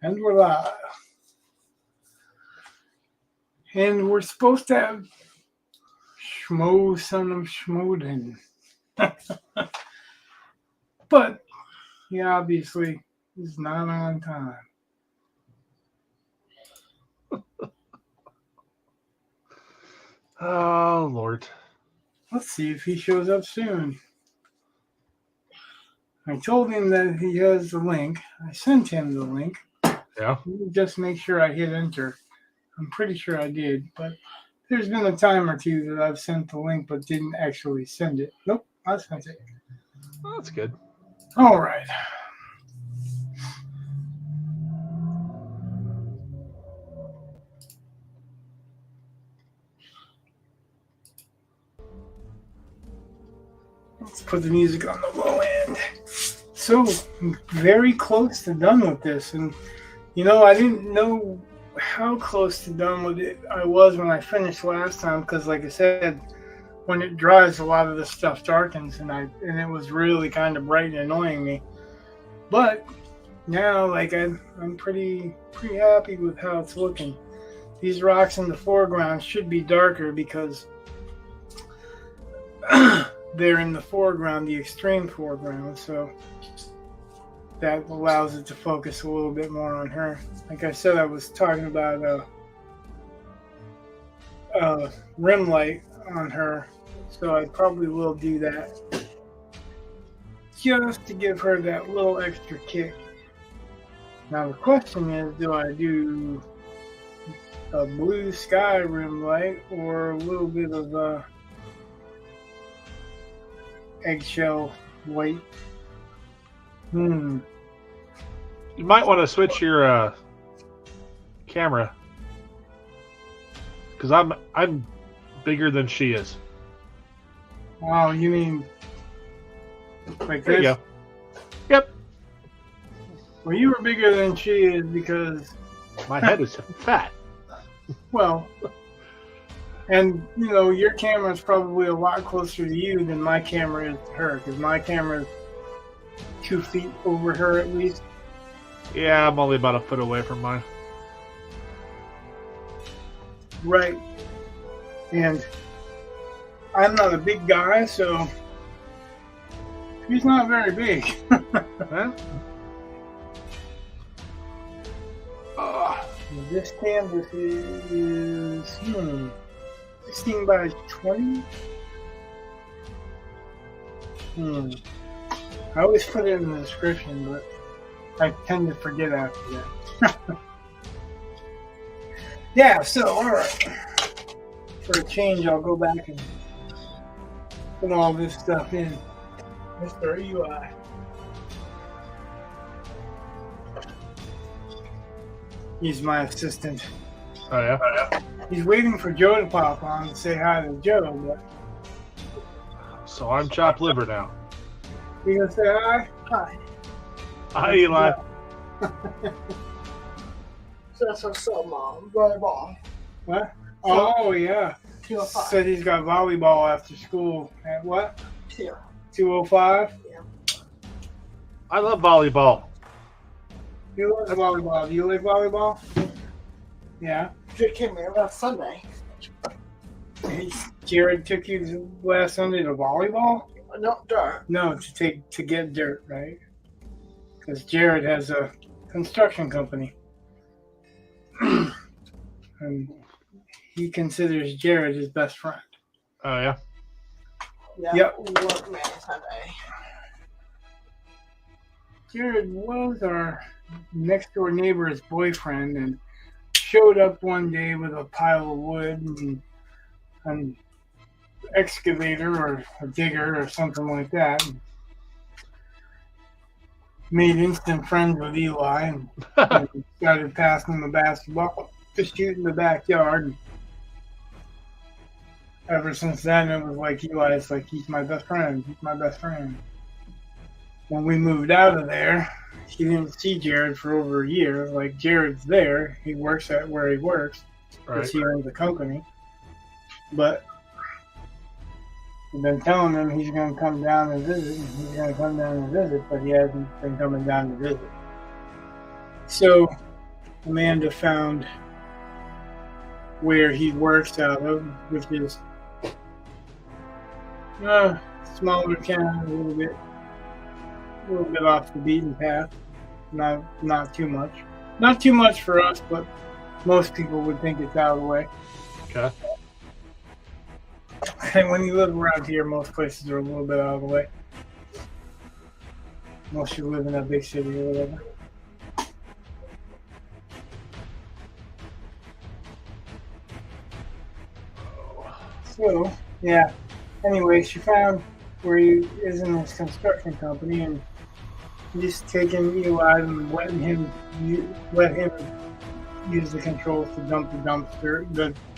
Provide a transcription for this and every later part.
And we're live. And we're supposed to have Shmo, son of Shmoden. But he obviously is not on time. Oh, Lord. Let's see if he shows up soon. I told him that he has the link. I sent him the link. Yeah. Just make sure I hit enter. I'm pretty sure I did, but there's been a time or two that I've sent the link but didn't actually send it. Nope, I sent it. Well, that's good. All right. Let's put the music on the low end. So, very close to done with this. And, I didn't know how close to done with it I was when I finished last time because, like I said, when it dries, a lot of the stuff darkens, and it was really kind of bright and annoying me. But now, I'm pretty happy with how it's looking. These rocks in the foreground should be darker because they're in the foreground, the extreme foreground, so that allows it to focus a little bit more on her. Like I said, I was talking about rim light on her, so I probably will do that just to give her that little extra kick. Now the question is, do I do a blue sky rim light or a little bit of eggshell white? You might want to switch your camera because I'm bigger than she is. Oh, you mean like There this? you go. Yep. Well, you were bigger than she is because, My head is fat. well, and your camera is probably a lot closer to you than my camera is to her, because my camera is 2 feet over her at least. Yeah, I'm only about a foot away from mine. Right. And I'm not a big guy, so she's not very big. Huh? This canvas is 16 by 20. I always put it in the description, but I tend to forget after that. Yeah, so alright. For a change, I'll go back and put all this stuff in. Mr. Eli. He's my assistant. Oh, yeah? He's waiting for Joe to pop on to say hi to Joe, but So I'm chopped liver now. you gonna say hi? Hi. Hi, Eli. That's what's up, Mom. Volleyball. What? Oh, yeah. 205. Said he's got volleyball after school. At what? Here. 2:05? I love volleyball. He loves volleyball. Do you like volleyball? Yeah. Jake came here last Sunday. Jared took you last Sunday to volleyball? No, dirt. No, to get dirt, right? Because Jared has a construction company. And he considers Jared his best friend. Oh, yeah? Yeah. Yep. Work man Sunday. Jared was our next door neighbor's boyfriend and showed up one day with a pile of wood and an excavator or a digger or something like that. And made instant friends with Eli and started passing him the basketball to shoot in the backyard. And ever since then, it was like Eli's like, he's my best friend. He's my best friend. When we moved out of there, he didn't see Jared for over a year. Like, Jared's there. He works at where he works because he owns a company. But we've been telling him he's going to come down and visit. He's going to come down and visit, but he hasn't been coming down to visit. So Amanda found where he works out of, which is smaller town, a little bit off the beaten path. Not too much. Not too much for us, but most people would think it's out of the way. Okay. And when you live around here, most places are a little bit out of the way. Unless you live in a big city or whatever. So, yeah. Anyway, she found where he is in his construction company, and he's taking Eli and let him use the controls to dump the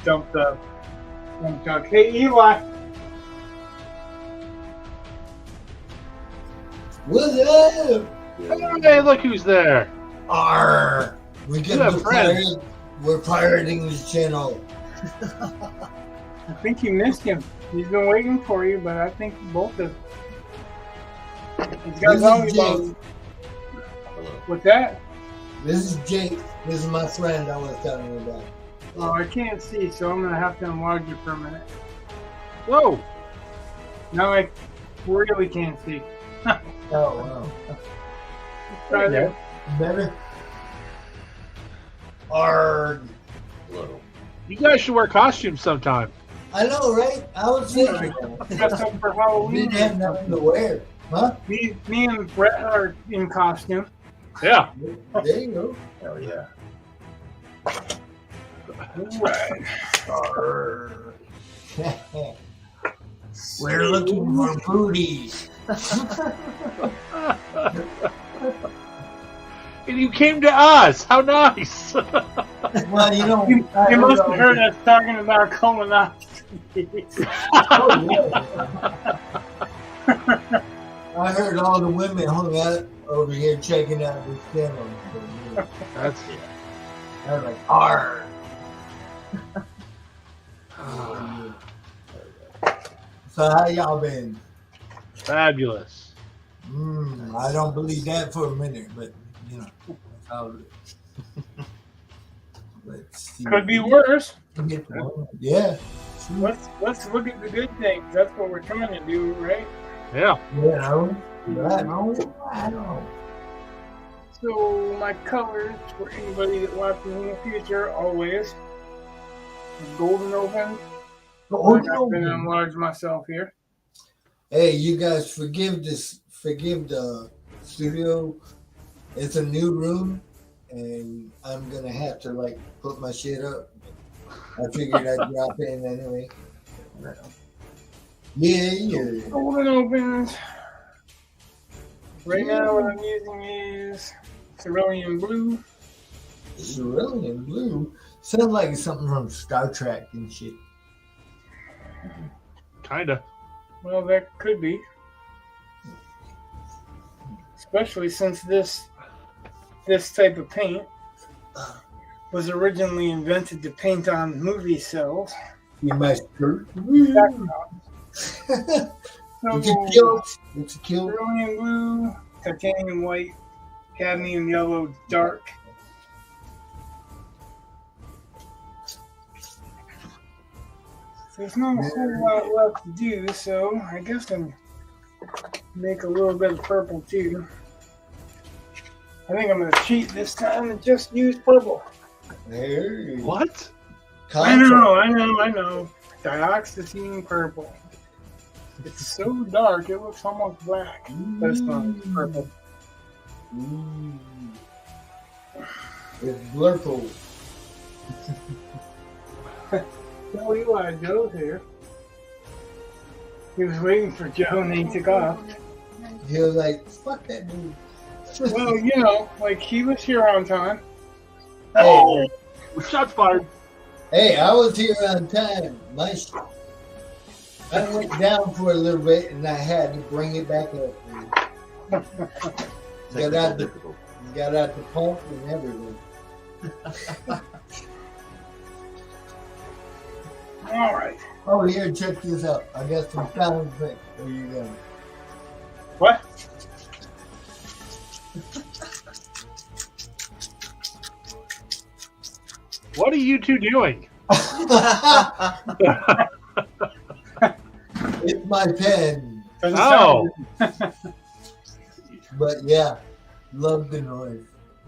dump truck. Hey, Eli. What's up? Hey, look who's there. Arr! We're pirating this channel. I think you missed him. He's been waiting for you, but I think both of he's got volleyball. What's that? This is Jake. This is my friend I was telling you about. Oh, I can't see, so I'm gonna have to enlarge it for a minute. Whoa. Now I really can't see. Oh, wow. Try that. Better? Arg. You guys should wear costumes sometime. I know, right? I was thinking. Got something for We Halloween. didn't have nothing to wear. Huh? Me and Brett are in costume. Yeah. There you go. Hell yeah. Right. Arr. We're looking for booties. And you came to us. How nice. Well, you know, You must have heard us talking about colonoscopies. Oh, yeah. I heard all the women hung out over here checking out this channel. That's I was like, arr. So how y'all been? fabulous. I don't believe that for a minute, but you know, that's how it is. Let's see. Could be worse. Yeah. Let's look at the good things. That's what we're trying to do, right? Yeah. I know. So my colors for anybody that watches in the future always golden open. I'm gonna enlarge myself here. Hey, you guys, forgive the studio. It's a new room, and I'm gonna have to like put my shit up. I figured I'd drop in anyway. Yeah. Golden opens. Right now, what I'm using is cerulean blue. Cerulean blue sounds like something from Star Trek and shit. Kinda. Well, that could be. Especially since this type of paint was originally invented to paint on movie cells. You must hurt. It's a kill. Cerulean blue, titanium white, cadmium yellow, dark. There's not a whole lot left to do, so I guess I'll make a little bit of purple too. I think I'm going to cheat this time and just use purple. Hey. What? I know. Dioxazine purple. It's so dark, it looks almost black. But it's not. It's purple. It's blurple. Tell Eli Joe's here. He was waiting for Joe and he took off. He was like, fuck that dude. Well, you know, like he was here on time. Oh! Shots fired. Hey, I was here on time. I went down for a little bit and I had to bring it back up. Got out the pump and everything. All right. Oh, here, check this out. I got some sound effects. Where you going? What? What are you two doing? It's my pen. Oh. But yeah, love the noise.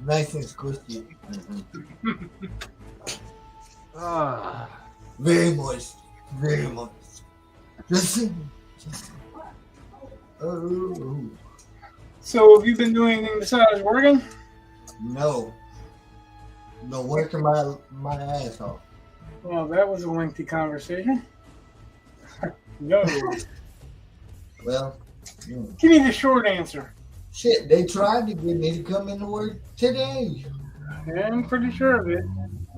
Nice and squishy. Very moist. Very moist. Just oh. So have you been doing anything besides working? No. No, working my ass off. Well, that was a lengthy conversation. No. Well, Give me the short answer. shit, they tried to get me to come into work today. I'm pretty sure of it.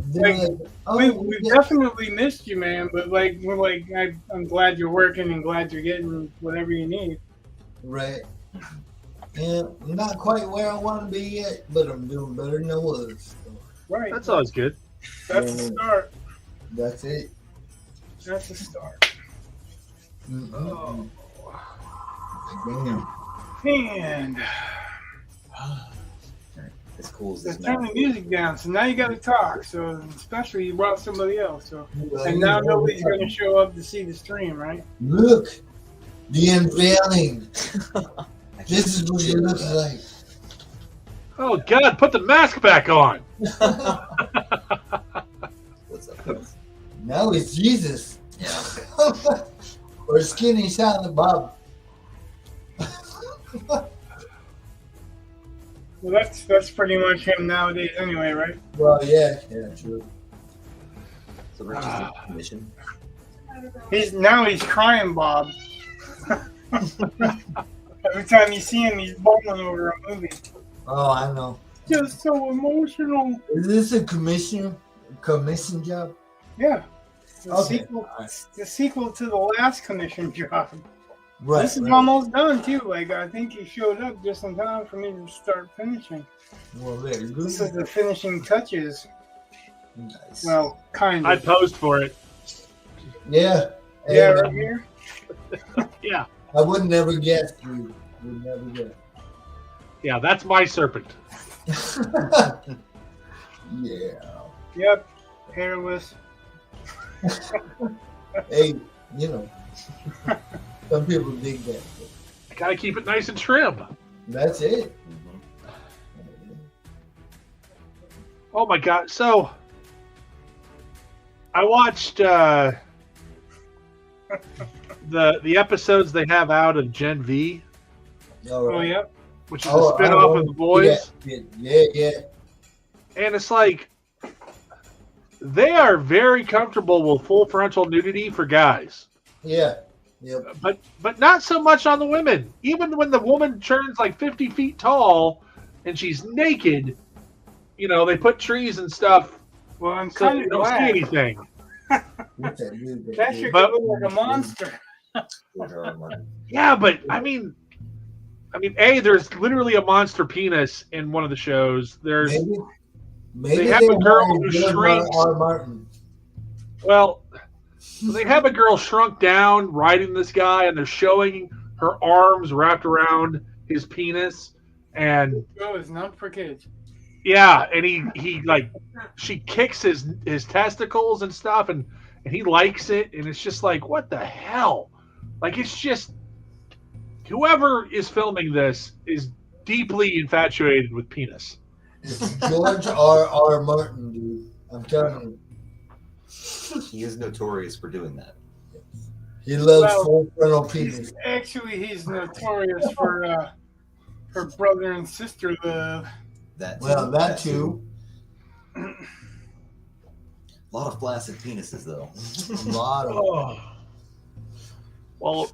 They're Like, like, oh, we yeah. definitely missed you, man. But like, we're like, I'm glad you're working and glad you're getting whatever you need. Right. And I'm not quite where I want to be yet, but I'm doing better than I was. So Right. That's always good. That's a start. that's it. That's a start. Mm-mm. Damn. And As cool as let's this turn now. the music down. So now you got to talk. So especially you brought somebody else. So Well, and you now know, nobody's going to show up to see the stream, right? Look, the unveiling. This is what it looks like. Oh God! Put the mask back on. What's up, guys? Now it's Jesus. Yeah. Or Skinny Silent Bob. Well, that's pretty much him nowadays, anyway, right? Well, yeah, true. So Rich is in commission. He's crying, Bob. Every time you see him, he's bawling over a movie. Oh, I know. Just so emotional. Is this a commission job? Yeah. The, Okay. sequel to the last commission job. Right. This is right. almost done too. Like I think he showed up just in time for me to start finishing. Well, very good. This is the finishing touches. Nice. Well, kind I'd of. post for it. Yeah. Yeah, And, right here. Yeah. I would never guess. You would never guess. Yeah, that's my serpent. Yeah. Yep. Hairless. Hey, you know, some people dig that. But I gotta keep it nice and trim. that's it. Oh my God! So I watched the episodes they have out of Gen V, All Oh, right. yep. which is Oh, a spinoff of The Boys, Yeah. and it's like they are very comfortable with full frontal nudity for guys. Yeah. Yep. But not so much on the women. Even when the woman turns like 50 feet tall and she's naked, you know, they put trees and stuff Well, I'm so kind you of don't see glad. anything. What's that dude that That did? should But- look like a monster. Yeah, but I mean, there's literally a monster penis in one of the shows. There's Maybe they have a girl hired who George shrinks. R. Martin. well, they have a girl shrunk down riding this guy, and they're showing her arms wrapped around his penis, and Oh, it's not for kids. yeah, and he like she kicks his testicles and stuff, and he likes it, and it's just like, what the hell? Like, it's just whoever is filming this is deeply infatuated with penis. It's George R. Martin, dude. I'm telling you. He is notorious for doing that. He loves Well, full frontal penis. Actually, he's notorious for brother and sister love. That too. Well, that too. A lot of flaccid penises, though. A lot of. Oh. Well,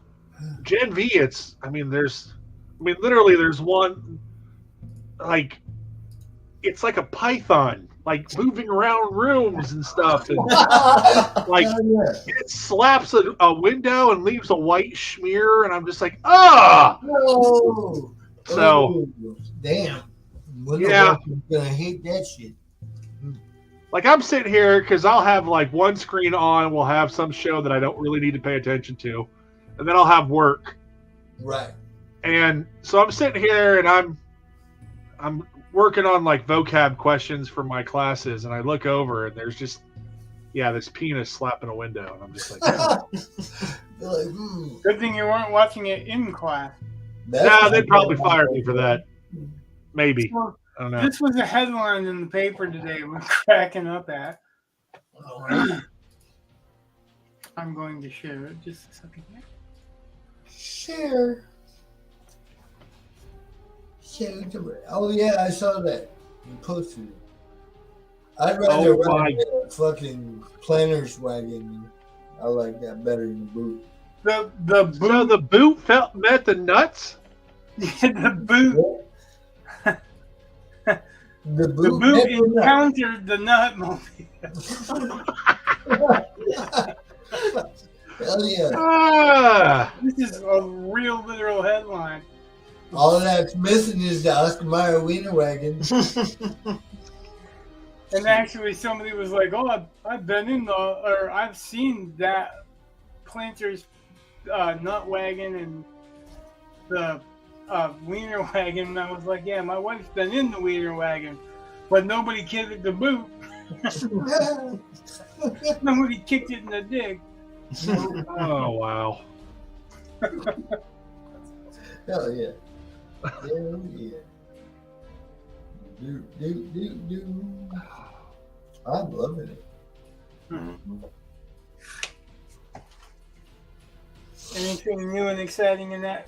Gen V, literally there's one, like, it's like a python, like moving around rooms and stuff. And, like, Hell yeah. it slaps a window and leaves a white smear, and I'm just like, ah! No. So, Oh, damn. Wonder Yeah. Woman's gonna hate that shit. like, I'm sitting here because I'll have, like, one screen on, we'll have some show that I don't really need to pay attention to, and then I'll have work. Right. And so I'm sitting here and I'm working on like vocab questions for my classes, and I look over and there's just this penis slapping a window, and I'm just like, They're like, hmm. Good thing you weren't watching it in class. nah, they'd probably fire me for that. Maybe. Well, I don't know. this was a headline in the paper today. We're cracking up at. I'm going to share it just a second here. Share. Oh yeah, I saw that. You posted it. I'd rather ride a fucking planter's wagon. I like that better than the boot. The boot. So the boot met the nuts? The boot. The The boot boot encountered the nut mobile. Hell yeah. Ah, This is a real literal headline. All that's missing is the Oscar Mayer Wiener wagon. And actually, somebody was like, "Oh, I've been in I've seen that planter's nut wagon and the wiener wagon." And I was like, "Yeah, my wife's been in the wiener wagon, but nobody kicked the boot. Nobody kicked it in the dick." oh wow. Hell yeah. Hell yeah. Do. I'm loving it. Anything new and exciting in that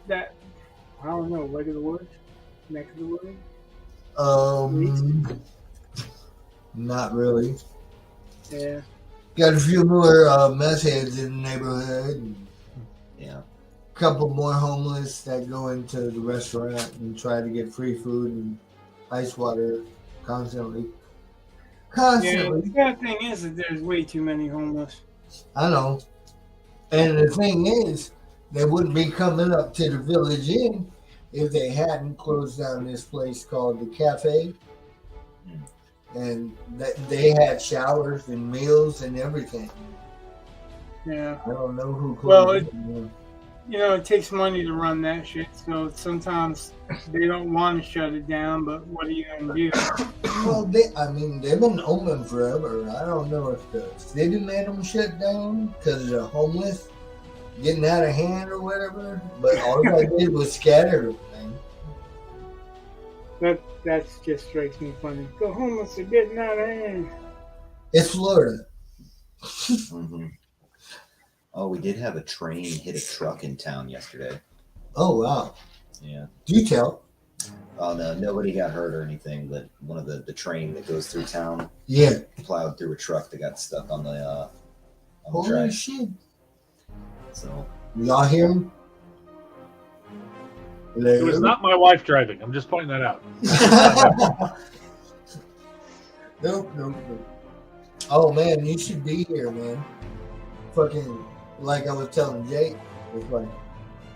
I don't know, leg of the woods? Neck of the woods? Not really. Yeah. Got a few more meth heads in the neighborhood. Yeah. A couple more homeless that go into the restaurant and try to get free food and ice water constantly. Yeah, the bad thing is that there's way too many homeless. I know. And the thing is, they wouldn't be coming up to the Village Inn if they hadn't closed down this place called the Cafe. And they had showers and meals and everything. Yeah. I don't know who closed Well, it. it takes money to run that shit, so sometimes they don't want to shut it down, but what are you going to do? Well, they've been open forever. I don't know if the city made them shut down because they're homeless, getting out of hand or whatever, but all I did was scatter everything. That just strikes me funny. The homeless are getting out of hand. It's Florida. Mm-hmm. Oh, we did have a train hit a truck in town yesterday. Oh, wow. Yeah. Detail. Oh, no, nobody got hurt or anything, but one of the train that goes through town plowed through a truck that got stuck on the Holy track. shit. So, Y'all hear him? It was not my wife driving. I'm just pointing that out. Nope. Oh, man, you should be here, man. Fucking, like I was telling Jake, it's like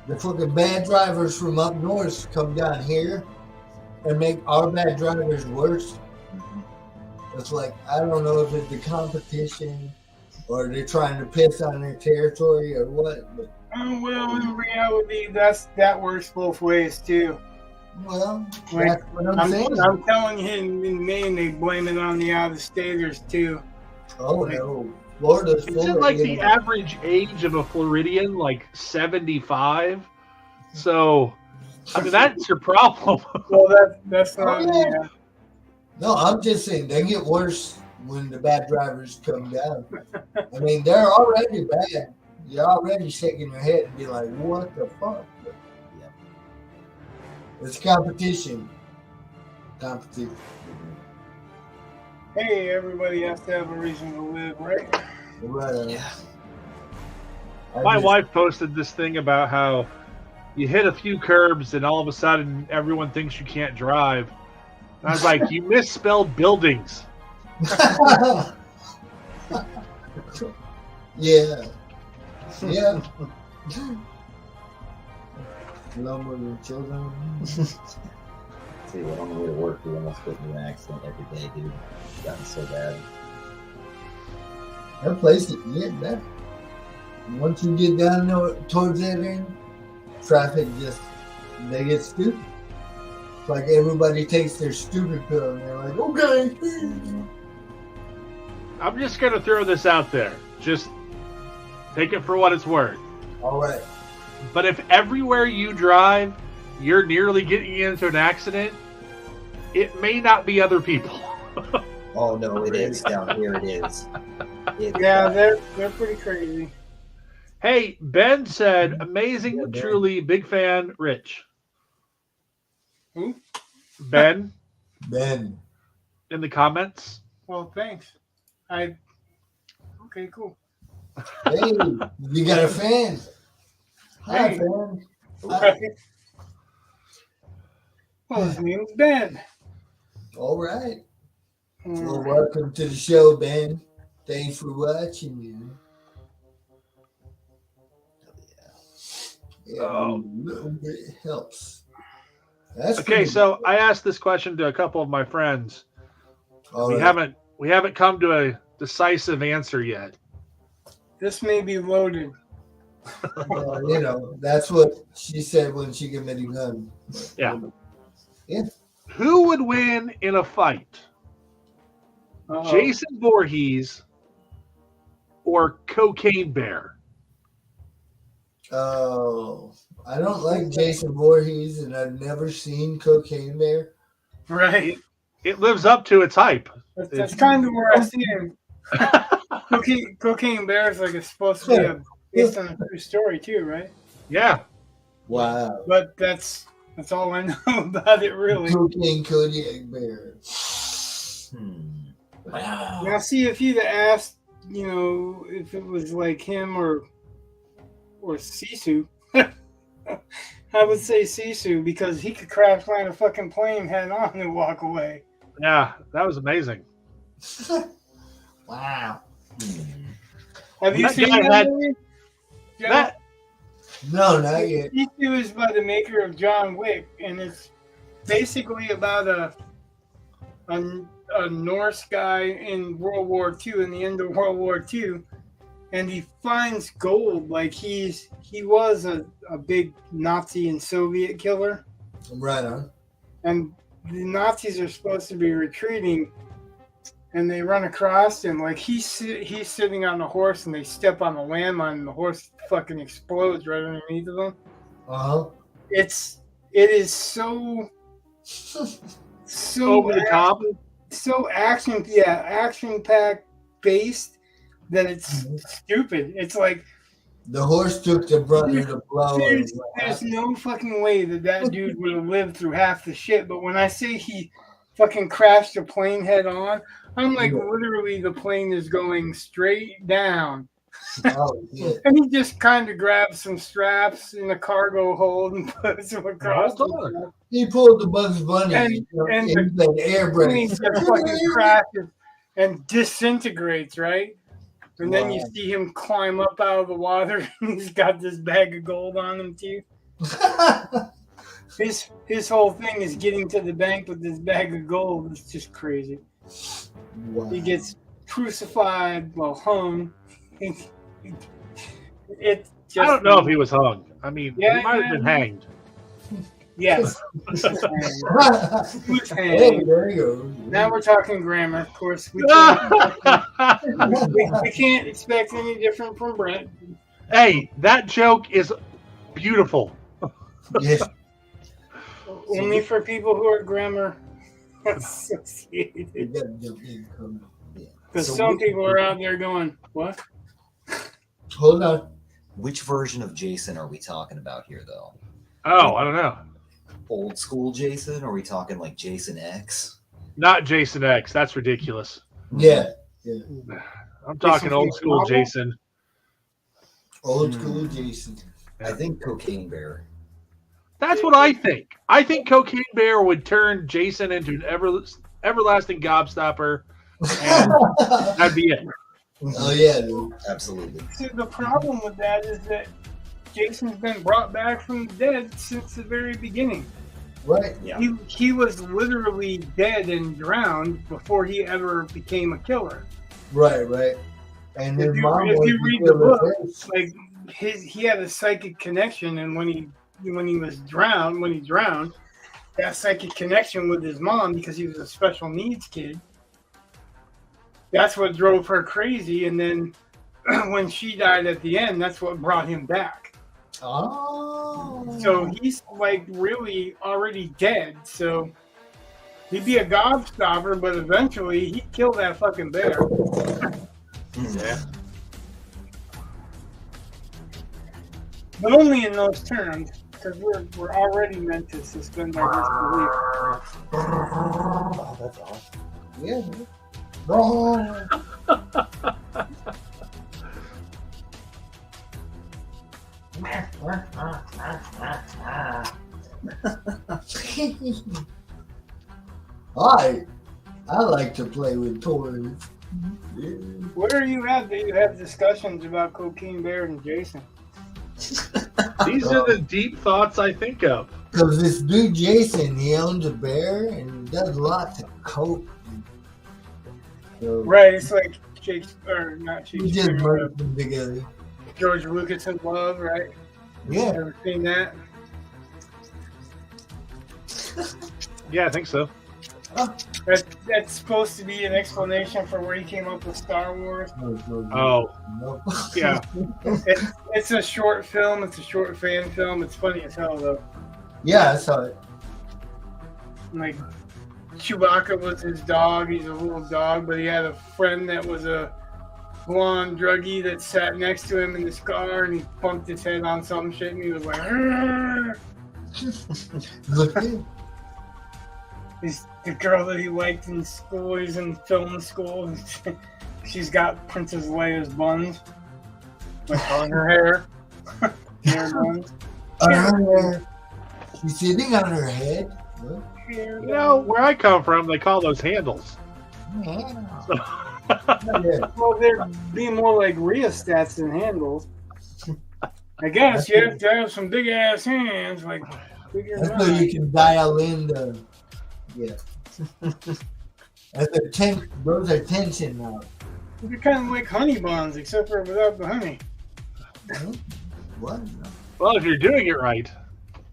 the fucking bad drivers from up north come down here and make our bad drivers worse. It's like, I don't know if it's the competition or they're trying to piss on their territory or what. But, Well, in reality, that works both ways too. well, Like, that's what I'm saying. I'm telling you, in Maine, they blame it on the out-of-staters too. Oh, no. Florida's full Isn't of like the idiots. average age of a Floridian like 75? So, I mean, that's your problem. Well, that's not. Oh, yeah. Yeah. No, I'm just saying they get worse when the bad drivers come down. I mean, they're already bad. You're already shaking your head and be like, what the fuck? But, yeah. It's competition. Hey, everybody has to have a reason to live, right? Right. yeah. My wife posted this thing about how you hit a few curbs and all of a sudden everyone thinks you can't drive. And I was like, you misspelled buildings. Yeah. Lumber with children. See, what on the way to work, we almost get into an accident every day, dude. It's gotten so bad. That place is bad. Once you get down towards that end, traffic they get stupid. It's like everybody takes their stupid pill and they're like, okay. I'm just gonna throw this out there. Just take it for what it's worth. All right. But if everywhere you drive, you're nearly getting into an accident, it may not be other people. Oh no, it is down here. It is. Yeah, they're pretty crazy. Hey, Ben said, amazing, Yeah, Ben. truly, big fan, Rich. Who? Ben, Ben. in the comments. Well, thanks. Okay, cool. Hey, you got a fan. Hi, Hey. fan. Well, his name's Ben. All right. Well, Mm. welcome to the show, Ben. Thanks for watching, man. Yeah, Oh. a little bit helps. That's Okay, pretty- so I asked this question to a couple of my friends. All We right. haven't come to a decisive answer yet. This may be loaded. Well, you know, that's what she said when she gave me the gun. Yeah. Yeah. Who would win in a fight? Uh-oh. Jason Voorhees or Cocaine Bear? Oh, I don't like Jason Voorhees, and I've never seen Cocaine Bear. Right. It lives up to its hype. That's kind of where I see him. Cocaine Bear is like it's supposed to be based on a true story too, right? Yeah. Wow. But that's all I know about it, really. Cocaine Kodiak Bear. Wow. Now, see if you'd asked, if it was like him or Sisu, I would say Sisu because he could crash land a fucking plane head on and walk away. Yeah, that was amazing. Wow. Have you That seen guy that had- movie? Joe? That No, not yet. Sisu is by the maker of John Wick, and it's basically about a Norse guy in World War II, in the end of World War II, and he finds gold. Like he was a big Nazi and Soviet killer, Right on. and the Nazis are supposed to be retreating, and they run across him. Like he's sitting on a horse, and they step on the landmine, and the horse fucking explodes right underneath of them. Uh It is so over the top. so action packed based that it's stupid. It's like The horse took the brunt of the blow. there's no fucking way that dude would have lived through half the shit. But when I say he fucking crashed a plane head on, I'm like, literally the plane is going straight down. Oh, yeah. And he just kind of grabs some straps in the cargo hold and puts them across. Hold on. He pulled the Bugs Bunny And the air The plane brake. just fucking crashes and disintegrates, right? And then you Wow. see him climb up out of the water, and he's got this bag of gold on him too. His whole thing is getting to the bank with this bag of gold. It's just crazy. Wow. He gets crucified, hung. It just, I don't know if he was hung. I mean, Yeah, he might have been yeah. hanged. Yes. He was Hey, hanged. there you go. Now we're talking grammar. Of course, we can't expect any different from Brent. Hey, that joke is beautiful. Yes. Only for people who are grammar associated. You gotta jump in, come on. Because So some we- people are out there going, what? Hold on. Which version of Jason are we talking about here, though? Oh, I don't know. Old school Jason? Or are we talking like Jason X? Not Jason X. That's ridiculous. Yeah. I'm talking Jason old school Marvel? Jason. Old school Jason. I think Cocaine Bear. That's what I think. I think Cocaine Bear would turn Jason into an everlasting gobstopper, and that'd be it. Oh, yeah, dude. Absolutely. See, the problem with that is that Jason's been brought back from the dead since the very beginning. Right. Yeah. He was literally dead and drowned before he ever became a killer. Right. And If his you- mom if was you the read the killer book, first. Like he had a psychic connection, and when he drowned, that psychic connection with his mom because he was a special needs kid. That's what drove her crazy. And then when she died at the end, that's what brought him back. Oh. So he's like really already dead. So he'd be a gobstopper, but eventually he'd kill that fucking bear. Yeah. But only in those terms, because we're already meant to suspend our disbelief. Oh, that's awesome. Yeah. Bro. I like to play with toys. Yeah. Where are you at that you have discussions about Cocaine Bear and Jason? These are the deep thoughts I think of. Because this dude Jason, he owns a bear and does lots of coke. So Right, it's like Shakespeare, or not we just Shakespeare, merged them together. George Lucas in Love, right? Yeah. Ever seen that? Yeah, I think so. That's supposed to be an explanation for where he came up with Star Wars. Oh, yeah. It's a short film. It's a short fan film. It's funny as hell, though. Yeah, I saw it. Like, Chewbacca was his dog. He's a little dog, but he had a friend that was a blonde druggie that sat next to him in his car, and he bumped his head on some shit, and he was like, "Argh." Look at it. He's the girl that he liked in school. He's in film school. She's got Princess Leia's buns, like on her hair. Hair buns. She's sitting on her head. Look. Hair You know, where I come from, they call those handles. Yeah. So, Yeah. Well, they're being more like rheostats than handles. I guess you have to have some big ass hands, like bigger than That's so you mine. can dial in the. Yeah. That's a those are tension now. They're kind of like honey buns, except for without the honey. What? well, if you're doing it right.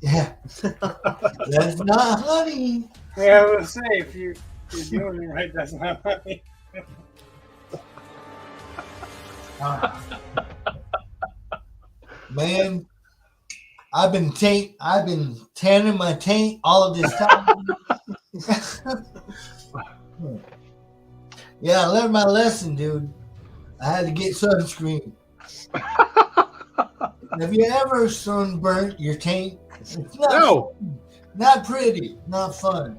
Yeah. That's not honey. Yeah, I would say if you're doing it right, that's not honey. Man, I've been tanning my taint all of this time. Yeah, I learned my lesson, dude. I had to get sunscreen. Have you ever sunburnt your taint? It's not No. not pretty, not fun.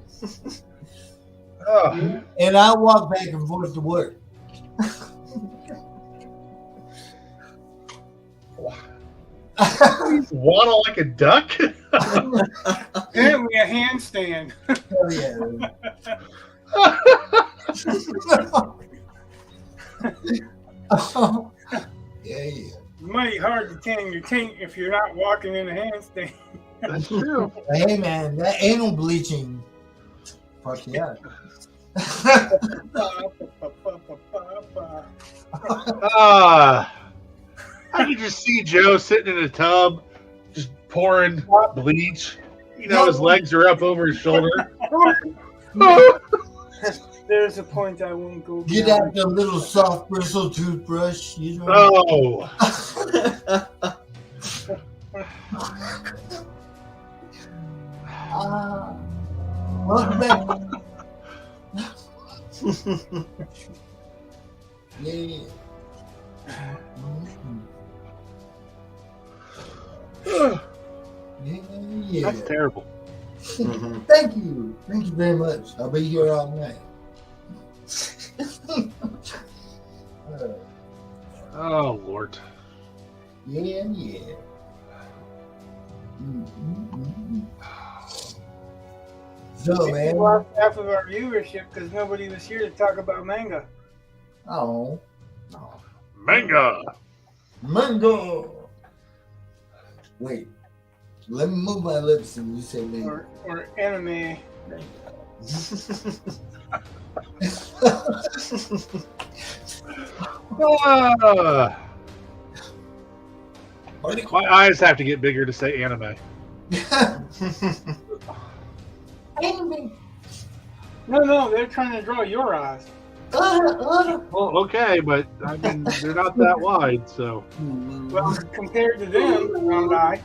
Oh. And I walk back and forth to work. Waddle like a duck? Apparently a handstand. Hell yeah. Yeah, yeah. Mighty hard to tan your taint if you're not walking in a handstand. That's true. Hey man, that anal bleaching. Fuck yeah. I can just see Joe sitting in a tub, just pouring bleach. You know, his legs are up over his shoulder. There's a point I won't go Get beyond. out the little soft bristle toothbrush, you know. Oh. Welcome back. Yeah. Yeah. That's terrible. Thank you. Thank you very much. I'll be here all night. Oh, Lord. Yeah. So, We man. lost half of our viewership because nobody was here to talk about manga. Oh. Manga. Mango. Wait. Let me move my lips and you say mango. Or anime. My eyes have to get bigger to say anime. No, they're trying to draw your eyes. Well, okay, but I mean they're not that wide, so. Well, compared to them, round eye.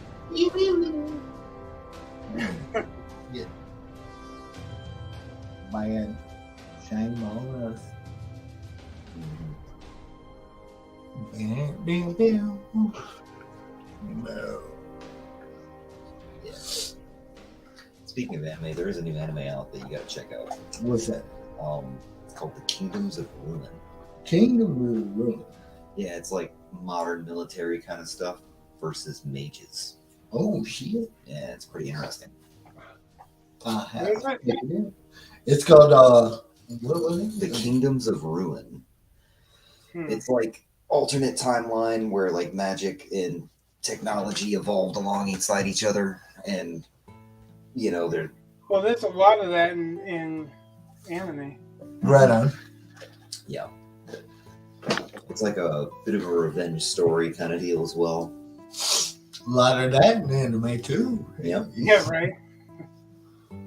My shine on us. Speaking of anime, there is a new anime out that you gotta check out. What's that? It's called The Kingdoms of Ruin. Kingdom of Ruin. Yeah, it's like modern military kind of stuff versus mages. Oh shit! Yeah, it's pretty interesting. It's called what was it? The Kingdoms of Ruin. It's like alternate timeline where like magic and technology evolved alongside each other, and you know they're. Well, there's a lot of that in anime. Right on. Yeah. It's like a bit of a revenge story kind of deal as well. A lot of that in anime too. Yep. Yeah, right.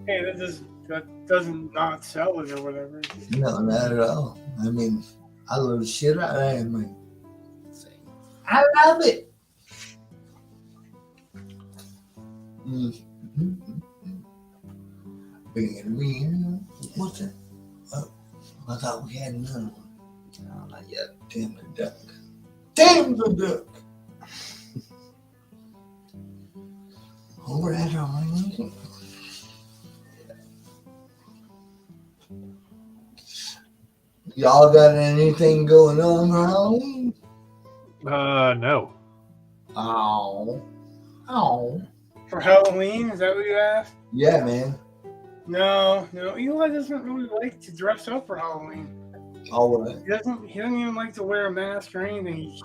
Hey, that doesn't not sell it or whatever. No, not at all. I mean, I love the shit out of anime. I love it. What's that? Oh, I thought we had another one. No, not yet. Damn the duck. Damn the duck. Over at our music. Y'all got anything going on for Halloween? No. Oh. For Halloween, is that what you asked? Yeah, man. No. Eli doesn't really like to dress up for Halloween. All right. He doesn't even like to wear a mask or anything.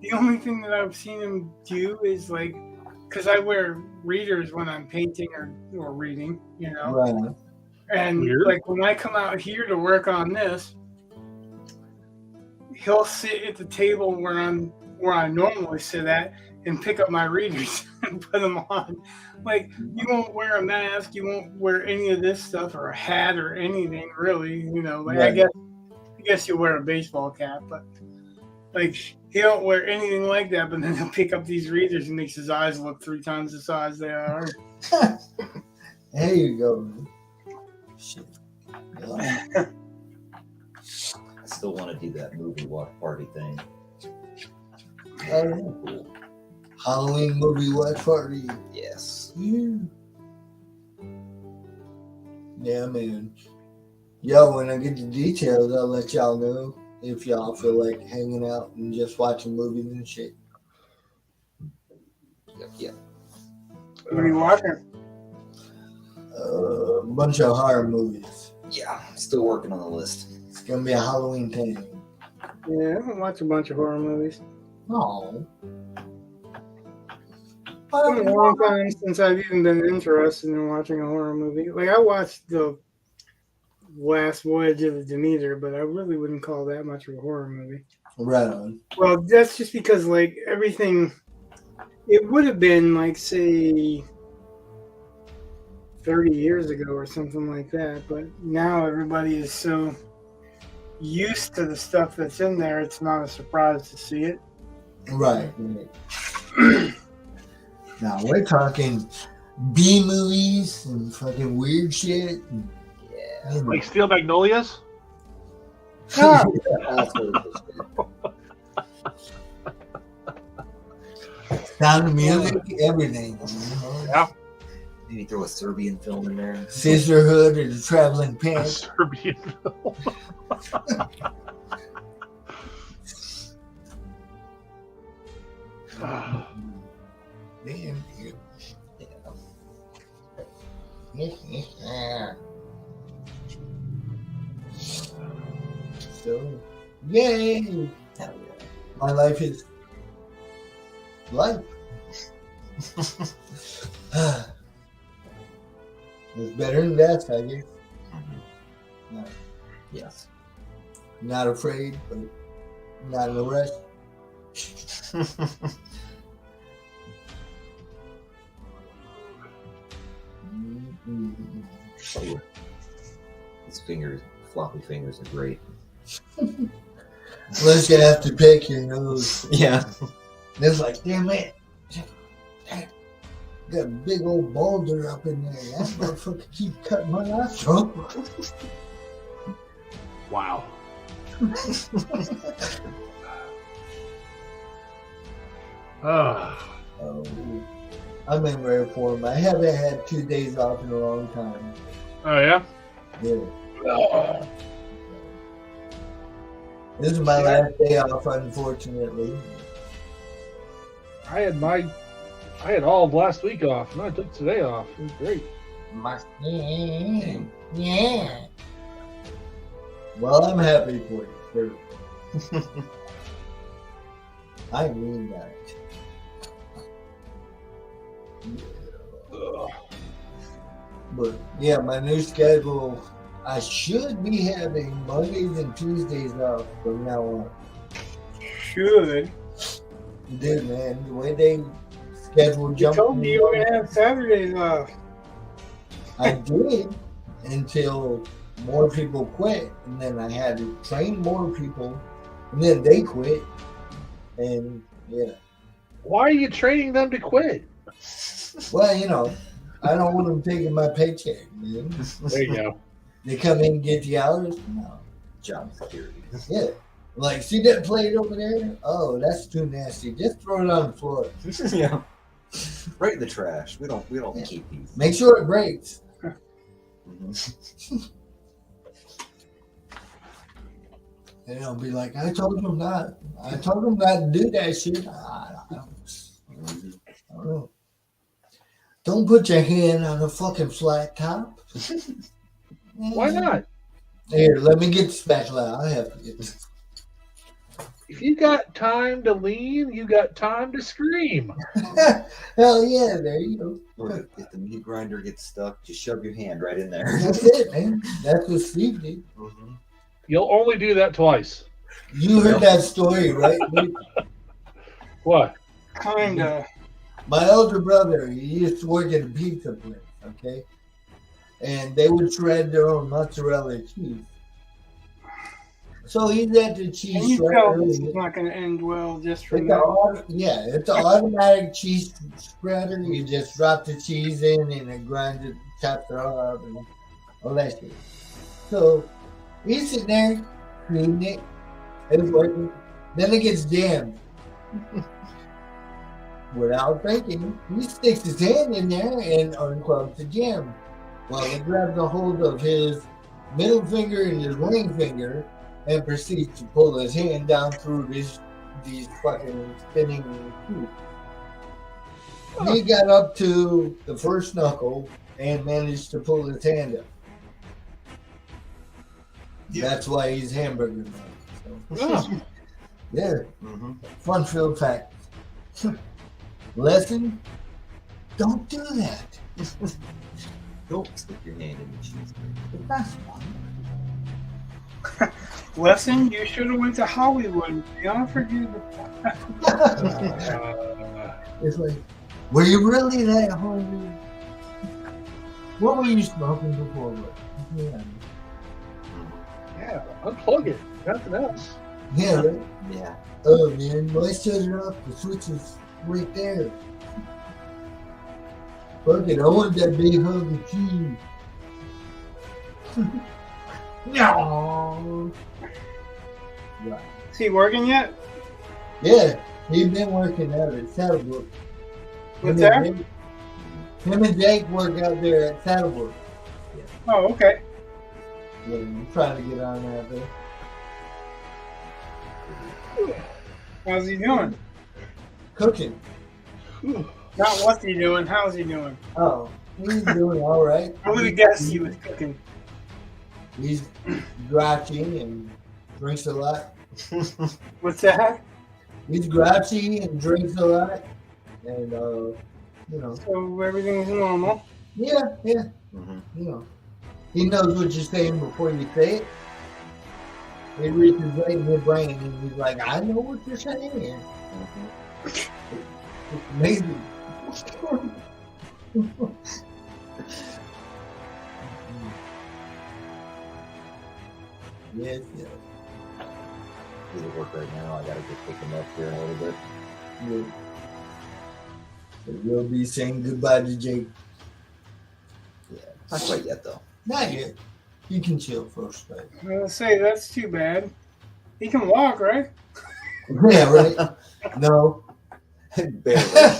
The only thing that I've seen him do is like, because I wear readers when I'm painting or reading, you know. Right. And Weird. like when I come out here to work on this, he'll sit at the table where I normally sit at and pick up my readers and put them on. Like, you won't wear a mask, you won't wear any of this stuff or a hat or anything really, you know. Like Right. I guess you'll wear a baseball cap, but like he don't wear anything like that. But then he'll pick up these readers and makes his eyes look 3 times the size they are. There you go, man. Shit. Yeah. I still want to do that movie watch party thing. Cool. Halloween movie watch party. Yes. Yeah, man. Yo, when I get the details, I'll let y'all know if y'all feel like hanging out and just watching movies and shit. Yep. What are you watching? A bunch of horror movies. Yeah, I'm still working on the list. It's gonna be a Halloween thing. Yeah, I watch a bunch of horror movies. Oh. It's been a long time since I've even been interested in watching a horror movie. Like, I watched the Last Voyage of the Demeter, but I really wouldn't call that much of a horror movie. Right on. Well, that's just because, like, everything, it would have been, like, say, 30 years ago or something like that, but now everybody is so used to the stuff that's in there, it's not a surprise to see it. Right. Now we're talking B movies and fucking weird shit. Yeah. Like Steel Magnolias? Ah, Sound of music, everything. Yeah. Maybe throw a Serbian film in there. Sisterhood or the Traveling Pants. Serbian film. Damn. Yeah. So, yay! Hell yeah. My life is life. It's better than that, I guess. No, Yes. not afraid, but not in a rush. Oh, his fingers, floppy fingers are great. Unless you have to pick your nose. Yeah. And it's like, damn it. Got a big old boulder up in there. That motherfucker keep cutting my nostril. Wow. Ah. Oh, I'm in rare form. I haven't had 2 days off in a long time. Oh yeah. Yeah. This is my last day off, unfortunately. I had all of last week off, and I took today off. It was great. Yeah. Well, I'm happy for you, sir. I mean that. But yeah, my new schedule, I should be having Mondays and Tuesdays off from now on. Should. Dude, man, the way they schedule You jumping. told me you were going to have Saturdays off. I did until more people quit, and then I had to train more people, and then they quit, and yeah. Why are you training them to quit? Well, you know, I don't want them taking my paycheck, man. There you go. They come in and get the hours. No. Job security. Yeah. Like, see that plate over there? Oh, that's too nasty. Just throw it on the floor. Yeah. Right in the trash. We don't Yeah. keep these. Make sure it breaks. Mhm. And I'll be like, I told them not. I told them not to do that shit. I don't know. Don't put your hand on a fucking flat top. Why not? Here, let me get the spatula. I have to get this. If you got time to lean, you got time to scream. Hell yeah, there you go. Or if the meat grinder gets stuck, just shove your hand right in there. That's it, man. That's what Steve did. Mhm. You'll only do that twice. You heard that story, right? Luke? What? Kinda. My elder brother, he used to work at a pizza place, okay? And they would shred their own mozzarella cheese. So he's at the And cheese you tell shredder. this is not going to end well just from It's that. it's an automatic cheese spreader. You just drop the cheese in and it grinds it, chops it all up, and all that shit. So he's sitting there, cleaning it, it's working. Then it gets jammed. Without thinking, he sticks his hand in there and unclogs the jam. Well, he grabs a hold of his middle finger and his ring finger and proceeds to pull his hand down through these fucking spinning tubes. He got up to the first knuckle and managed to pull his hand up. Yeah. That's why he's hamburger man. So, Oh, yeah, Mhm. fun filled fact. Lesson: don't do that. Don't stick your hand in the cheese. That's Lesson, you should have went to Hollywood. They offered you the... It's like, were you really that hungry? What were you smoking before? Yeah, yeah. Unplug it. Nothing else. yeah, right? Yeah. Oh man, why shut it off? The switch is right there. Fuck it, I want that big hug of cheese. No. Right. Is he working yet? Yeah, he's been working out at Saddlebrook. What's that? Him and Jake work out there at Saddlebrook. Oh, okay. Yeah, I'm trying to get on out there. How's he doing? Cooking. Not what's he doing, how's he doing? Oh, he's doing all right. I would have guessed he was cooking. He's grouchy and drinks a lot. What's that? He's grouchy and drinks a lot. And, you know, So everything's normal. yeah, Mhm. you know. He knows what you're saying before you say it. It reaches right in your brain and he's like, I know what you're saying. Mhm. It's amazing. Yes, yes. He's at work right now. I gotta go pick him up here in a little bit. Yes. But we'll be saying goodbye to Jake. Yeah, not quite yet though. Not yet. You can chill first, right? I was gonna say that's too bad. He can walk, right? Yeah, right. No, Barely.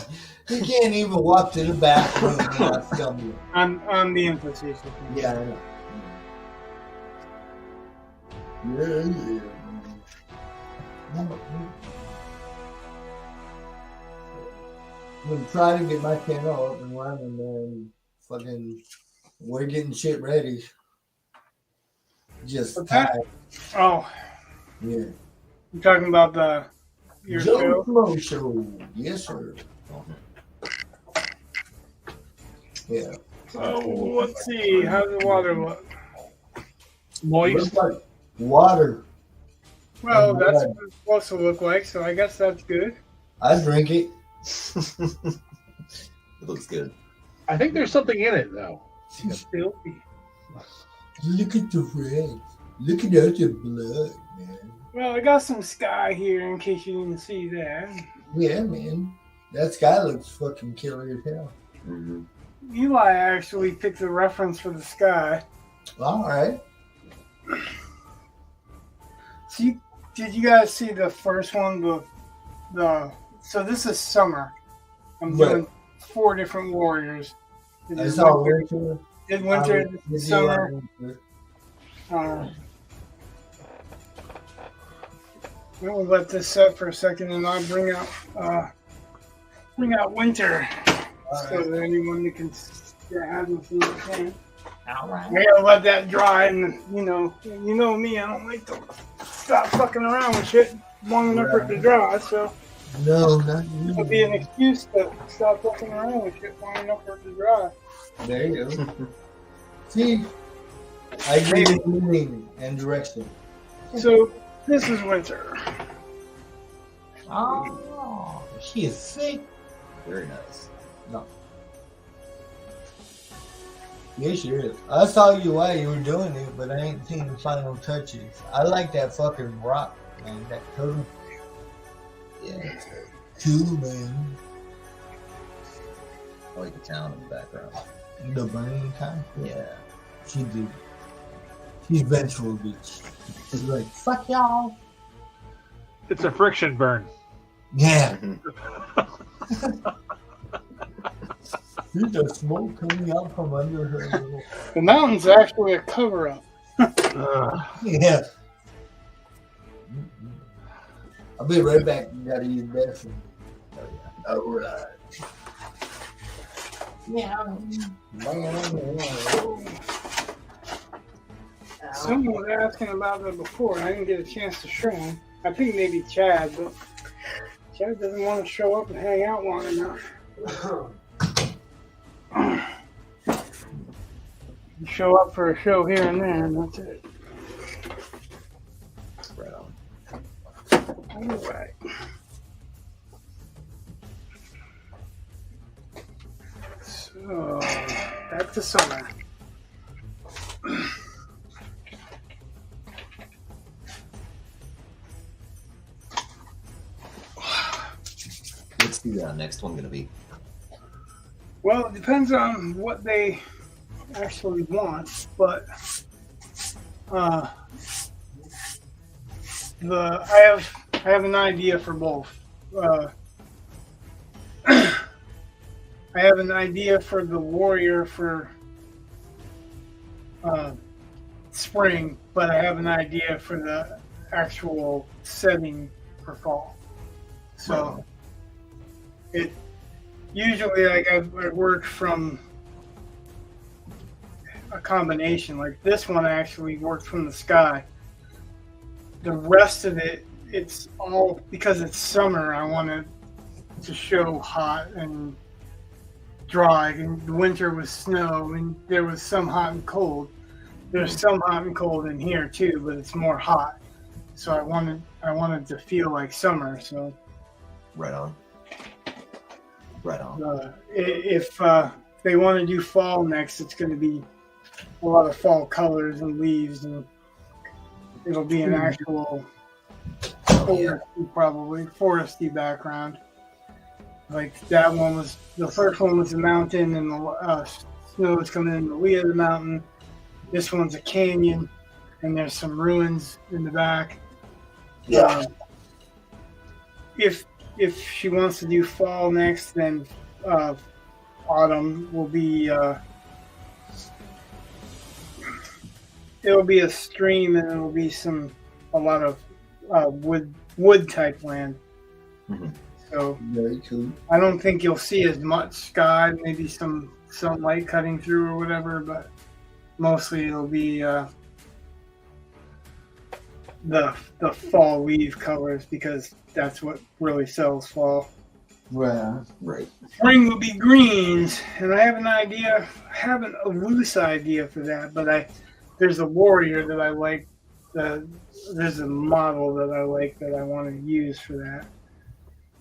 he can't even walk to the bathroom without stumbling. I'm being facetious. Yeah, I know. Yeah, yeah. I'm gonna try to get my channel up and running, man. Fucking, we're getting shit ready. Just What's that? time. Oh, Yeah. you're talking about your Joe show? Schmo show. Yes, sir. Yeah. Oh, let's see. How's the water look? Moist. Looks like water. Well, And that's blood. what it's supposed to look like, so I guess that's good. I drink it. It looks good. I think there's something in it though. It's filthy. Look at the red. Look at all the blood, man. Well, I got some sky here in case you didn't see that. Yeah, man. That sky looks fucking killer as hell. Mm-hmm. Eli actually picked the reference for the sky. All right. So did you guys see the first one? So this is summer. I'm Right. doing 4 different warriors. I saw winter. Did winter, summer. Winter. We'll let this set for a second, and I'll bring out winter so that anyone that can hasn't seen it can. All right. I gotta let that dry, and you know me, I don't like to stop fucking around with shit long enough for it to dry. So No, not it'll be an excuse to stop fucking around with shit long enough for it to dry. There you go. See, I agree with you meaning and direction. So this is winter. Oh, she is sick. Very nice. No. Yes, she is. I saw you while you were doing it, but I ain't seen the final touches. I like that fucking rock, man. That turtle. Yeah, it's good. Too, man. I like the town in the background. The burning time. Yeah. She did. She's vengeful, bitch. She's like, fuck y'all. It's a friction burn. Yeah. Mm-hmm. See the smoke coming out from under her little... The mountain's actually a cover-up. Yeah. I'll be right back. You gotta use the bathroom. Oh yeah. All right. Someone was asking about that before, and I didn't get a chance to show him. I think maybe Chad, but Chad doesn't want to show up and hang out long enough. You show up for a show here and there, and that's it. Right on. All right. So, back to summer. What's the next one gonna be? Well, it depends on what they actually want, but I have an idea for both. I have an idea for the warrior for spring, but I have an idea for the actual setting for fall. So it usually, like, I work from a combination. Like this one actually worked from the sky. The rest of it, it's all because it's summer. I wanted to show hot and dry, and the winter was snow, and there was some hot and cold. There's some hot and cold in here too, but it's more hot. So I wanted to feel like summer. So Right on. Right on. if they want to do fall next, it's going to be a lot of fall colors and leaves and it'll be an actual foresty background. Like that one was, the first one was a mountain and the snow is coming in the lee of the mountain. This one's a canyon and there's some ruins in the back. Yeah. If she wants to do fall next, then autumn will be it'll be a stream and it'll be a lot of wood type land. Mm-hmm. So Very cool. I don't think you'll see as much sky, maybe some light cutting through or whatever, but mostly it'll be the fall leaf colors, because that's what really sells fall. Right. Right. Spring will be greens, and I have an idea. I have a loose idea for that, but there's a warrior that I like. There's a model that I like that I want to use for that.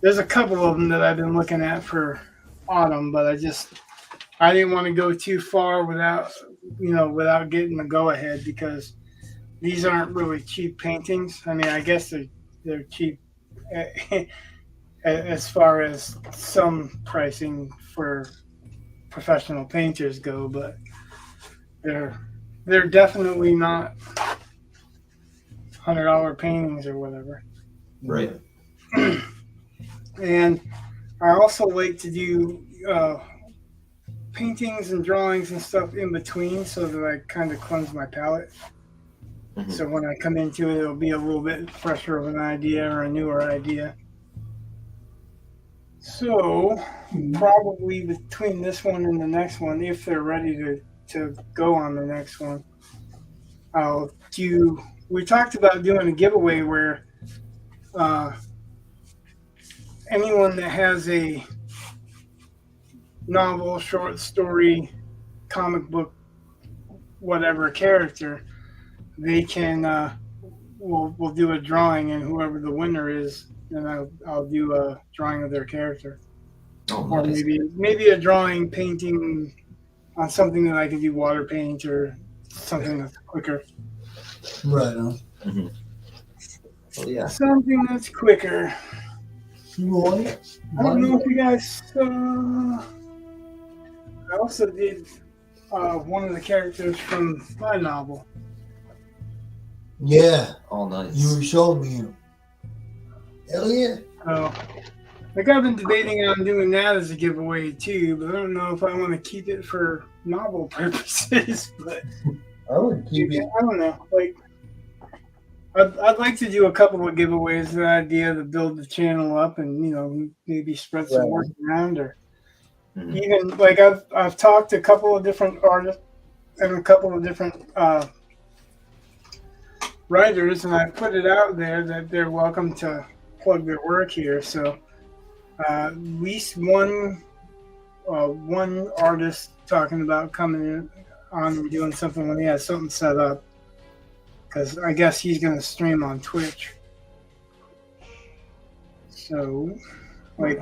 There's a couple of them that I've been looking at for autumn, but I didn't want to go too far without getting the go ahead, because these aren't really cheap paintings. I mean, I guess they're cheap as far as some pricing for professional painters go, but they're definitely not $100 paintings or whatever. Right. And I also like to do paintings and drawings and stuff in between, so that I kind of cleanse my palette. Mm-hmm. So when I come into it, it'll be a little bit fresher of an idea or a newer idea. So probably between this one and the next one, if they're ready to go on the next one, we talked about doing a giveaway where anyone that has a novel, short story, comic book, whatever character, they can we'll do a drawing, and whoever the winner is, then I'll do a drawing of their character. Oh, Or nice. maybe a drawing painting on something that I can do water paint, or something that's quicker. Right on. Mm-hmm. Well, yeah. Something that's quicker. Roy? I don't know if you guys saw. I also did one of the characters from my novel. Yeah, All nice. you showed me him. Hell yeah. Like, I've been debating on doing that as a giveaway too, but I don't know if I want to keep it for novel purposes. But I would keep it. I don't know. Like, I'd like to do a couple of giveaways. The idea to build the channel up, and maybe spread some word around, or Mm-hmm. even like I've talked to a couple of different artists and a couple of different writers, and I put it out there that they're welcome to plug their work here. So at least one artist talking about coming in on and doing something when he has something set up, because I guess he's going to stream on Twitch. So, like,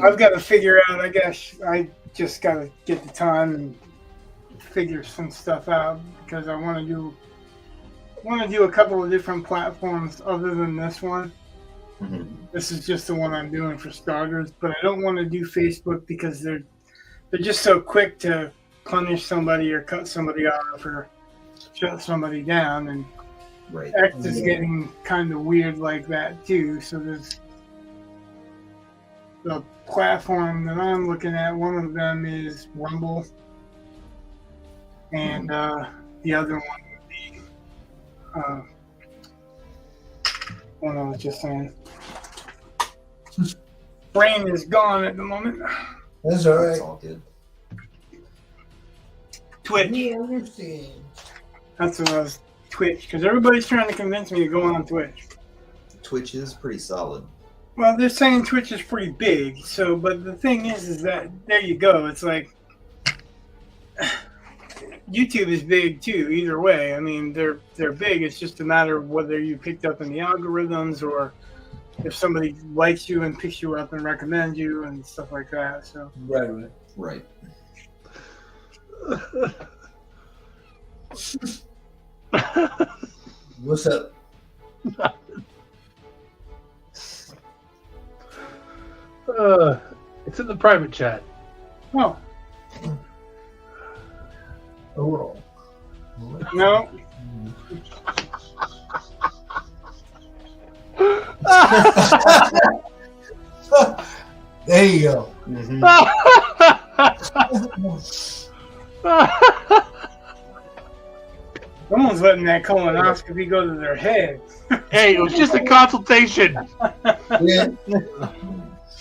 I've got to figure out. I guess I just got to get the time and figure some stuff out, because I want to do a couple of different platforms other than this one. Mm-hmm. This is just the one I'm doing for starters, but I don't want to do Facebook, because they're just so quick to punish somebody or cut somebody off or shut somebody down, and Right. X is getting kind of weird like that too. So there's the platform that I'm looking at. One of them is Rumble, and the other one would be one I was just saying. Brain is gone at the moment. That's all It's right. all good. Twitch. We understand. That's what I was. Twitch, because everybody's trying to convince me to go on Twitch. Twitch is pretty solid. Well, they're saying Twitch is pretty big. So, but the thing is that there you go. It's like YouTube is big too. Either way, I mean, they're big. It's just a matter of whether you picked up in the algorithms, or if somebody likes you and picks you up and recommends you and stuff like that. So, Right. What's up? It's in the private chat. Oh, Oh. no. There you go. Someone's letting that colonoscopy go to their head. Hey, it was just a consultation. Yeah.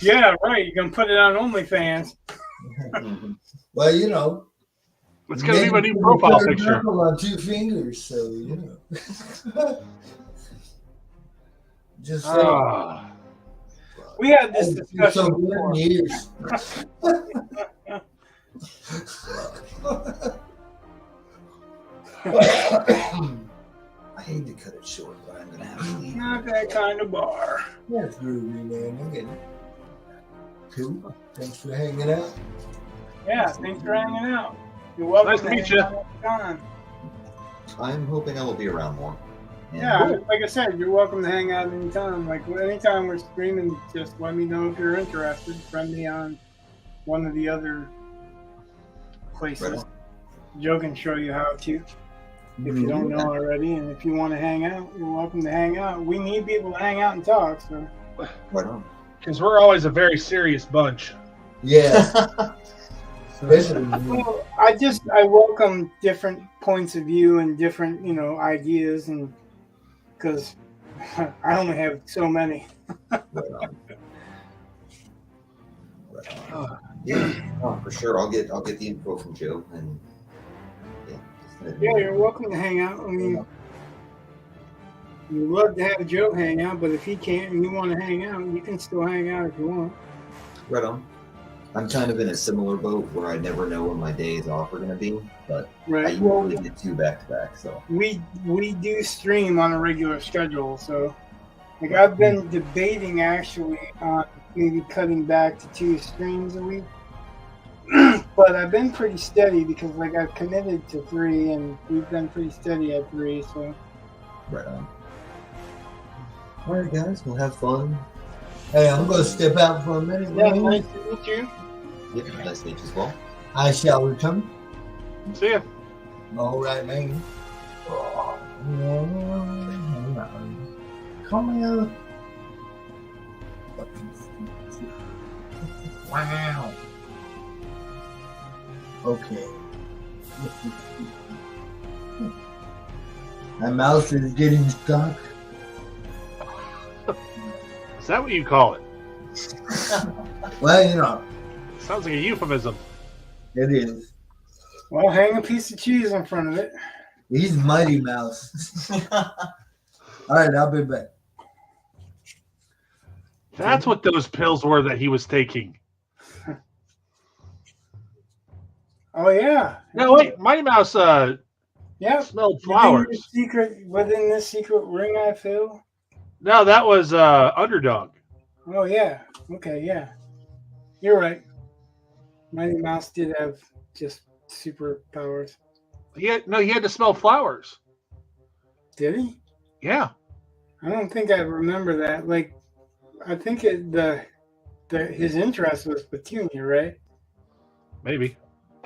Yeah, right. You can put it on OnlyFans. Well, you know. It's gonna be my new men profile put a picture. knuckle on 2 fingers, so you know. Just saying. Ah. We had this You're discussion so good before. in years. I hate to cut it short, but I'm gonna have to leave. Not that kind of bar. That's groovy, man. I'm getting it. Cool. Thanks for hanging out. Yeah, thanks for hanging out. You're welcome Nice to meet hang you. out anytime. I'm hoping I will be around more. And Yeah, like I said, you're welcome to hang out anytime. Like anytime we're streaming, just let me know if you're interested. Friend me on one of the other places. Right Joe can show you how to, if you don't know already. And if you want to hang out, you're welcome to hang out. We need people to hang out and talk. So Right on. Because we're always a very serious bunch. Yeah. Especially when you- well, I welcome different points of view and different ideas, and because I only have so many. Right on. Right on. Yeah, oh, for sure. I'll get the info from Joe and Yeah, you're welcome to hang out. I mean, we'd love to have Joe hang out, but if he can't and you want to hang out, you can still hang out if you want. Right on. I'm kind of in a similar boat where I never know when my days off are going to be, but I Right. Well, usually get 2 back to back. So we do stream on a regular schedule, so like I've been debating actually on maybe cutting back to 2 streams a week. But I've been pretty steady because like I've committed to 3 and we've been pretty steady at 3, so right on. All right, guys, we'll have fun. Hey, I'm going to step out for a minute. yeah, man. nice to meet you. Yep, nice to meet you as well. I shall return. See ya. All right, man. Come here. Wow. Okay. My mouse is getting stuck. Is that what you call it? Well, you know, Sounds like a euphemism. it is. Well, hang a piece of cheese in front of it. He's Mighty Mouse. All right, I'll be back. That's what those pills were that he was taking. Oh yeah. No, wait, Mighty Mouse Yeah. smelled flowers. Within this secret ring I feel. No, that was Underdog. Oh yeah. Okay, yeah. You're right. Mighty Mouse did have just superpowers. He had to smell flowers. Did he? Yeah. I don't think I remember that. Like, I think his interest was Petunia, right? Maybe.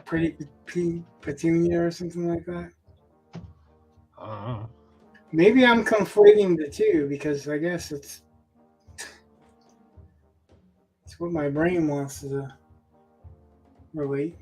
Pretty Petunia or something like that. I don't know. Maybe I'm conflating the two because I guess it's what my brain wants to relate.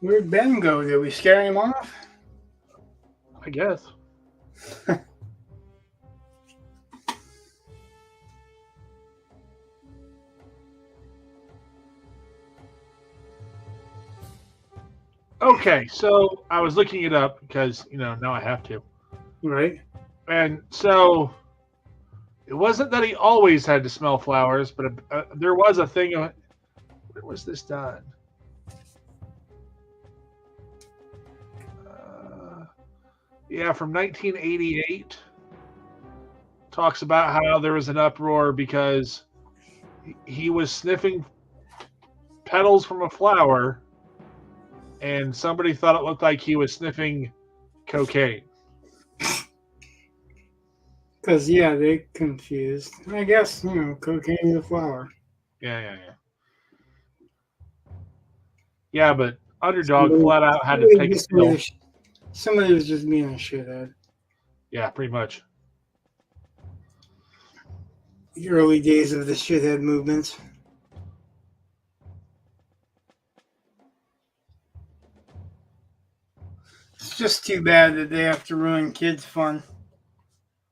Where'd Ben go? Did we scare him off? I guess. Okay, so I was looking it up because now I have to, Right? and so it wasn't that he always had to smell flowers, but there was a thing. Where was this done? Yeah, from 1988. Talks about how there was an uproar because he was sniffing petals from a flower, and somebody thought it looked like he was sniffing cocaine. Because, yeah, they confused. I guess, cocaine is a flower. Yeah. Yeah, but Underdog flat out had to take a pill. Somebody was just being a shithead. Yeah, pretty much. The early days of the shithead movement. It's just too bad that they have to ruin kids' fun.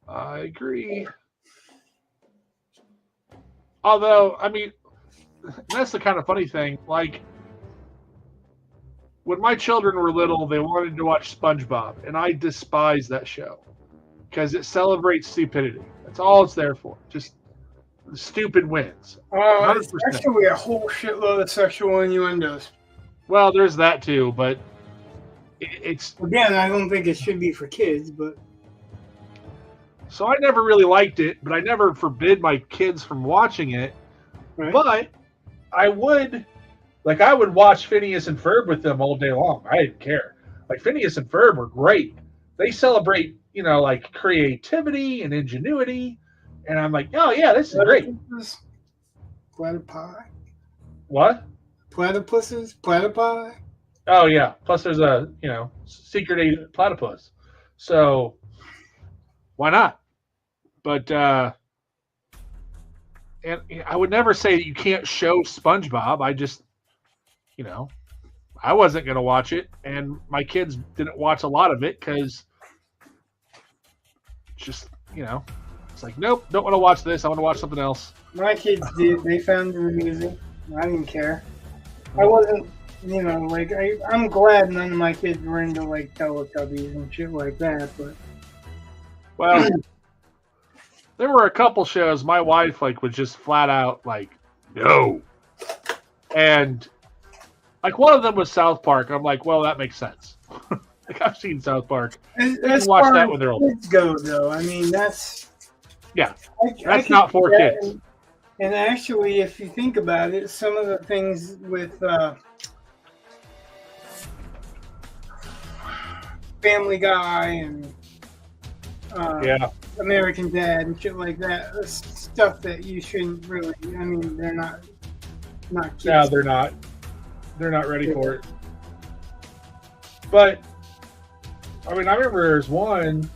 I agree. Although, I mean, that's the kind of funny thing. Like, when my children were little, they wanted to watch SpongeBob, and I despise that show because it celebrates stupidity. That's all it's there for. Just the stupid wins. It's actually a whole shitload of sexual innuendos. Well, there's that too, but it's... Again, I don't think it should be for kids, but... So I never really liked it, but I never forbid my kids from watching it. Right. But I would watch Phineas and Ferb with them all day long. I didn't care. Like, Phineas and Ferb were great. They celebrate, like creativity and ingenuity. And I'm like, oh yeah, this is great. Platypi. What? Platypuses? Platypi? Oh yeah. Plus there's a, secret agent platypus. So why not? But and I would never say that you can't show SpongeBob. I just, I wasn't going to watch it, and my kids didn't watch a lot of it because just, it's like, nope, don't want to watch this. I want to watch something else. My kids did. They found it amusing. I didn't care. I wasn't, I'm glad none of my kids were into, like, Teletubbies and shit like that, but... Well, there were a couple shows my wife, was just flat out, no. And... one of them was South Park. I'm like, well, that makes sense. I've seen South Park. As watch far that when they're older. Kids go, though. I mean, that's... Yeah, that's not for kids. And actually, if you think about it, some of the things with Family Guy and American Dad and shit like that, stuff that you shouldn't really... I mean, they're not kids. No, they're not. They're not ready for it. But, I mean, I remember there's one,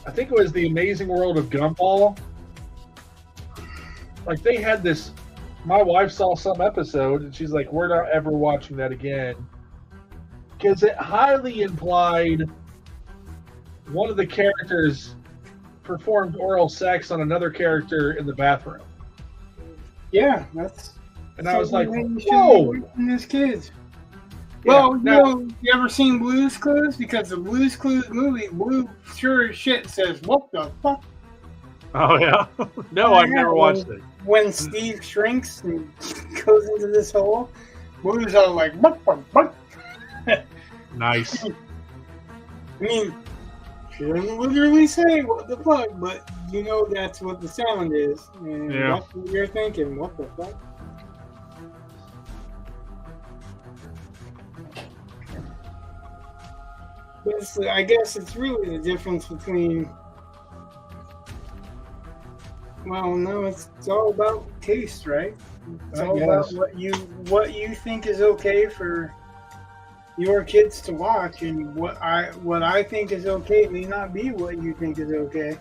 I think it was The Amazing World of Gumball. They had this, my wife saw some episode, and she's like, we're not ever watching that again. Because it highly implied one of the characters performed oral sex on another character in the bathroom. Yeah, that's... And I was like, whoa! These kids. Yeah, well, you ever seen Blue's Clues? Because the Blue's Clues movie, Blue sure as shit says, what the fuck? Oh, yeah? No, I've never watched it. When Steve shrinks and goes into this hole, Blue's all like, what the fuck? Nice. I mean, she doesn't literally say what the fuck, but that's what the sound is. And that's what you're thinking, what the fuck? Basically, I guess it's really the difference between... Well, no, it's all about taste, right? It's all about what you think is okay for your kids to watch, and what I think is okay may not be what you think is okay.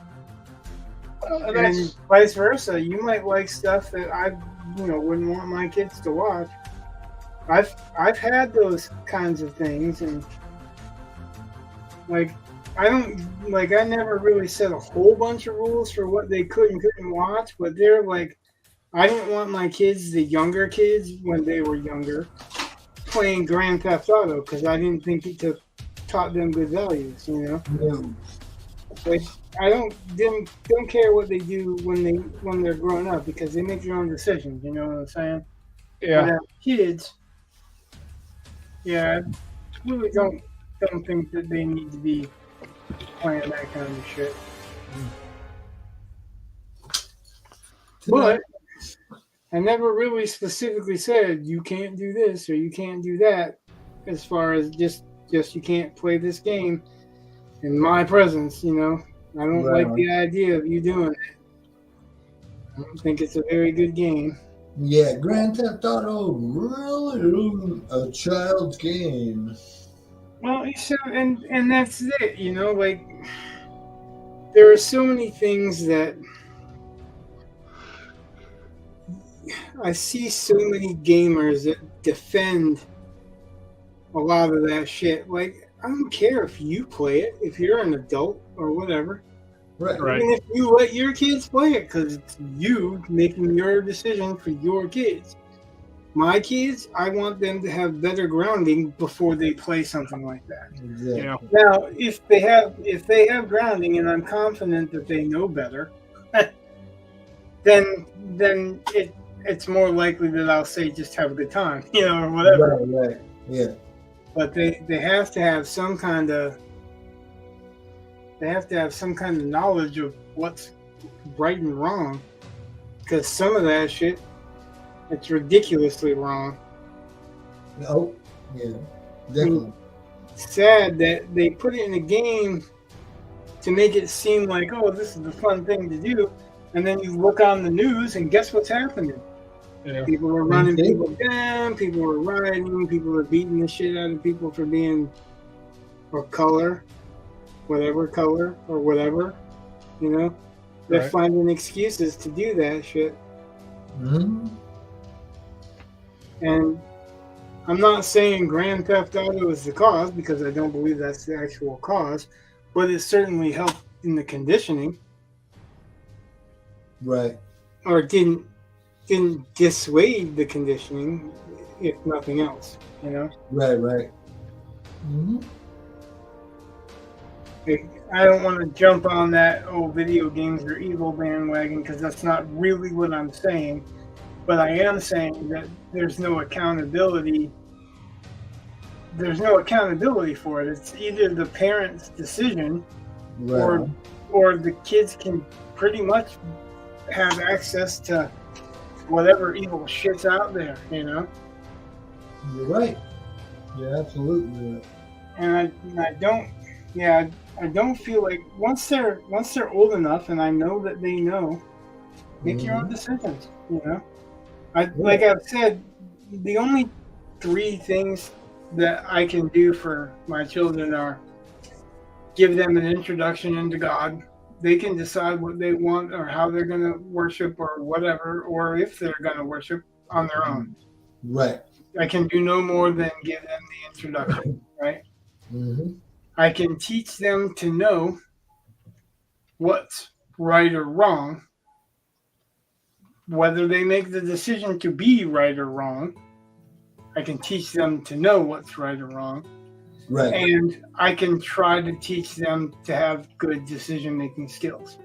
And vice versa. You might like stuff that I wouldn't want my kids to watch. I've had those kinds of things, and I never really set a whole bunch of rules for what they could and couldn't watch, but they're I didn't want my kids, the younger kids, when they were younger, playing Grand Theft Auto because I didn't think it taught them good values. You know, No. like I don't care what they do when they're grown up because they make their own decisions. You know what I'm saying? Yeah. But as kids, yeah, I really don't think that they need to be playing that kind of shit. But I never really specifically said you can't do this or you can't do that, as far as just you can't play this game in my presence. You know, I don't like the idea of you doing it. I don't think it's a very good game. Yeah, Grand Theft Auto really isn't a child's game. Well, so and that's it. You know, like there are so many things that I see so many gamers that defend a lot of that shit. Like, I don't care if you play it, if you're an adult or whatever. Right. Even if you let your kids play it, because it's you making your decision for your kids. My kids, I want them to have better grounding before they play something like that. Exactly. Yeah. Now, if they have grounding, and I'm confident that they know better, then it's more likely that I'll say just have a good time, you know, or whatever. Right. Yeah. But they have to have some kind of knowledge of what's right and wrong, because some of that shit, it's ridiculously wrong. Oh, yeah, definitely. Sad that they put it in a game to make it seem like, oh, this is the fun thing to do, and then you look on the news and guess what's happening? Yeah. People are running people down, people are rioting, people are beating the shit out of people for being whatever color or whatever, you know? They're finding excuses to do that shit. Mm-hmm. And I'm not saying Grand Theft Auto is the cause, because I don't believe that's the actual cause, but it certainly helped in the conditioning. Right. Or didn't dissuade the conditioning, if nothing else, you know? Right. Mm-hmm. I don't want to jump on that video games are evil bandwagon, because that's not really what I'm saying. But I am saying that there's no accountability. There's no accountability for it. It's either the parent's decision, or the kids can pretty much have access to whatever evil shit's out there, you know. You're right. You're absolutely right. And I don't feel like once they're old enough, and I know that they know, make your own decisions, you know. Like I've said, the only 3 things that I can do for my children are give them an introduction into God. They can decide what they want or how they're going to worship or whatever, or if they're going to worship on their own. Right. I can do no more than give them the introduction, right? Mm-hmm. I can teach them to know what's right or wrong. Whether they make the decision to be right or wrong, I can teach them to know what's right or wrong. Right. And I can try to teach them to have good decision-making skills.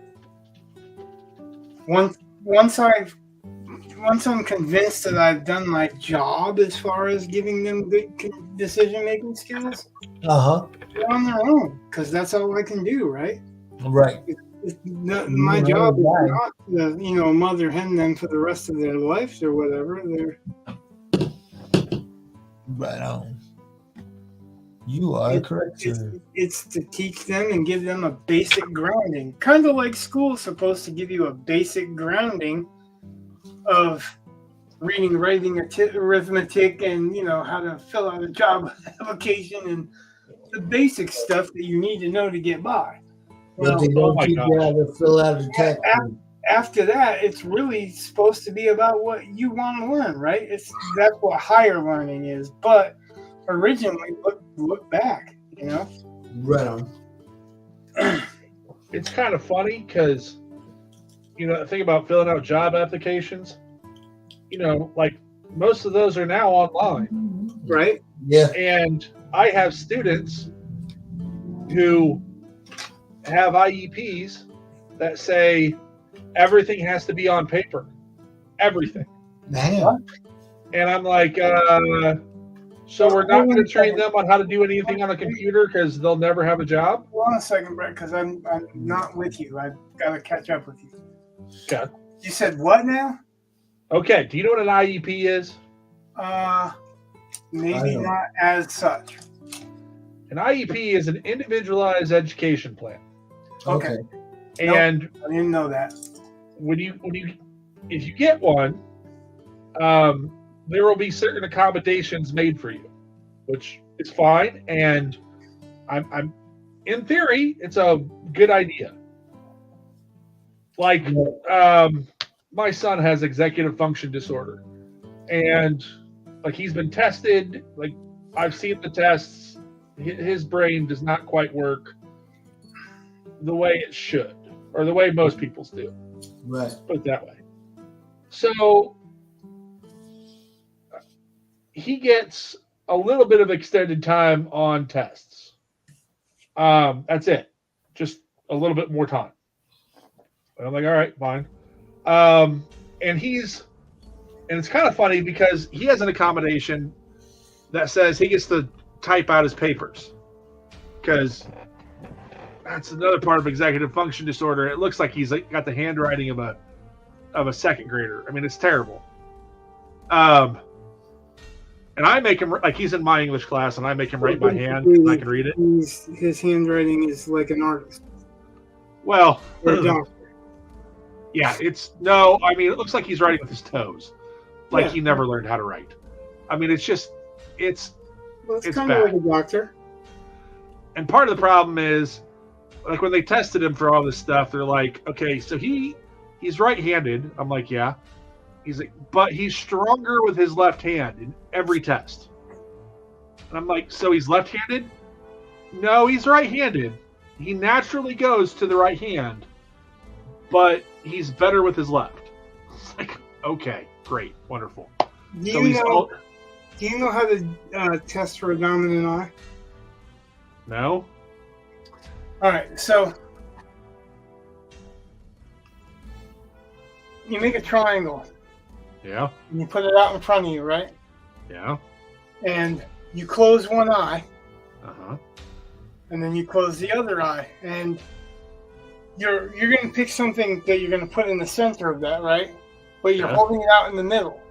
Once I'm convinced that I've done my job as far as giving them good decision-making skills, they're on their own, because that's all I can do, right? Right. My job is not to, mother hen them for the rest of their lives or whatever. Right on. You are correct, sir. It's to teach them and give them a basic grounding. Kind of like school's supposed to give you a basic grounding of reading, writing, arithmetic, and how to fill out a job application and the basic stuff that you need to know to get by. But they don't teach you how to fill out a tax form. After that, it's really supposed to be about what you want to learn, right? That's what higher learning is. But originally, look back, Right on. It's kind of funny because, the thing about filling out job applications, like most of those are now online. right? Yeah. And I have students who have IEPs that say everything has to be on paper. Everything. Damn. And I'm like, so we're not going to train them on how to do anything on a computer because they'll never have a job? Hold on a second, Brett, because I'm not with you. I've got to catch up with you. Okay. You said what now? Okay. Do you know what an IEP is? Maybe not as such. An IEP is an individualized education plan. Okay. And I didn't know that. if you get one, there will be certain accommodations made for you, which is fine. And I'm in theory, it's a good idea. Like, my son has executive function disorder, and like he's been tested. Like I've seen the tests. His brain does not quite work the way it should, or the way most people's do. Right. Put it that way. So he gets a little bit of extended time on tests. That's it. Just a little bit more time. And I'm like, all right, fine. And it's kind of funny because he has an accommodation that says he gets to type out his papers, because that's another part of executive function disorder. It looks like he's got the handwriting of a second grader. I mean, it's terrible. And I make him, like, he's in my English class, and I make him write by hand and I can read it. His handwriting is like an artist. Well, Or a doctor. yeah, it looks like he's writing with his toes. Like he never learned how to write. I mean, it's Well, it's kind bad. of like a doctor. And part of the problem is, like, when they tested him for all this stuff, they're like, okay, so he's right-handed. I'm like, yeah. He's like, but he's stronger with his left hand in every test. And I'm like, so he's left-handed? No, he's right-handed. He naturally goes to the right hand, but he's better with his left. It's like, okay, great, wonderful. Do you know how to test for a dominant eye? No? All right, so you make a triangle Yeah. and you put it out in front of you, right? Yeah. And you close one eye, Uh-huh. and then you close the other eye, and you're going to pick something that you're going to put in the center of that, right? But you're holding it out in the middle.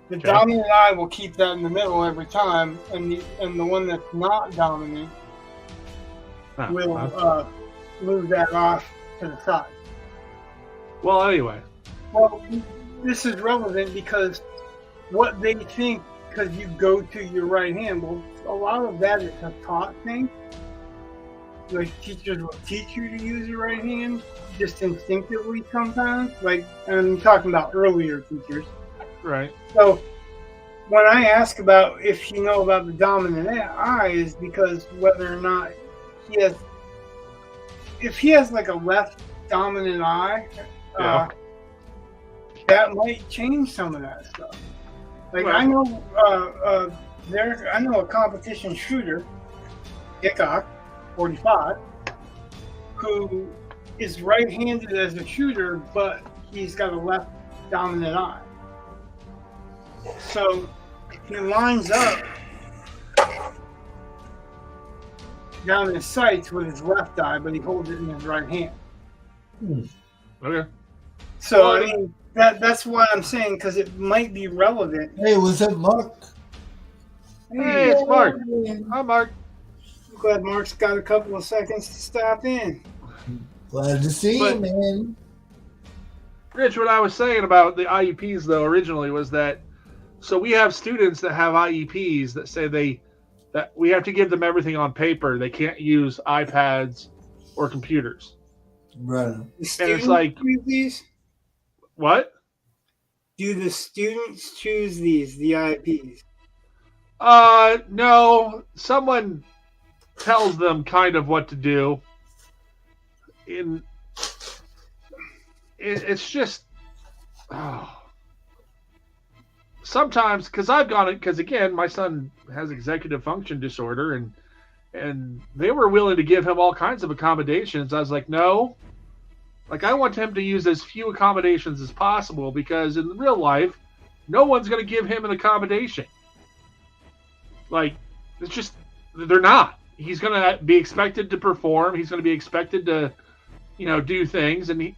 The dominant eye will keep that in the middle every time, and the one that's not dominant will move that off to the side. Well, anyway. Well, this is relevant because what they think, because you go to your right hand, well, a lot of that is a taught thing. Like, teachers will teach you to use your right hand just instinctively sometimes. Like, and I'm talking about earlier teachers. Right. So when I ask about if you know about the dominant eye, is because whether or not if he has like a left dominant eye, that might change some of that stuff. Like, I know I know a competition shooter, Hickok 45, who is right-handed as a shooter, but he's got a left dominant eye. So he lines up down his sights with his left eye, but he holds it in his right hand. Okay. So I mean, that's why I'm saying, because it might be relevant. Hey, what's up, Mark? Hey, it's Mark. Hi, Mark. I'm glad Mark's got a couple of seconds to stop in. Glad to see you, man. Rich, what I was saying about the IEPs, though, originally was that, so we have students that have IEPs that say that we have to give them everything on paper. They can't use iPads or computers. Right. The And students it's like, choose these? what? Do the students choose these, the IEPs? No. Someone tells them kind of what to do. It's just, sometimes, because I've gone it, because again, my son has executive function disorder, and they were willing to give him all kinds of accommodations. I was like, no. Like, I want him to use as few accommodations as possible, because in real life, no one's going to give him an accommodation. Like, it's just, they're not. He's going to be expected to perform. He's going to be expected to, do things, and he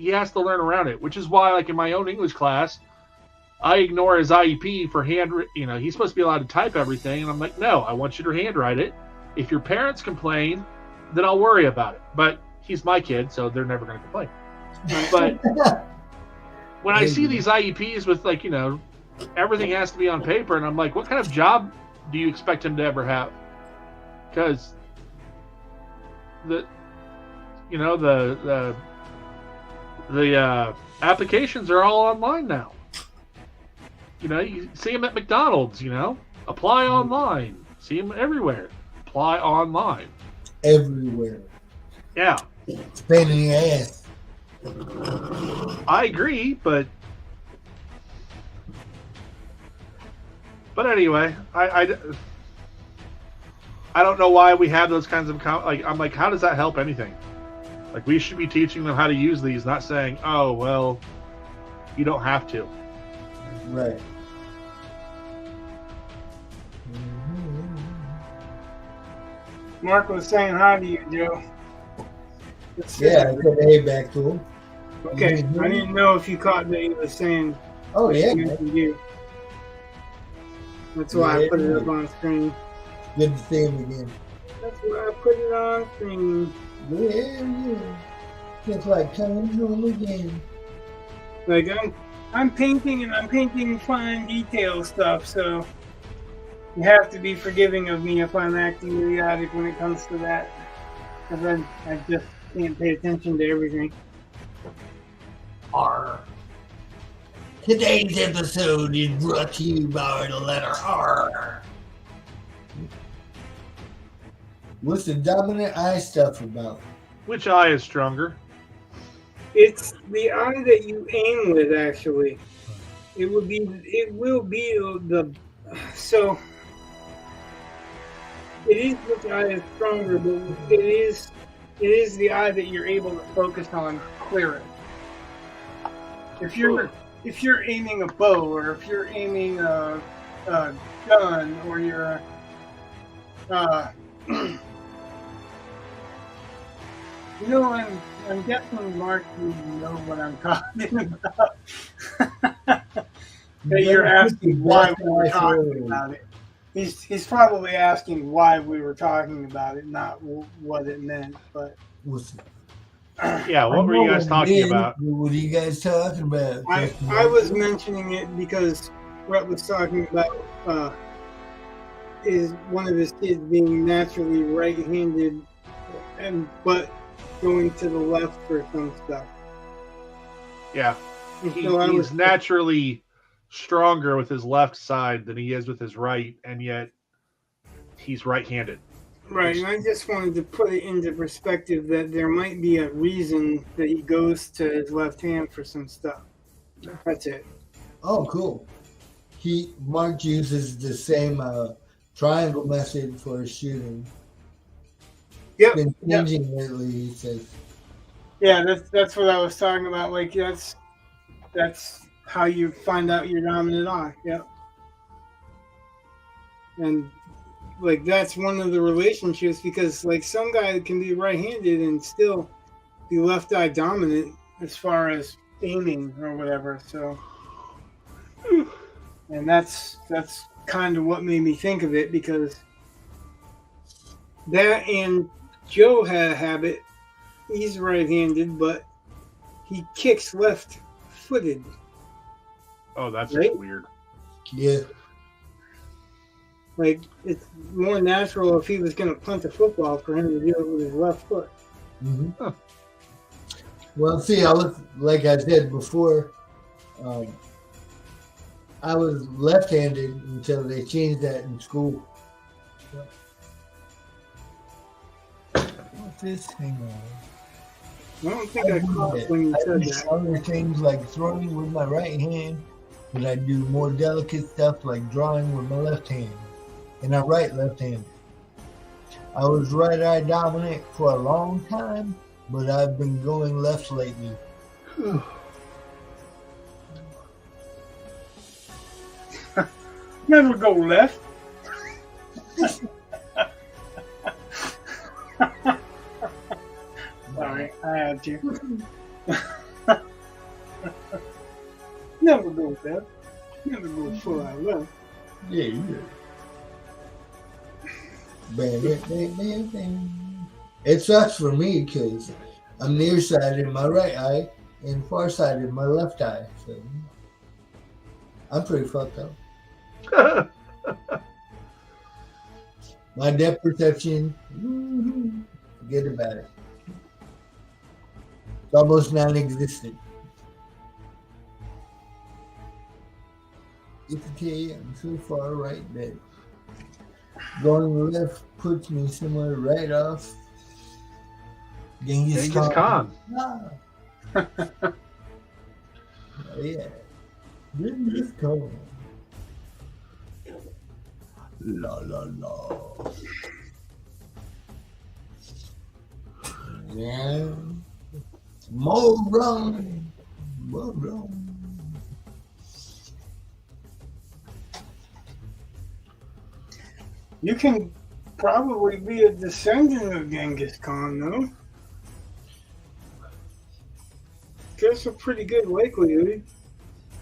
has to learn around it, which is why, like, in my own English class, I ignore his IEP for he's supposed to be allowed to type everything, and I'm like, no, I want you to handwrite it. If your parents complain, then I'll worry about it. But he's my kid, so they're never going to complain. But when I see these IEPs with, like, everything has to be on paper, and I'm like, what kind of job do you expect him to ever have? Because the applications are all online now. You see them at McDonald's, apply online. See them everywhere. Apply online. Everywhere. Yeah. It's a pain in the ass. I agree, but anyway, I don't know why we have those kinds of I'm like, how does that help anything? Like, we should be teaching them how to use these, not saying, oh, well, you don't have to. Right. Mark was saying hi to you, Joe. Yeah, I said hey back to him. Okay, I didn't know if you caught that he was saying. Oh yeah. You. That's why I put it up on screen. Good to see him again. That's why I put it on screen. Yeah. Just like coming home again. Like I'm painting, and I'm painting fine detail stuff, so you have to be forgiving of me if I'm acting idiotic when it comes to that, because then I just can't pay attention to everything. R. Today's episode is brought to you by the letter R. What's the dominant eye stuff about? Which eye is stronger? It's the eye that you aim with, actually. It will be the so. It is which eye is stronger, but it is the eye that you're able to focus on clearer. If you're aiming a bow, or if you're aiming a gun, or you're I'm guessing Mark, you know what I'm talking about. That you're asking why we were talking about it. He's probably asking why we were talking about it, not what it meant. But yeah, what were you guys talking about? What are you guys talking about? I was mentioning it because Brett was talking about is one of his kids being naturally right-handed, but going to the left for some stuff. Yeah, he's naturally stronger with his left side than he is with his right, and yet he's right-handed. Right, and I just wanted to put it into perspective that there might be a reason that he goes to his left hand for some stuff. That's it. Oh, cool. Mark uses the same triangle method for shooting. Yep. Been changing lately, he says. Yeah, that's what I was talking about. Like, that's how you find out your dominant eye. Yep. And like, that's one of the relationships, because like some guy can be right-handed and still be left eye dominant as far as aiming or whatever. So, and that's kind of what made me think of it, because that, and Joe had a habit. He's right-handed, but he kicks left-footed. Oh, that's right? just weird. Yeah. Like, it's more natural if he was going to punt a football for him to do it with his left foot. Mm-hmm. Huh. Well, see, like I said before, I was left-handed until they changed that in school. What's this? Hang on. I don't think I caught when you said that. Other things like throwing with my right hand but I do more delicate stuff like drawing with my left hand, and I write left-handed. I was right-eye dominant for a long time, but I've been going left lately. Never go left. Sorry, I had to. Never go left. Never go full out left. Yeah, yeah. Bam, bam, bam, bam, bam. It sucks for me because I'm nearsighted in my right eye and farsighted in my left eye. So I'm pretty fucked up. My depth perception, forget about it. It's almost non-existent. It's okay, I'm so far right that going left puts me somewhere right off Genghis Khan. Ah. Oh, yeah. Genghis Khan. La la la. Yeah. More rum. More rum. You can probably be a descendant of Genghis Khan, though. That's a pretty good likelihood.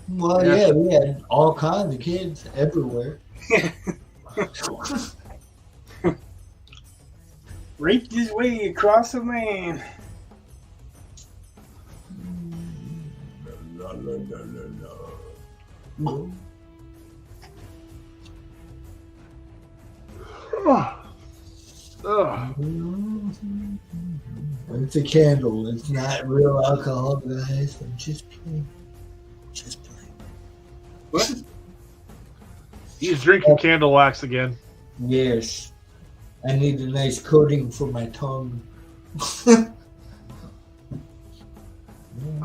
Well, yeah, we had all kinds of kids everywhere. Raped his way across the land. La, la, la, la, la. It's a candle. It's not real alcohol, guys. I'm just playing. Just playing. What? He's drinking candle wax again. Yes. I need a nice coating for my tongue. I'm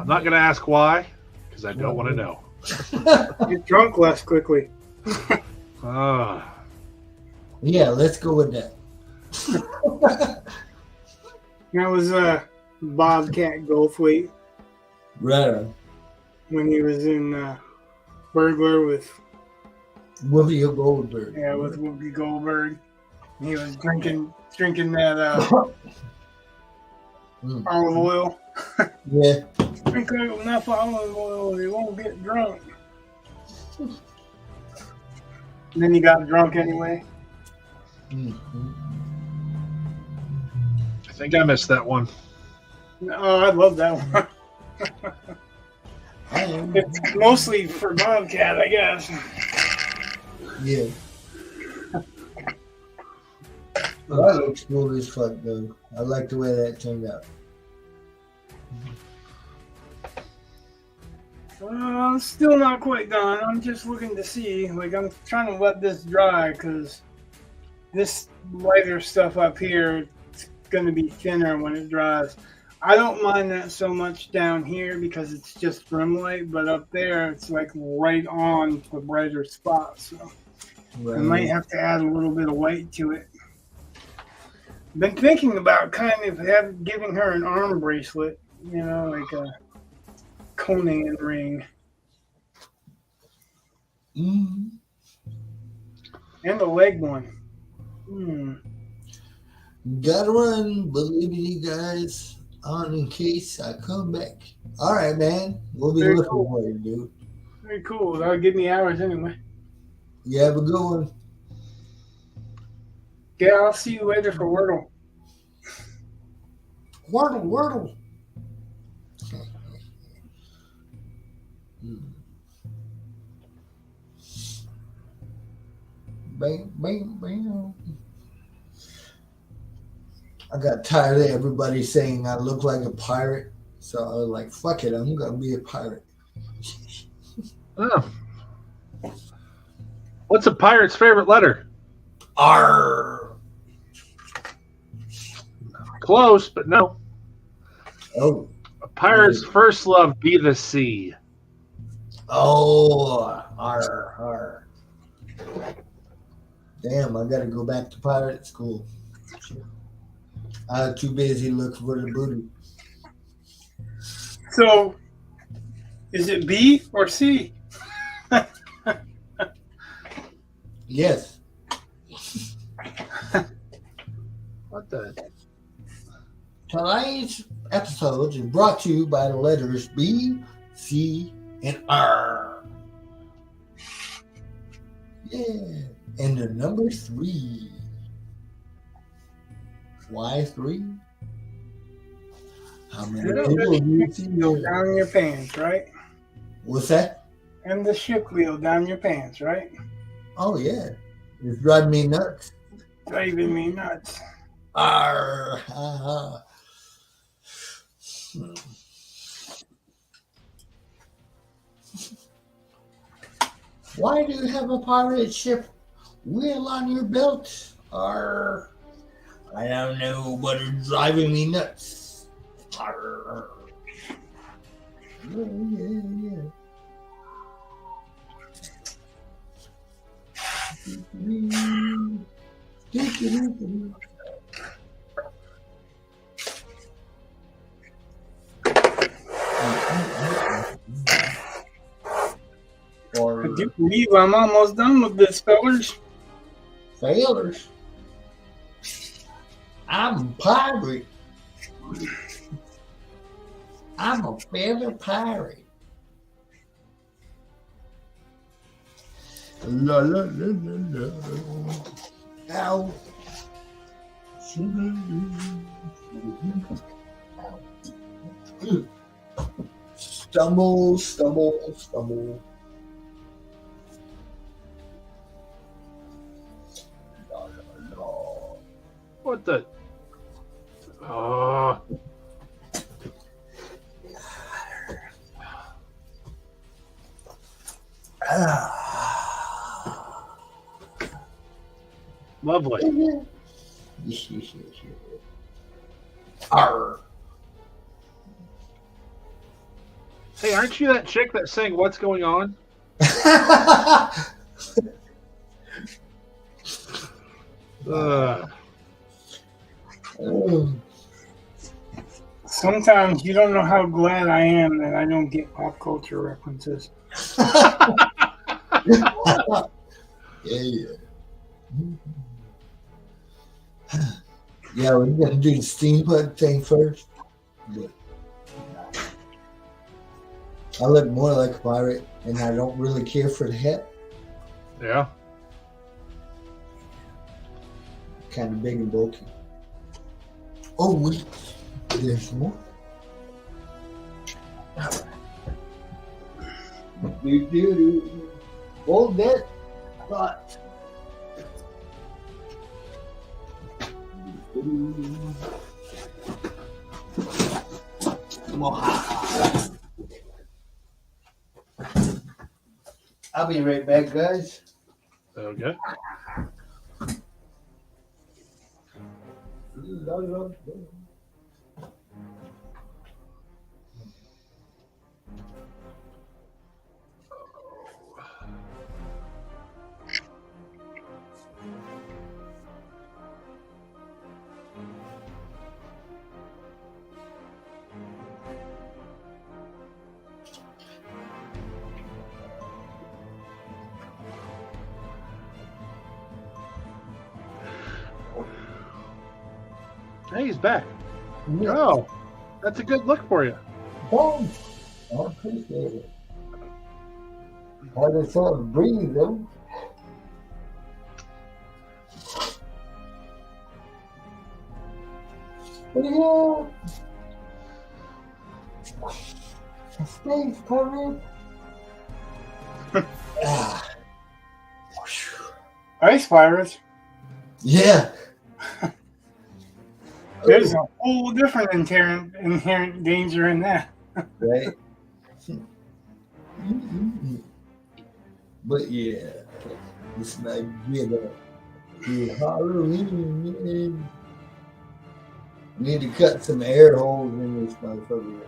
not going to ask why, because I don't want to know. Get drunk less quickly. Yeah, let's go with that. That was Bobcat Goldthwait Right. when he was in Burglar with Whoopi Goldberg. Yeah, with Whoopi Goldberg. He was drinking that olive oil. Yeah. Drink enough olive oil, you won't get drunk. And then he got drunk anyway. Mm-hmm. I think I missed that one. Oh, I love that one. It's mostly for Bobcat, I guess. Yeah. That looks cool as fuck, though. I like the way that turned out. Still not quite done. I'm just looking to see. Like, I'm trying to let this dry because this lighter stuff up here is going to be thinner when it dries. I don't mind that so much down here because it's just rim light, but up there it's like right on the brighter spot. So I might have to add a little bit of white to it. Been thinking about kind of giving her an arm bracelet, you know, like a Conan ring. Mm-hmm. And a leg one. Gotta run, but leaving you guys on in case I come back. All right, man. We'll be Very looking cool. for you, dude. Very cool. That'll give me hours anyway. You have a good one. Yeah, I'll see you later for Wordle. Wordle. Bang, bang, bang. I got tired of everybody saying I look like a pirate, so I was like, fuck it, I'm gonna be a pirate. Oh. What's a pirate's favorite letter? R. Close, but no. Oh. A pirate's first love be the sea. Oh, arr. Damn, I gotta go back to pirate school. I was too busy looking for the booty. So, is it B or C? Yes. What the? Tonight's episode is brought to you by the letters B, C, and R. Yeah. And the number 3. Why 3? How many people do you see here? Down your pants, right? What's that? And the ship wheel down your pants, right? Oh, yeah. It's driving me nuts. Driving me nuts. Arr. Why do you have a pirate ship wheel on your belt? Arr. I don't know, but it's driving me nuts. Arr. Yeah. I do believe I'm almost done with this, fellas. Sailors. I'm a pirate. I'm a feather pirate. La la la la la. Ow. Stumble. What the? Lovely. Arr. Hey, aren't you that chick that sang "What's Going On"? Sometimes you don't know how glad I am that I don't get pop culture references. Yeah. Yeah, we're gonna do the steampunk thing first. But I look more like a pirate, and I don't really care for the hat. Yeah. Kind of big and bulky. Oh, wait. There's more. Hold that thought. Come on. I'll be right back, guys. Okay. Hey, he's back. Oh, that's a good look for you. Thanks. I appreciate it. I just sort of breathe, though. Yeah. Space pirate. Ice pirates. Yeah. There's a whole different inherent danger in that. Right. But yeah, this might get to Halloween. We need to cut some air holes in this motherfucker.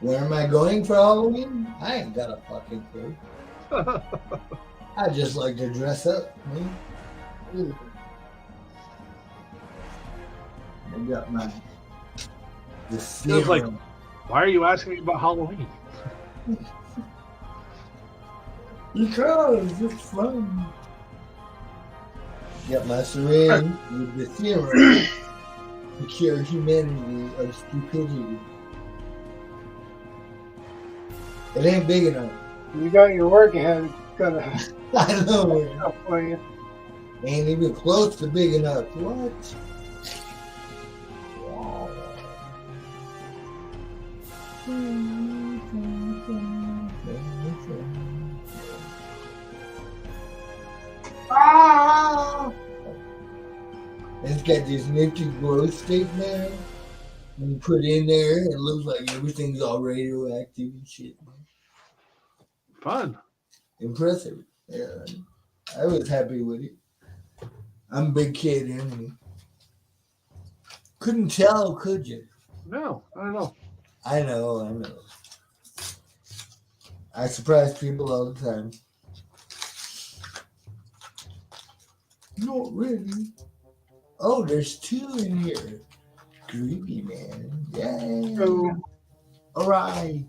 Where am I going for Halloween? I ain't got a fucking clue. I just like to dress up, man. I got my the Feels like, why are you asking me about Halloween? Because it's fun. Got my syringe with the serum to cure humanity of stupidity. It ain't big enough. You got your work ahead. Got I know it. for you. Ain't even close to big enough. What? It's got this nifty glow stick now. When you put it in there, it looks like everything's all radioactive and shit. Fun. Impressive. Yeah, I was happy with it. I'm a big kid anyway. Couldn't tell, could you? No, I don't know. I know. I surprise people all the time. Not really. Oh, there's 2 in here. Creepy, man. Yay. So, All right.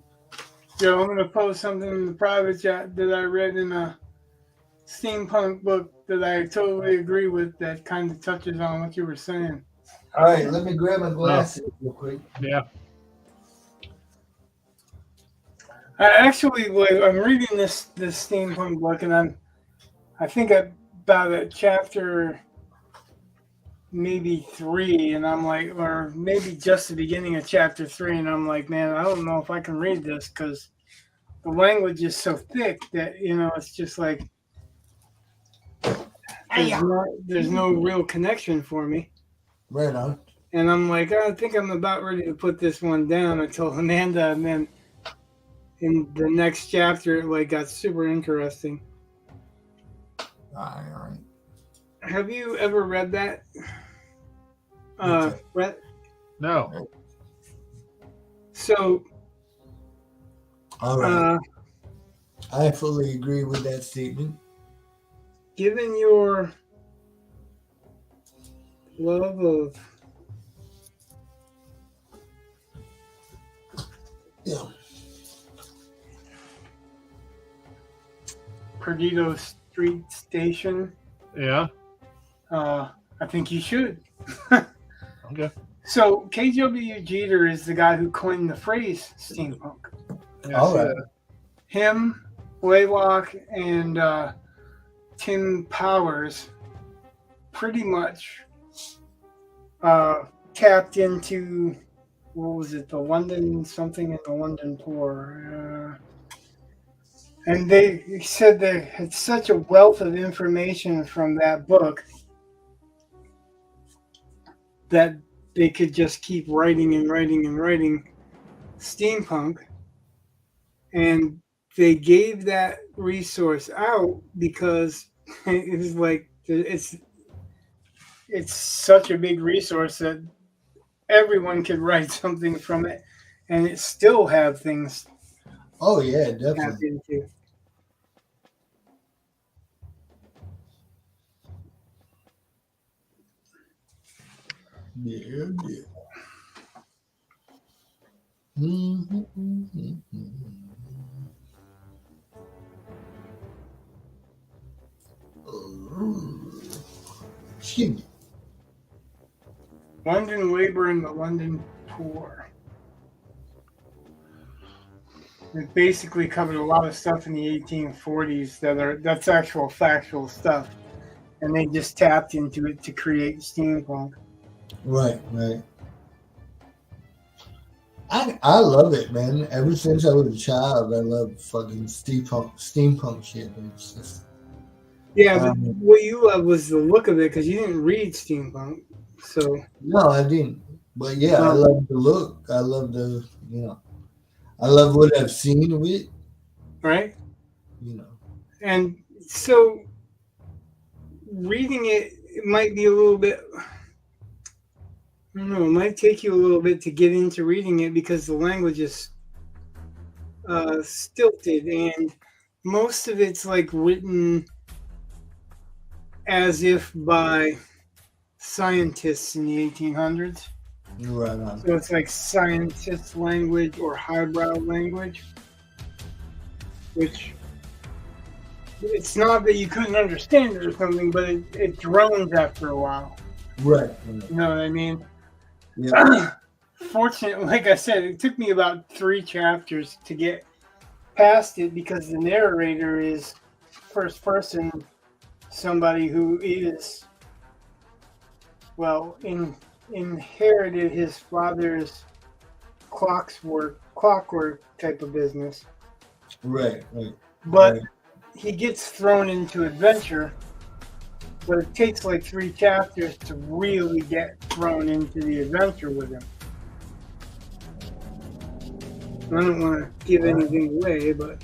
Joe, I'm gonna post something in the private chat that I read in a steampunk book that I totally agree with. That kind of touches on what you were saying. All right, let me grab my glasses real quick. Yeah. I'm reading this steampunk book, and I think I'm about at chapter maybe 3, and I'm like, or maybe just the beginning of chapter 3, and I'm like, man, I don't know if I can read this because the language is so thick that it's just like there's no real connection for me. Right on. And I'm like, I think I'm about ready to put this one down until Amanda, and then in the next chapter, it got super interesting. All right. Have you ever read that? Brett? No. So, All right. I fully agree with that statement. Given your love of Perdido Street Station, Yeah. I think you should. Okay. So KW Jeter is the guy who coined the phrase steampunk. Yeah, All right. Him, Blaylock, and Tim Powers pretty much tapped into, what was it, the London something in the London poor. And they said they had such a wealth of information from that book that they could just keep writing and writing and writing steampunk. And they gave that resource out because it was like it's such a big resource that everyone could write something from it, and it still have things Oh yeah, to tap definitely. into. Yeah. Excuse me. London labor and the London poor. It basically covered a lot of stuff in the 1840s that's actual factual stuff, and they just tapped into it to create steampunk. Right. I love it, man. Ever since I was a child, I love fucking steampunk shit. It's just, Yeah, but what you loved was the look of it because you didn't read steampunk. So no, I didn't. But yeah, I love the look. I love I love what I've seen of it. right, and so reading it might be a little bit. I don't know. It might take you a little bit to get into reading it because the language is stilted, and most of it's like written as if by scientists in the 1800s. Right on. So it's like scientist language or highbrow language, which it's not that you couldn't understand it or something, but it drones after a while. Right. You know what I mean? Yeah. Fortunately, like I said, it took me about 3 chapters to get past it because the narrator is first person, somebody who is, well, inherited his father's clockwork type of business. Right. But right. he gets thrown into adventure, but it takes like 3 chapters to really get thrown into the adventure with him. I don't want to give anything away, but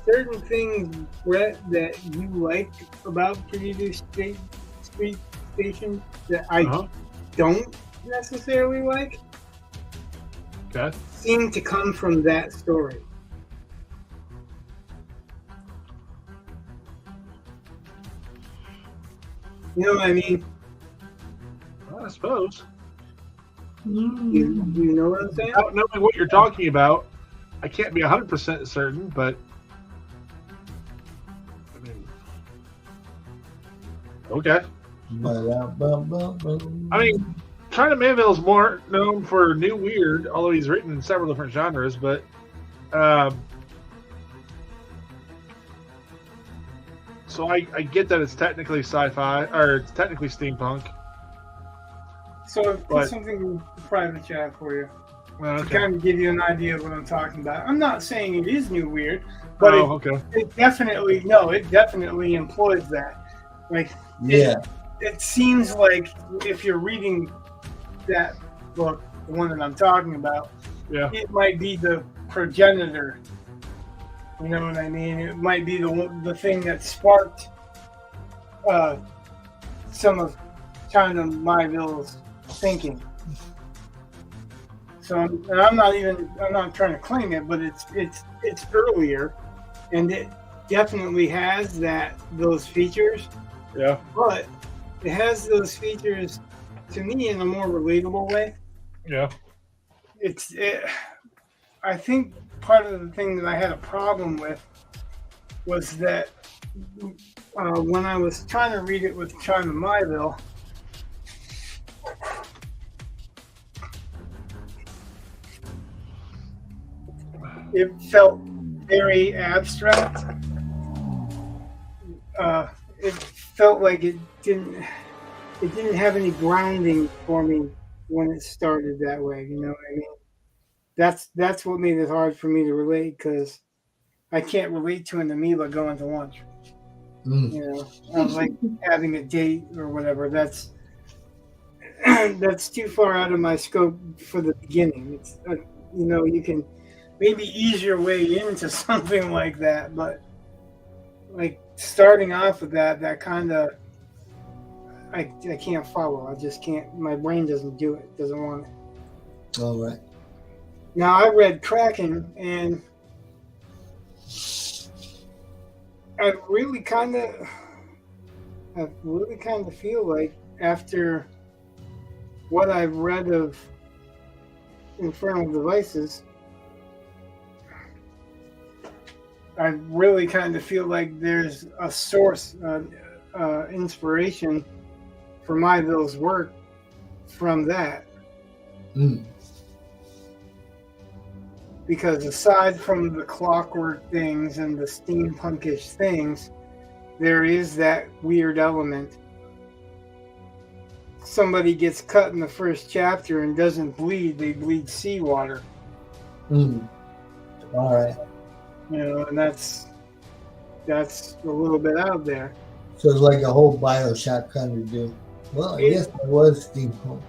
certain things, Brett, that you like about Previous Street Station that I don't necessarily like seem to come from that story. You know what I mean? Well, I suppose. You know what I'm saying? Without knowing what you're talking about, I can't be 100% certain, but I mean, okay. I mean, China Manville is more known for new weird, although he's written in several different genres, but so I get that it's technically sci-fi, or it's technically steampunk. So I've put something in the private chat for you to Okay. kind of give you an idea of what I'm talking about. I'm not saying it is new weird, but it definitely employs that. Like, Yeah. it seems like if you're reading that book, the one that I'm talking about, it might be the progenitor. You know what I mean? It might be the thing that sparked some of China Miéville's thinking. So I'm not trying to claim it, but it's earlier, and it definitely has those features. Yeah. But it has those features to me in a more relatable way. Yeah. I think part of the thing that I had a problem with was that when I was trying to read it with China Miéville, it felt very abstract. It felt like it didn't have any grounding for me when it started that way. You know what I mean? That's what made it hard for me to relate, because I can't relate to an amoeba going to lunch. You know, I'm like having a date or whatever. That's too far out of my scope for the beginning. It's you can maybe ease your way into something like that, but like starting off with that kind of I can't follow. I just can't. My brain doesn't do it. Doesn't want it. All right. Now I read Kraken, and I really kind of feel like after what I've read of Infernal Devices, I really kind of feel like there's a source, inspiration for Miéville's work from that. Because aside from the clockwork things and the steampunkish things, there is that weird element. Somebody gets cut in the first chapter and doesn't bleed, they bleed seawater. All right. You know, and that's a little bit out there. So it's like a whole BioShock kind of deal. Well, I guess it was steampunk.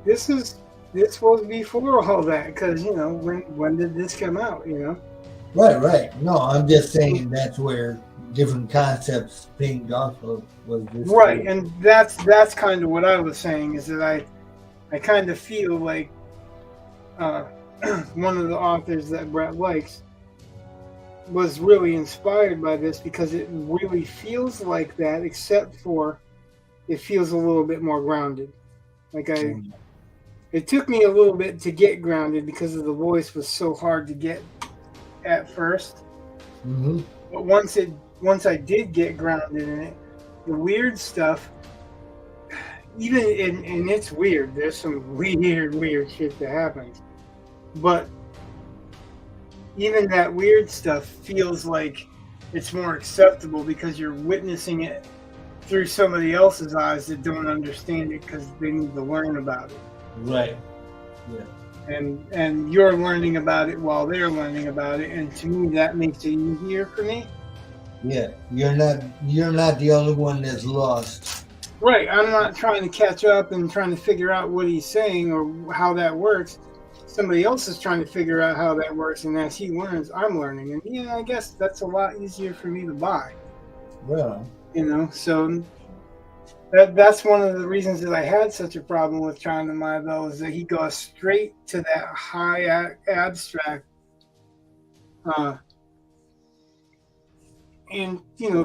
This was before all that, because when did this come out? Right. No, I'm just saying that's where different concepts pinged off of was this. Right, and that's kind of what I was saying, is that I kind of feel like one of the authors that Brett likes, was really inspired by this because it really feels like that, except for it feels a little bit more grounded. Like it took me a little bit to get grounded because of the voice was so hard to get at first. Mm-hmm. But once I did get grounded in it, the weird stuff, even and it's weird. There's some weird shit that happens, but even that weird stuff feels like it's more acceptable because you're witnessing it through somebody else's eyes that don't understand it because they need to learn about it. Right. Yeah. And you're learning about it while they're learning about it, and to me that makes it easier for me. Yeah. You're not the only one that's lost. Right. I'm not trying to catch up and trying to figure out what he's saying or how that works. Somebody else is trying to figure out how that works, and as he learns, I'm learning. And yeah, I guess that's a lot easier for me to buy. Well, So that's one of the reasons that I had such a problem with trying to buy those, that he goes straight to that high abstract. And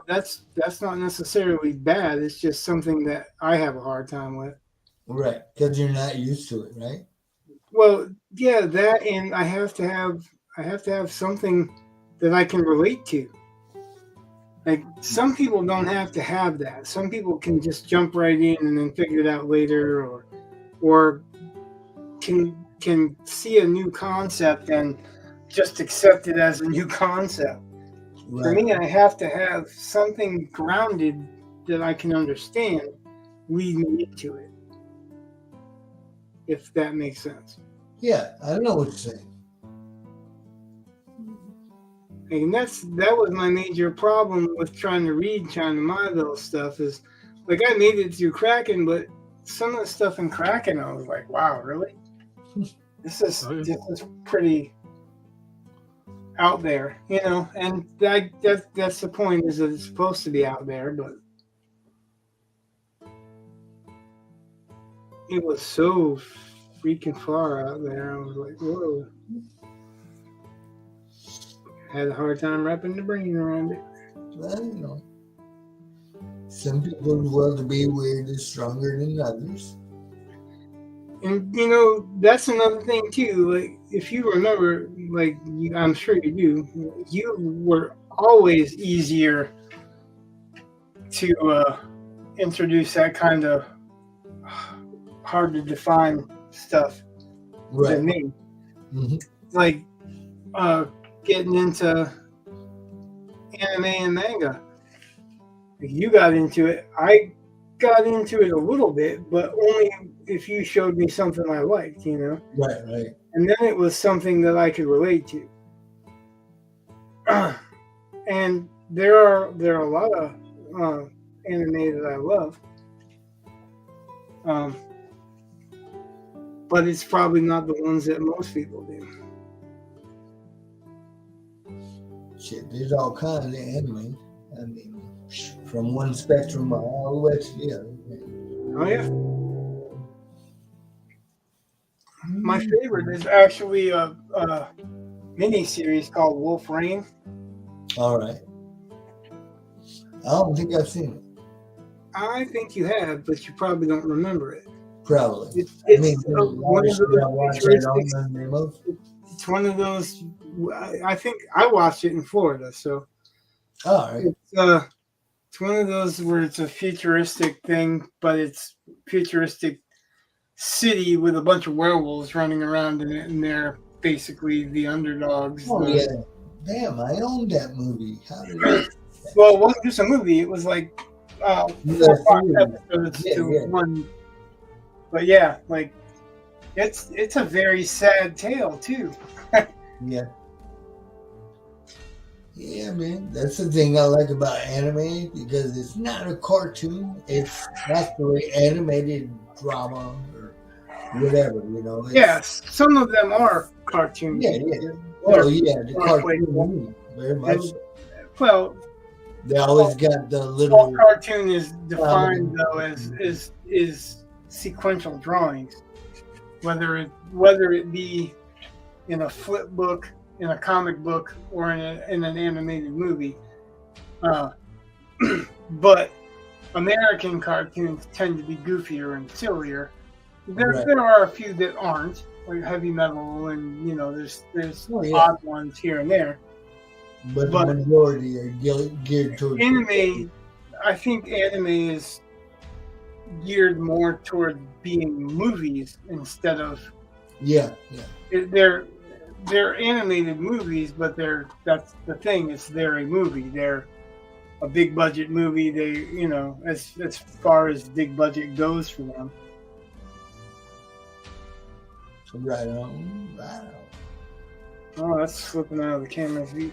that's not necessarily bad. It's just something that I have a hard time with. right, because you're not used to it, right? Well, yeah, that, and I have to have something that I can relate to. Like, some people don't have to have that. Some people can just jump right in and then figure it out later, or can see a new concept and just accept it as a new concept. Right. For me, I have to have something grounded that I can understand lead me into it, if that makes sense. Yeah, I know what you're saying. And that was my major problem with trying to mine those stuff, is like I made it through Kraken, but some of the stuff in Kraken I was like, wow, really? This is pretty out there, and that's the point, is that it's supposed to be out there, but it was so freaking far out there. I was like, whoa. Had a hard time wrapping the brain around it. Well, some people's will to be weird is stronger than others. And that's another thing too. Like, if you remember, like I'm sure you do, you were always easier to introduce that kind of hard to define stuff than me. Mm-hmm. Like getting into anime and manga. You got into it. I got into it a little bit, but only if you showed me something I liked, Right. And then it was something that I could relate to. And there are a lot of anime that I love. But it's probably not the ones that most people do. Shit, there's all kinds of anime. I mean, from one spectrum all the way to the other. Oh yeah. My favorite is actually a mini series called Wolf Rain. All right. I don't think I've seen it. I think you have, but you probably don't remember it. Probably. It's one of those. I think I watched it in Florida, so. All right. It's one of those where it's a futuristic thing, but it's futuristic city with a bunch of werewolves running around in it, and they're basically the underdogs. Oh yeah. Damn, I owned that movie. How did I? Well, it wasn't just a movie. It was like 4 or 5 episodes to one. But yeah, like it's a very sad tale too. Yeah. Yeah, man. That's the thing I like about anime, because it's not a cartoon. It's actually animated drama or whatever, Yes, some of them are cartoons. Yeah. Oh, yeah, the cartoon. Very much. Well, they always got the little. All cartoon is defined though as sequential drawings, whether it be in a flip book, in a comic book, or in an animated movie. But American cartoons tend to be goofier and sillier. There are a few that aren't, like Heavy Metal, and there's odd ones here and there. But the majority are geared towards anime. I think anime is geared more toward being movies instead of they're animated movies, but that's the thing, they're a movie. They're a big budget movie. They as far as big budget goes for them. Right on. Oh, that's slipping out of the camera's view.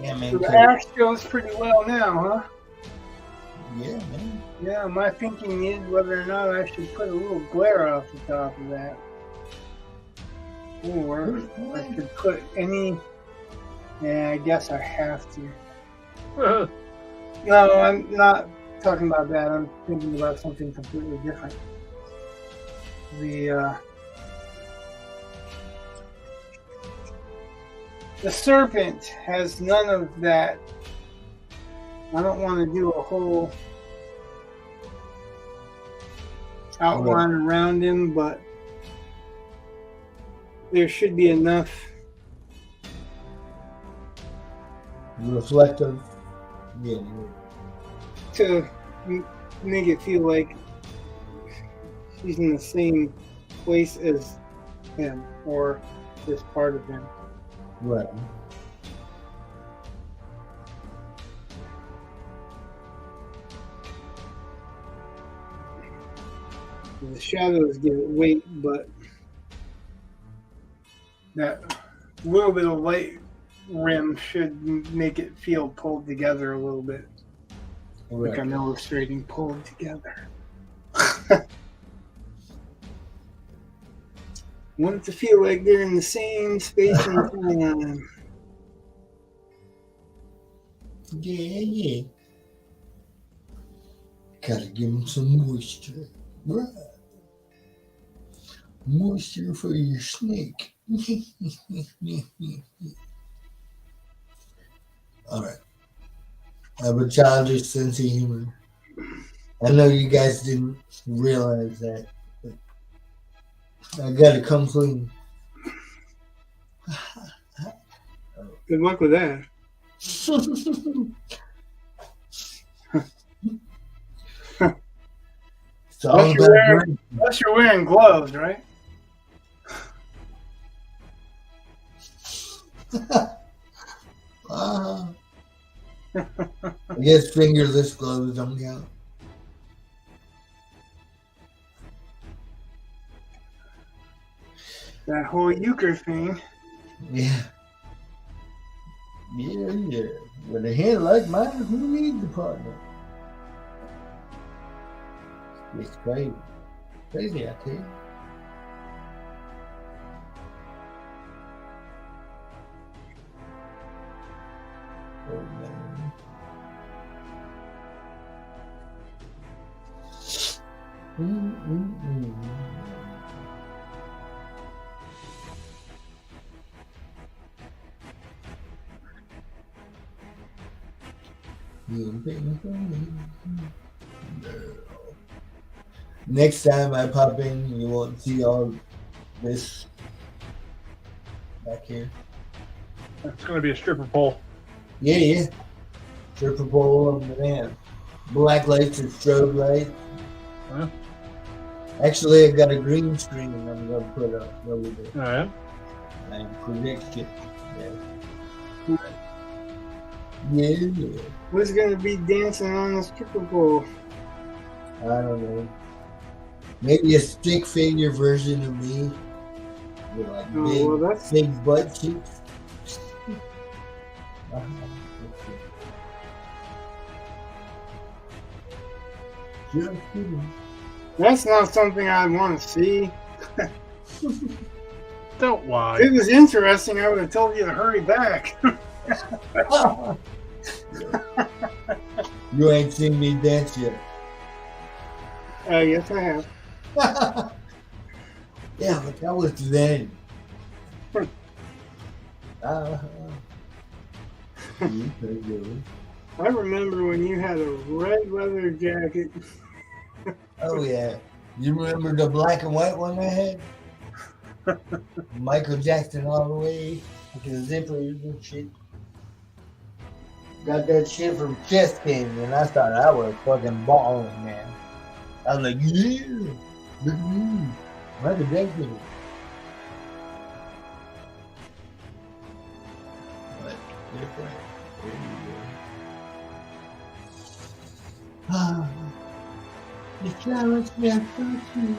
Yeah, man. So the axe goes pretty well now, huh? Yeah, man. Yeah, my thinking is whether or not I should put a little glare off the top of that. Or I could put any... Yeah, I guess I have to. No, I'm not talking about that. I'm thinking about something completely different. The serpent has none of that. I don't want to do a whole outline around him, but there should be enough reflective, to make it feel like she's in the same place as him, or this part of him. Right. The shadows give it weight, but that little bit of light rim should make it feel pulled together a little bit. Right. Like I'm illustrating pulled together. Want it to feel like they're in the same space and time. Yeah. Gotta give them some moisture. Right. Moisture for your snake. All right. I have a childish sense of humor. I know you guys didn't realize that. I gotta come clean. Good luck with that. Unless you're wearing gloves, right? I guess fingerless gloves don't count. That whole euchre thing. Yeah. Yeah. With a hand like mine, who needs a partner? It's crazy. Crazy, I tell you. Oh, man. Next time I pop in, you won't see all this back here. It's going to be a stripper pole. Yeah. Stripper pole on the van. Black lights and strobe lights. Huh? Actually, I got a green screen I'm going to put up over there. All right. And predict it. Yeah. Who's gonna be dancing on the stripper pole? I don't know. Maybe a stick figure version of me. With like that's big butt cheeks. Just kidding. That's not something I want to see. Don't lie. If it was interesting, I would have told you to hurry back. You ain't seen me dance yet. Yes, I have. Yeah, but that was then. Uh-huh. You could do. I remember when you had a red leather jacket. Oh yeah. You remember the black and white one I had? Michael Jackson all the way with the zippers and shit. Got that shit from Chess King, and I thought I was fucking balling, man. I was like, yeah, look at me, Michael Jackson. But different. There you go. Ah, the flowers smell so sweet.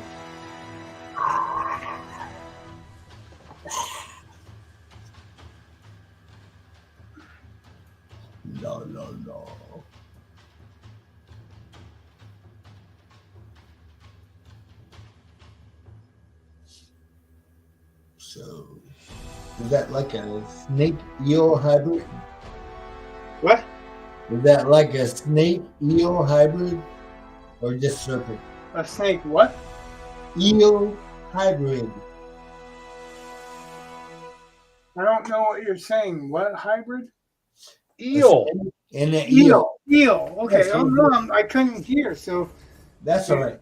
No, no, no. So, is that like a snake eel hybrid? What? Is that like a snake eel hybrid? Or just serpent? A snake what? Eel hybrid. I don't know what you're saying. What hybrid? Eel. And an eel. Eel. Okay. Yes, Oh no, I couldn't hear. So. That's all right.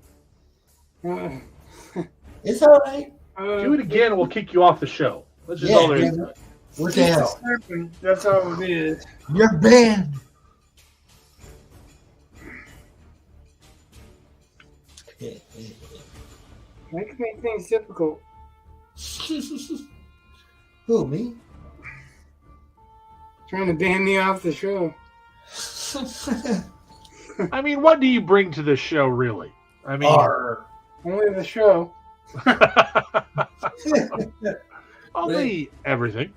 Uh, It's all right. Do it again, and we'll kick you off the show. That's just all there is. Yeah. What the hell? That's all it is. You're banned. Making things difficult. Who, me? Trying to ban me off the show. I mean, what do you bring to this show, really? I mean, Only the show. only everything.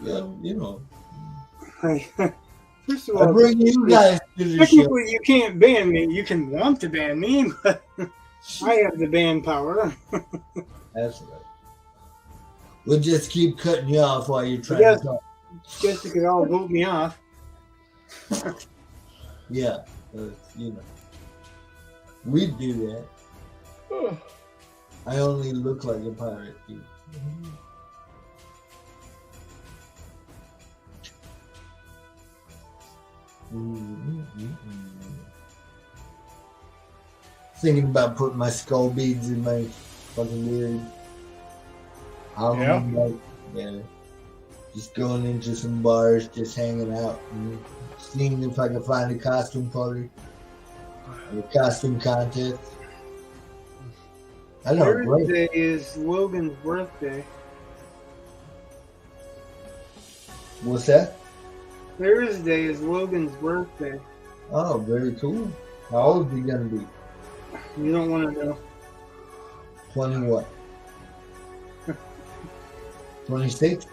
Yeah, you know. First of I all, bring you guys to the show. technically you can't ban me. You can want to ban me, but I have the ban power. That's right. We'll just keep cutting you off while you're trying Yes. to talk. Guess you could all vote me off. Yeah, you know. We'd do that. I only look like a pirate, dude. Thinking about putting my skull beads in my fucking beard. Yeah. Just going into some bars, just hanging out, and seeing if I can find a costume party, or a costume contest. I know, great. Thursday is Logan's birthday. What's that? Thursday is Logan's birthday. Oh, very cool. How old is he gonna be? You don't want to know. 20 what? 26?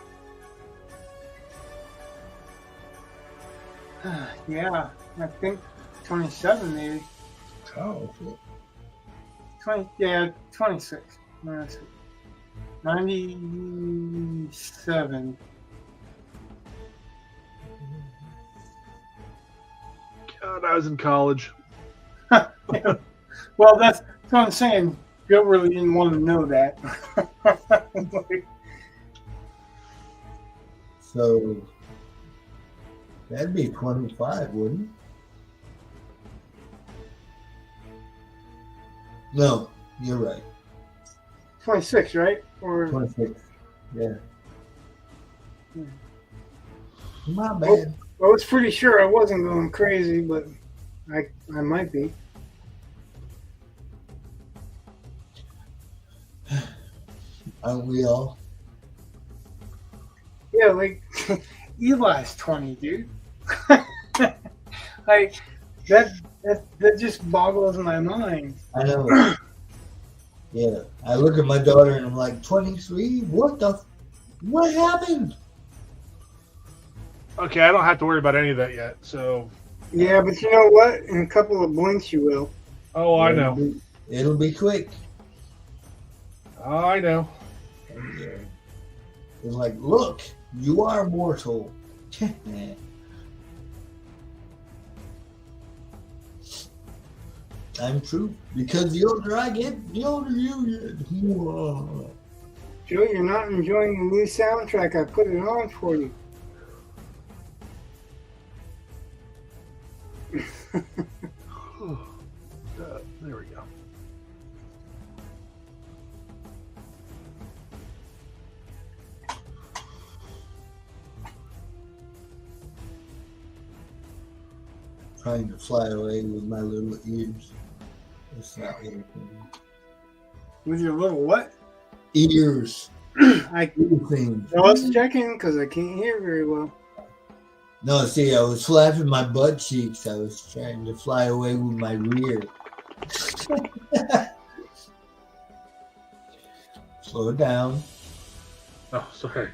Yeah, I think 27 maybe. Oh, shit. 26. 97. God, I was in college. Well, that's what I'm saying. Joe really didn't want to know that. So, that'd be 25, wouldn't it? No, you're right. 26, right? Or 26. Yeah. Hmm. My bad. I was pretty sure I wasn't going crazy, but I might be. Aren't we all? Yeah, like Eli's 20, dude. Like that just boggles my mind. I know. Yeah. I look at my daughter and I'm like, 23? What happened? Okay, I don't have to worry about any of that yet. So, Yeah, but you know what? In a couple of blinks, you will. oh, I know. It'll be quick. Oh, I know. Yeah. It's like, look, you are mortal. I'm true. Because the older I get, the older you get. Joe, you're not enjoying the new soundtrack. I put it on for you. There we go. Trying to fly away with my little ears. It's not working. With your little what? Ears. I Things. was checking because I can't hear very well. No, see, I was flapping my butt cheeks. I was trying to fly away with my rear. Slow down. Oh, sorry.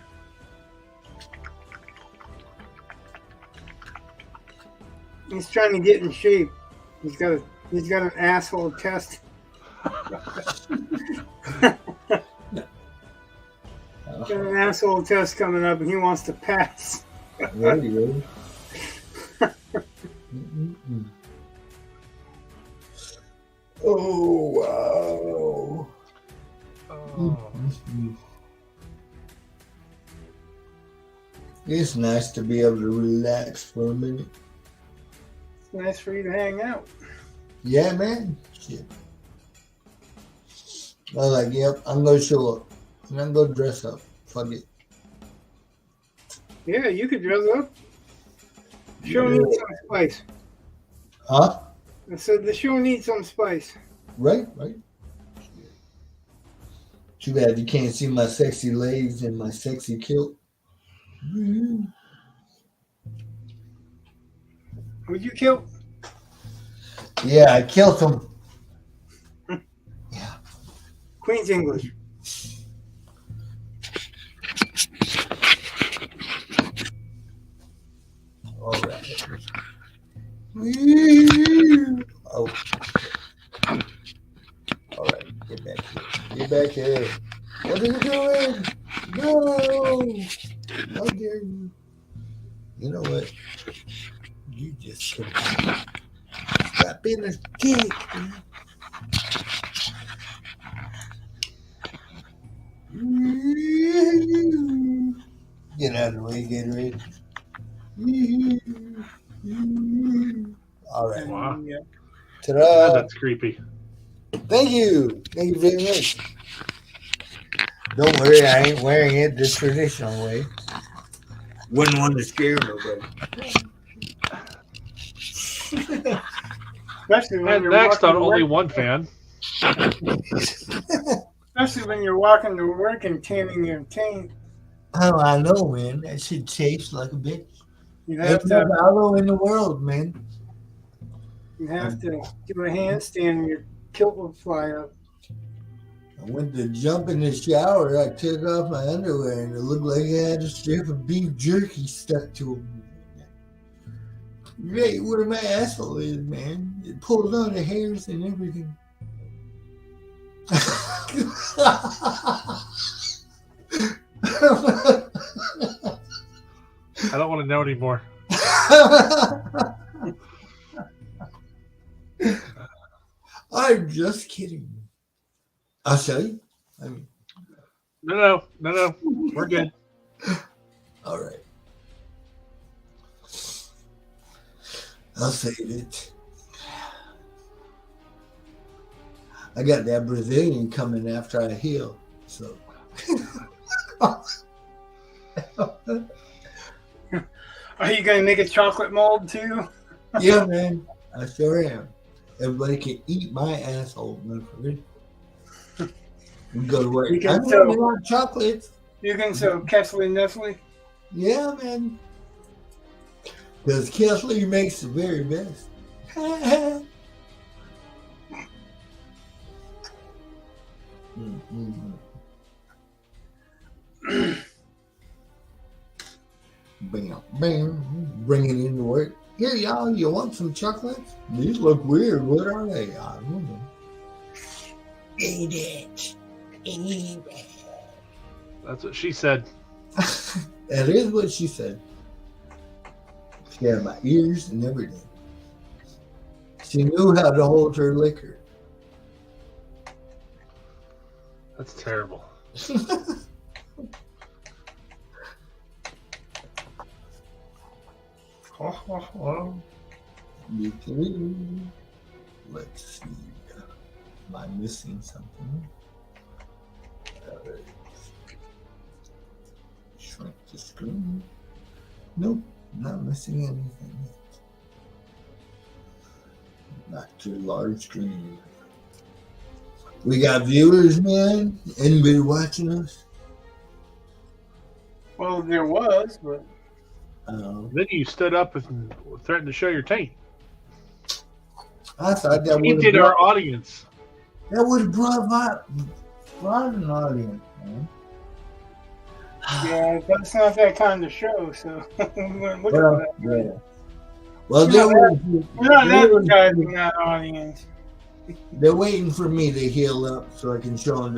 He's trying to get in shape. He's got an asshole test. Got an asshole test coming up, and he wants to pass. There you go. Mm-mm-mm. Oh, wow. Oh. Mm-mm. It's nice to be able to relax for a minute. It's nice for you to hang out. Yeah, man. Shit. I was like, yep, I'm going to show up. And I'm going to dress up. Fuck it. Yeah, you could dress up. Show needs some spice. Huh? I said the show needs some spice. Right, right. Too bad you can't see my sexy legs and my sexy kilt. Would you kill? Yeah, I killed him. Yeah. Queen's English. All right. Oh. All right, get back here. Get back here. What are you doing? No. How dare you? You know what? You just stop being a dick, man. Get out of the way, get ready. All right. Wow. Yeah. Ta-da. That's creepy. Thank you. Thank you very much. Don't worry, I ain't wearing it the traditional way. Wouldn't want to scare nobody. Especially when And you're next walking on to Only work. One Fan. Especially when you're walking to work and tanning your taint. Oh, I know, man. That shit tastes like a bitch. You have Every to aloe in the world, man. do a handstand and your kilt will fly up. I went to jump in the shower. I took off my underwear, and it looked like I had a strip of beef jerky stuck to it. Right where my asshole is, man. It pulled out the hairs and everything. I don't want to know anymore. I'm just kidding. I'll show you. I mean, No. We're good. all right. I'll save it. I got that Brazilian coming after I heal, so. Are you going to make a chocolate mold too? Yeah, man, I sure am. Everybody can eat my asshole, motherfucker. We go to work. You can I'm tell. running out of chocolate. You can sell Kessler Nestle. Yeah, man. Because Kessler makes the very best. Bam, bam, bring it into work. Here, y'all, you want some chocolates? These look weird. What are they? I don't know. Eat it. Eat it. That's what she said. That is what she said. She had my ears and everything. She knew how to hold her liquor. That's terrible. Me too. Let's see. Am I missing something? Shrink the screen. Nope, not missing anything. Not too large screen. We got viewers, man. Anybody watching us? Well, there was, but Then you stood up and threatened to show your taint. I thought that would Tainted have our brought, audience. brought an audience, man. yeah, that's not that kind of show. So we weren't looking Well, for that. yeah. Well, We're not advertising that audience. they're waiting for me to heal up so I can show them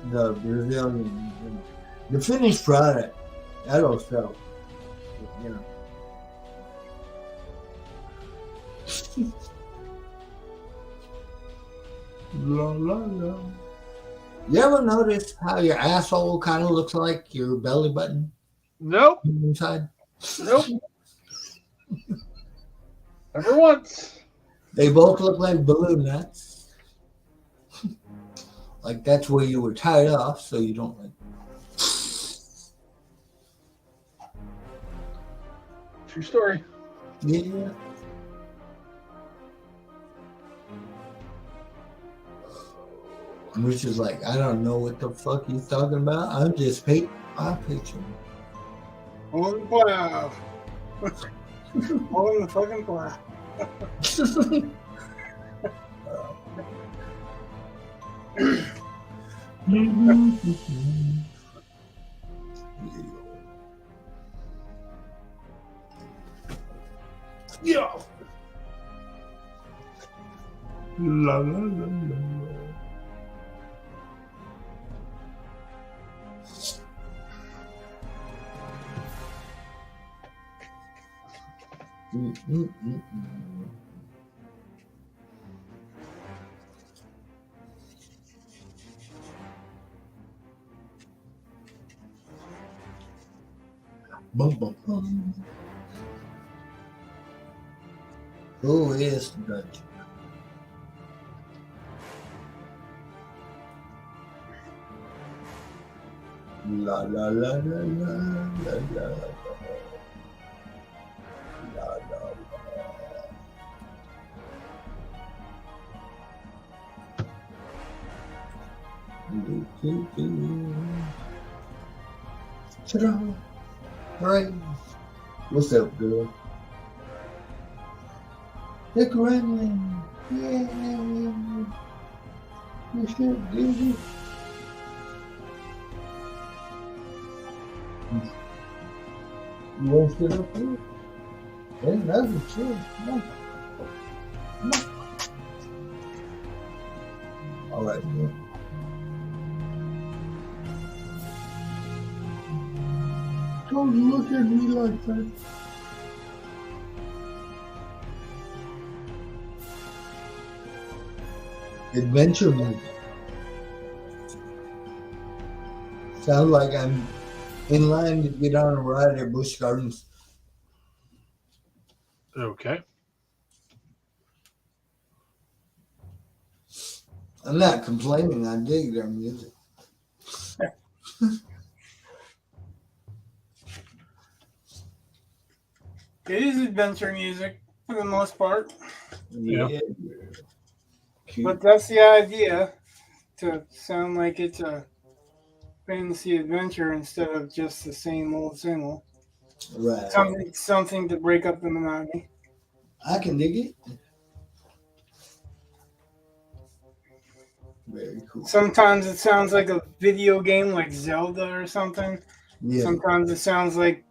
the Brazilian, you know, the finished product. That'll sell, you know. La la la. You ever notice how your asshole kind of looks like your belly button Nope. inside? Nope. Never once. They both look like balloon nuts. Like that's where you were tied off, so you don't like. True story. Yeah. Which is like, I don't know what the fuck he's talking about. I'm just my picture. Hold the plow. Hold the fucking plow. Yeah. La la la la. Bum, bum, bum. Who is the judge? La la la la la la la la la. Ta-da! All right. What's up, girl? Dick Renlin. Yeah. You should do it. You want to sit up here? Ain't nothing, sure. Come on. Come on. All right, man. Don't look at me like that. Adventure music. Sound like I'm in line to get on a ride at Busch Gardens. Okay. I'm not complaining. I dig their music. It is adventure music for the most part, Yeah. Cute. but that's the idea, to sound like it's a fantasy adventure instead of just the same old. Right. Something to break up the monotony. I can dig it. Very cool. Sometimes it sounds like a video game like Zelda or something. Yeah. Sometimes it sounds like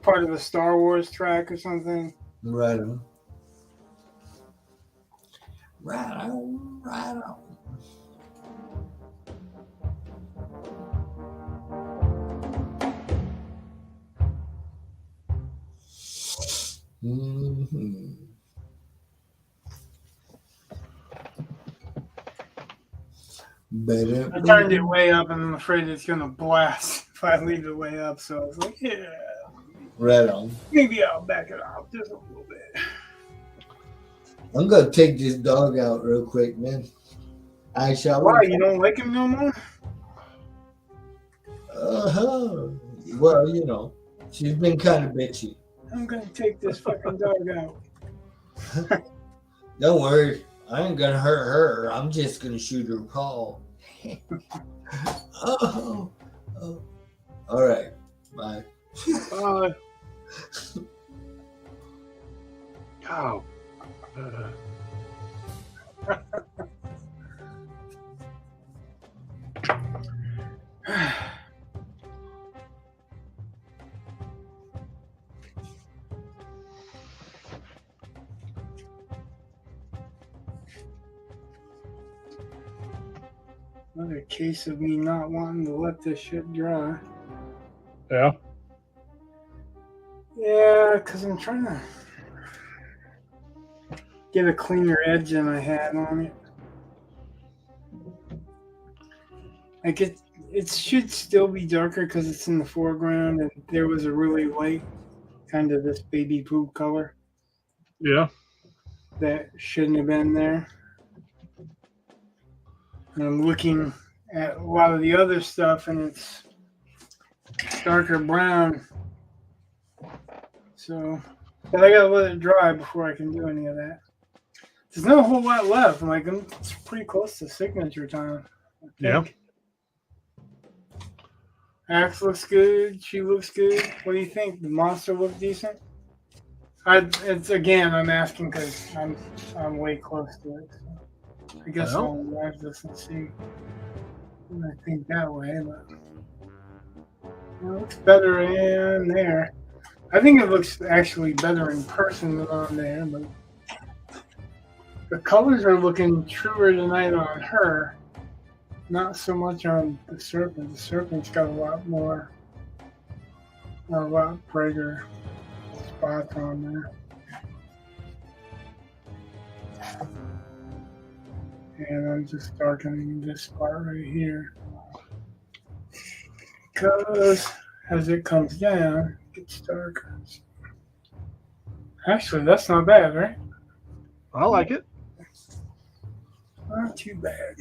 part of a Star Wars track or something. Right on. Right on. Right on. Mm-hmm. Better. I turned it way up, and I'm afraid it's gonna blast if I leave it way up. So I was like, yeah, Right on. maybe I'll back it off just a little bit. I'm gonna take this dog out real quick, man. I shall. Why, you don't like him no more? Uh-huh. Well, you know, she's been kind of bitchy. I'm gonna take this fucking dog out. Don't worry, I ain't gonna hurt her. I'm just gonna shoot her paw. Oh. All right. Bye. Oh. Another case of me not wanting to let this shit dry. Yeah. Yeah, because I'm trying to get a cleaner edge than I had on it. Like it should still be darker because it's in the foreground, and there was a really light, kind of this baby poop color Yeah. that shouldn't have been there. And I'm looking at a lot of the other stuff, and it's darker brown. So, but I gotta let it dry before I can do any of that. There's not a whole lot left. Like, it's pretty close to signature time. I think. Yeah. Axe looks good. She looks good. What do you think? The monster look decent? It's again. I'm asking because I'm way close to it. So I guess I'll watch this and see. I think that way, but it looks better in there. I think it looks actually better in person than on there, but the colors are looking truer tonight on her. Not so much on the serpent. The serpent's got a lot brighter spots on there. And I'm just darkening this spot right here. Because as it comes down, it gets darker. Actually, that's not bad, right? I like it. Not too bad.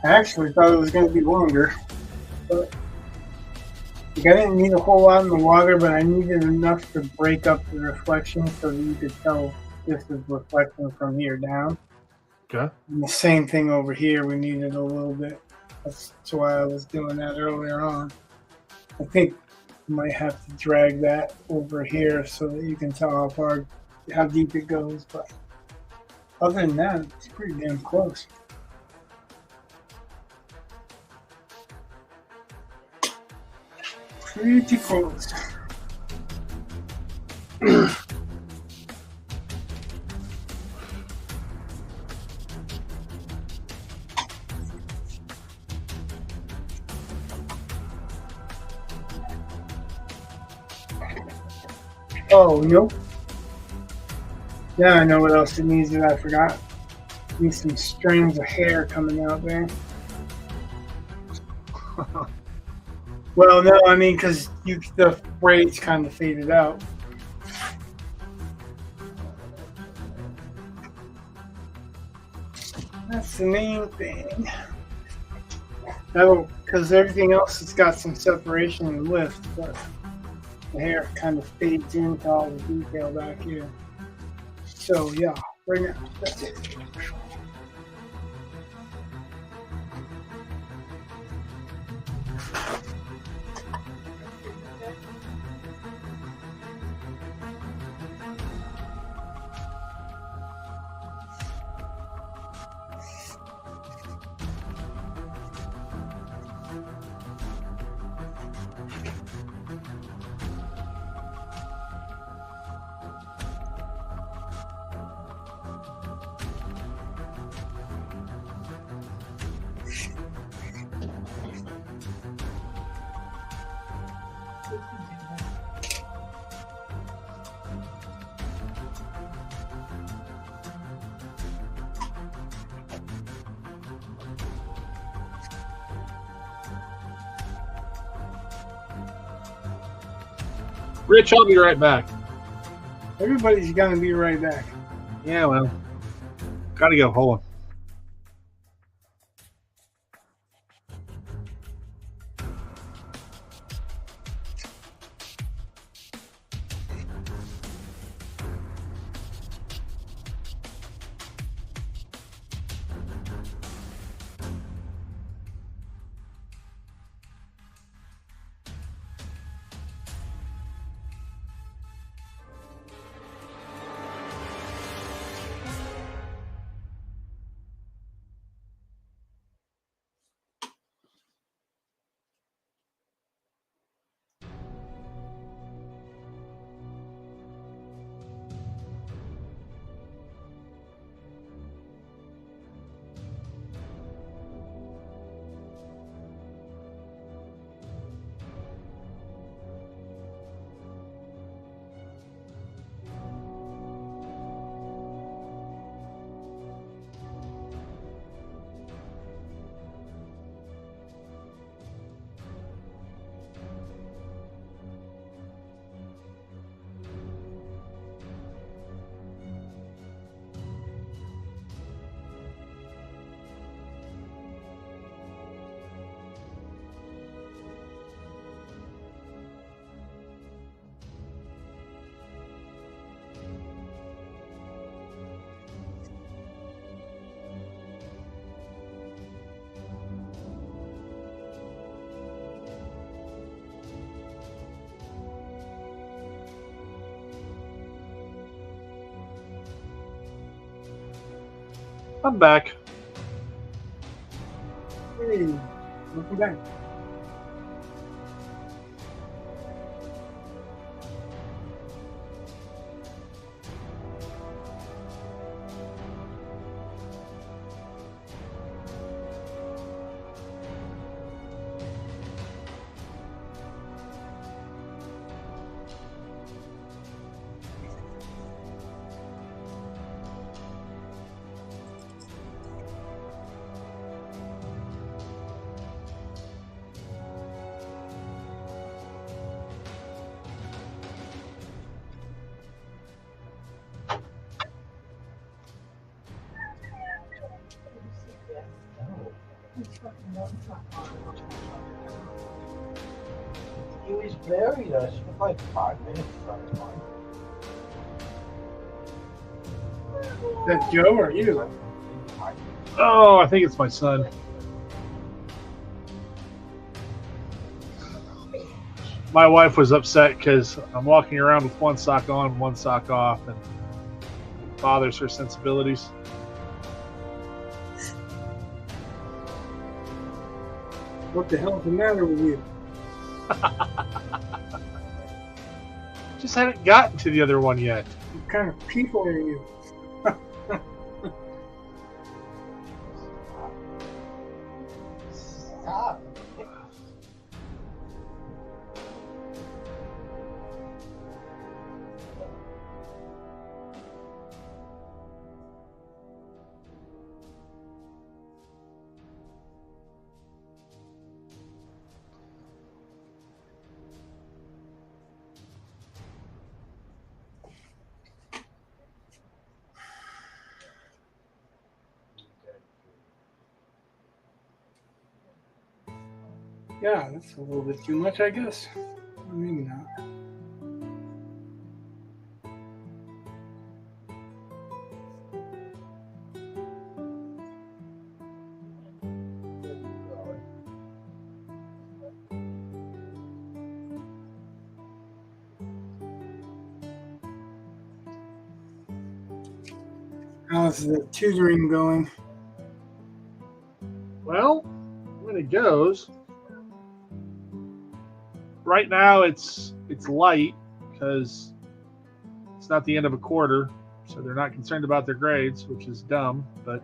I actually thought it was going to be longer, but I didn't need a whole lot in the water, but I needed enough to break up the reflection so that you could tell this is reflecting from here down. Okay. And the same thing over here, we needed a little bit. That's why I was doing that earlier on. I think you might have to drag that over here so that you can tell how deep it goes, but other than that, it's pretty damn close. Pretty close. Oh, nope. Yeah, I know what else it needs that I forgot. Needs some strands of hair coming out there. Well, no, I mean, because the braids kind of faded out. That's the main thing. Because everything else has got some separation and lift, but the hair kind of fades into all the detail back here. So, yeah, right now, that's it. Rich, I'll be right back. Everybody's gonna be right back. Yeah, well, gotta go. Hold on. I'm back. Hey, welcome back. He was buried us for like 5 minutes. Is that Joe or you? Oh, I think it's my son. My wife was upset because I'm walking around with one sock on and one sock off, and it bothers her sensibilities. What the hell's the matter with you? Just haven't gotten to the other one yet. What kind of people are you? Stop. Yeah, that's a little bit too much, I guess. Maybe not. How's the tutoring going? Well, when it goes, right now it's light because it's not the end of a quarter, so they're not concerned about their grades, which is dumb. But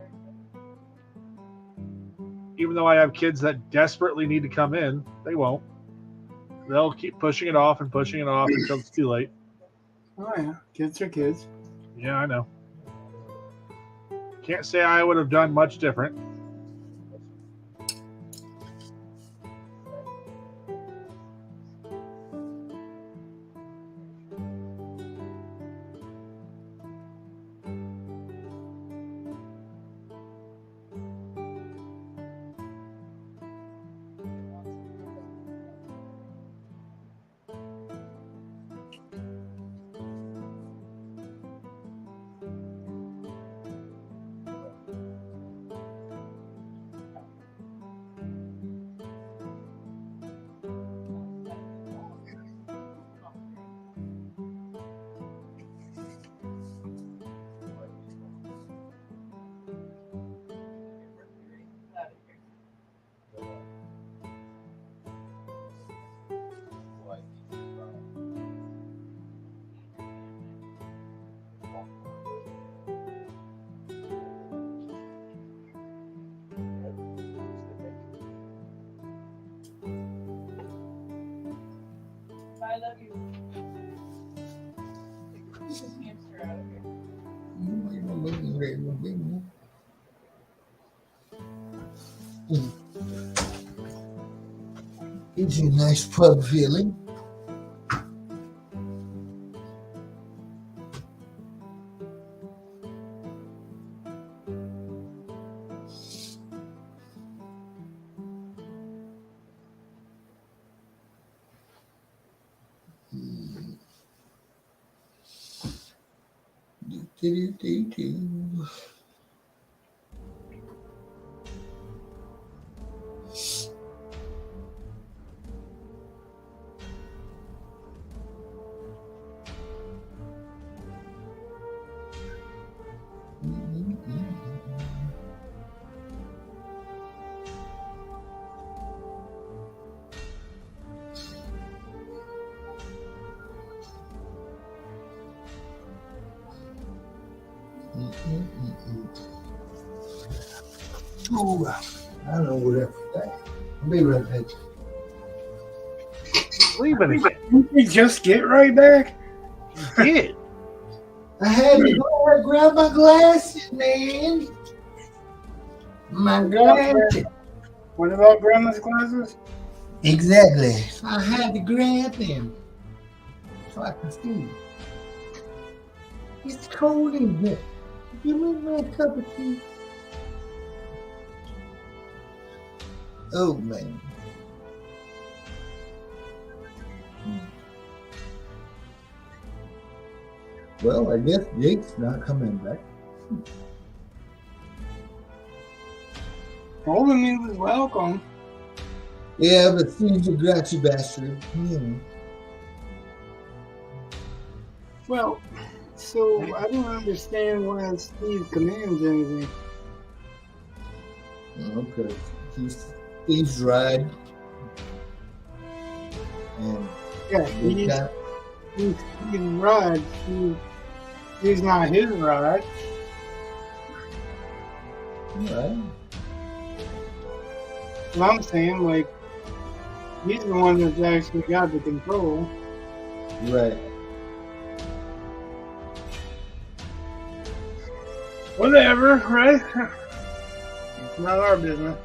even though I have kids that desperately need to come in, they won't. They'll keep pushing it off until it's too late. Oh yeah, kids are kids. Yeah, I know. Can't say I would have done much different. Gives you a nice pub feeling. Do. Ooh, I don't know what that was. I'll be right back. Leaving again. Didn't you just get right back? You did. I had to go and grab my glasses, man. My glasses. What about Grandma's glasses? Exactly. I had to grab them so I can see. It's cold in here. Give me my cup of tea. Oh, man. Well, I guess Jake's not coming back. Told him he was welcome. Yeah, but Steve's a grouchy bastard. Well, so I don't understand why Steve commands anything. Okay. He's Steve's ride. And Yeah, he's ride. He's not his ride. Alright. Well, I'm saying, like, he's the one that's actually got the control. Right. Whatever, right? It's not our business.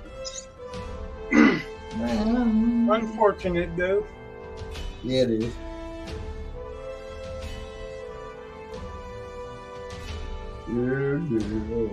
Unfortunate, though. Yeah, it is. Yeah.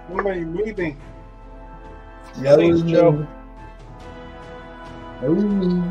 Somebody breathing. That Thanks, was Joe. me. That was me.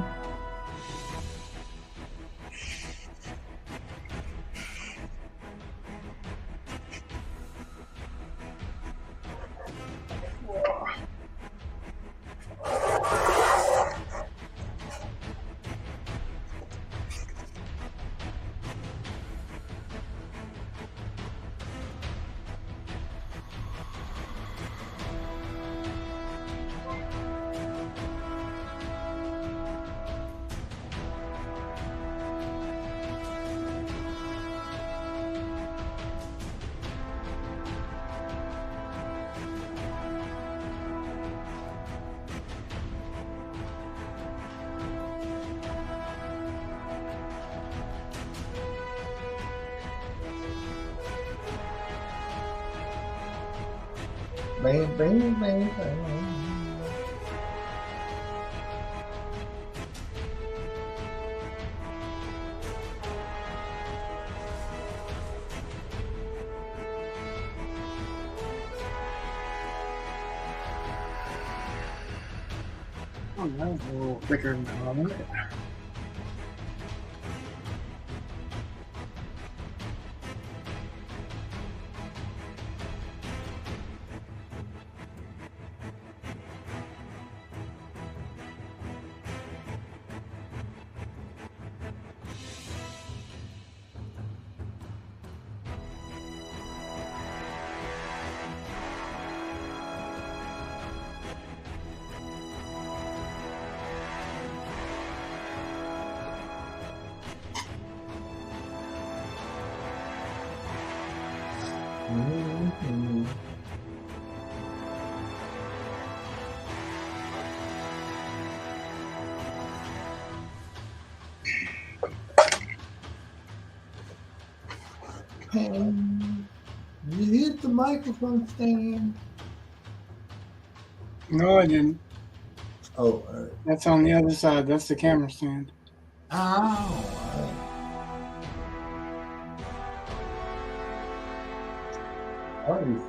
Bam, bam, bam, bam. Oh, that was a little thicker than I wanted. Mhm. Hey, you hit the microphone stand. No, I didn't. Oh, all right. That's on the other side. That's the camera stand. Ow. All right.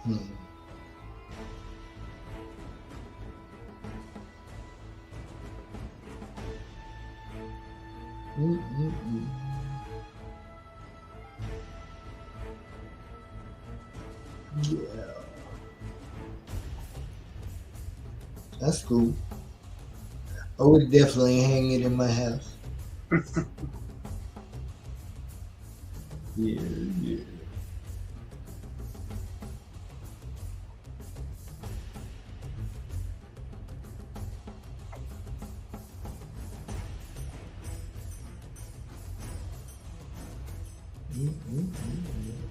Hmm. Mm-mm-mm. Yeah, that's cool. I would definitely hang it in my house. Yeah, yeah. Mm-mm-mm.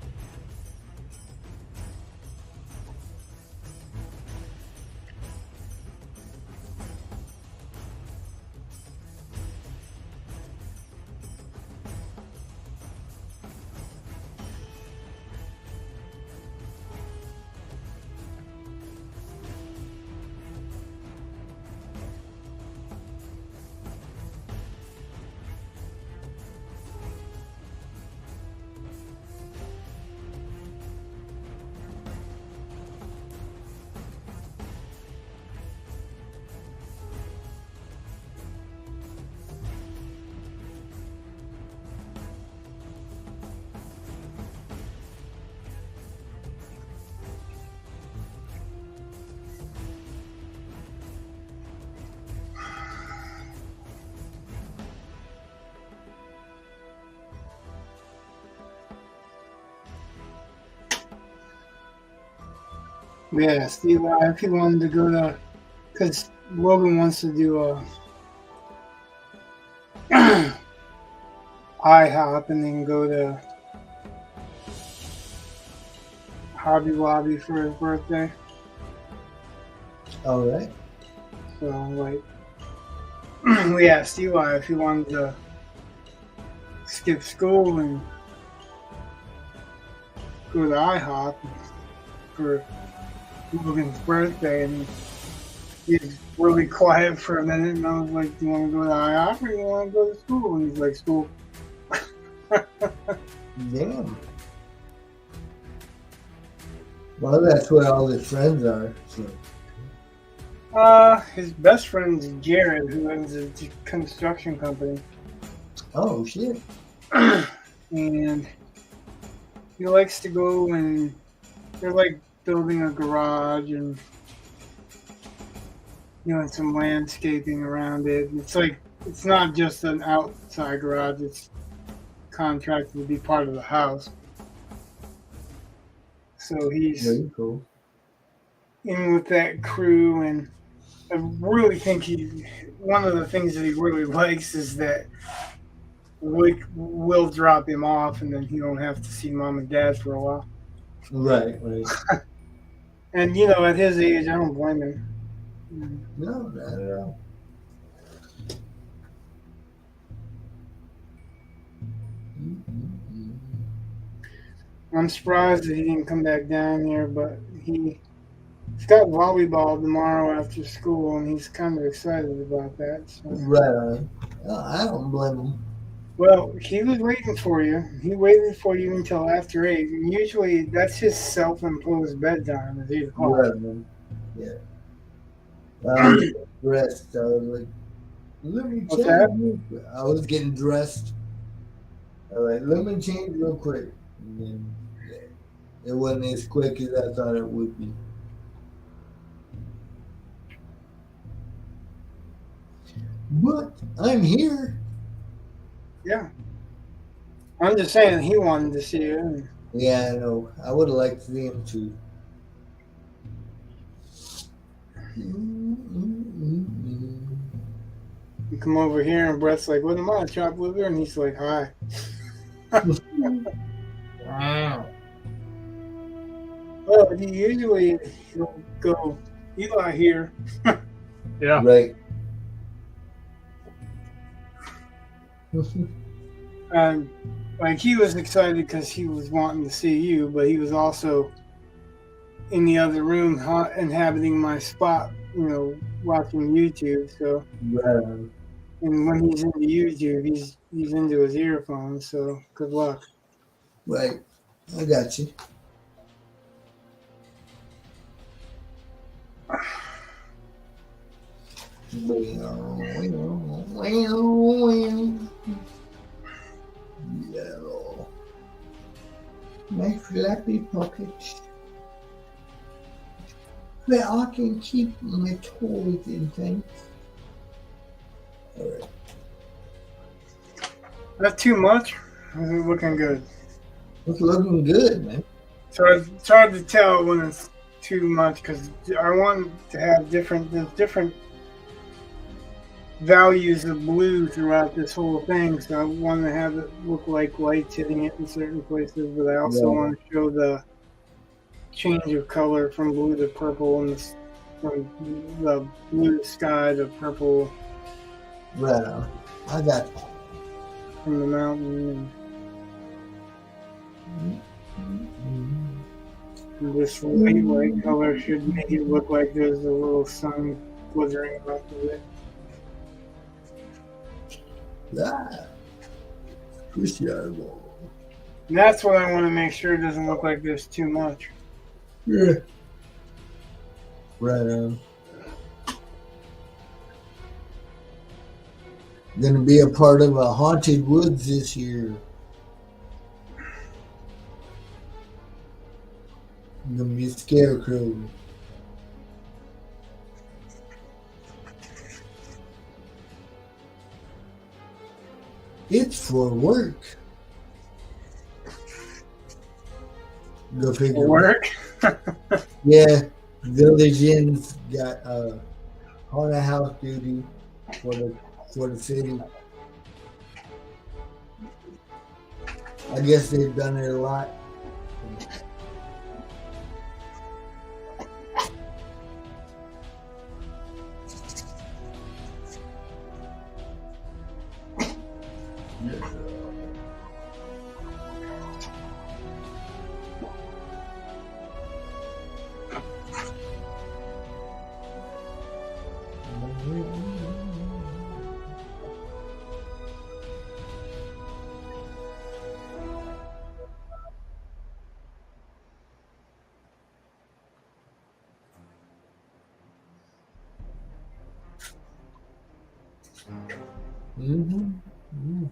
Yeah, Steve, if he wanted to go to, because Logan wants to do a IHOP and then go to Hobby Lobby for his birthday. All right. So, like, we asked Eli if he wanted to skip school and go to IHOP for Logan's birthday, and he was really quiet for a minute, and I was like, do you want to go to IHOP or do you want to go to school? And he's like, school. Damn. Well, that's where all his friends are. So. His best friend's Jared, who owns a construction company. Oh, shit. And he likes to go and they're like building a garage and doing some landscaping around it. It's like, it's not just an outside garage, it's contracted to be part of the house. So he's Very cool. in with that crew, and I really think one of the things that he really likes is that we'll drop him off and then he don't have to see mom and dad for a while. Right, right. And you know, at his age, I don't blame him. No, not at all. I'm surprised that he didn't come back down here, but he's got volleyball tomorrow after school, and he's kind of excited about that. So. Right on. I don't blame him. Well, he was waiting for you. He waited for you until after 8. And usually, that's his self-imposed bedtime, is 8 o'clock. Right, man. Yeah. I was dressed. I was like, let me What's change. I was getting dressed. I was like, let me change real quick. And then, yeah, it wasn't as quick as I thought it would be. But I'm here. Yeah. I'm just saying he wanted to see you. And Yeah, I know. I would have liked to see him too. you come over here, and Brett's like, what am I, a chopped liver? And he's like, hi. Wow. Well, he usually he'll go, Eli here. Yeah. Right. And like he was excited because he was wanting to see you, but he was also in the other room inhabiting my spot, you know, watching YouTube. So, Right on. and when he's into YouTube, he's into his earphones. So, good luck. Right. I got you. Yellow. My flappy pockets. Where I can keep my toys and things. Alright. Not too much. Is it looking good? It's looking good, man. So it's hard to tell when it's too much because I want to have different values of blue throughout this whole thing. So I want to have it look like lights hitting it in certain places, but I also want to show the change of color from blue to purple and from the blue sky to purple. Right on. I got you. From the mountain. And this white color should make it look like there's a little sun glittering off of it. Ah. Appreciable. And that's what I want to make sure it doesn't look like there's too much. Yeah. Right on. Gonna be a part of a haunted woods this year. Gonna be a scarecrow. It's for work. Go figure. Work? Yeah, Village Inn's got haunted house duty for the city. I guess they've done it a lot. Mhm. Mhm.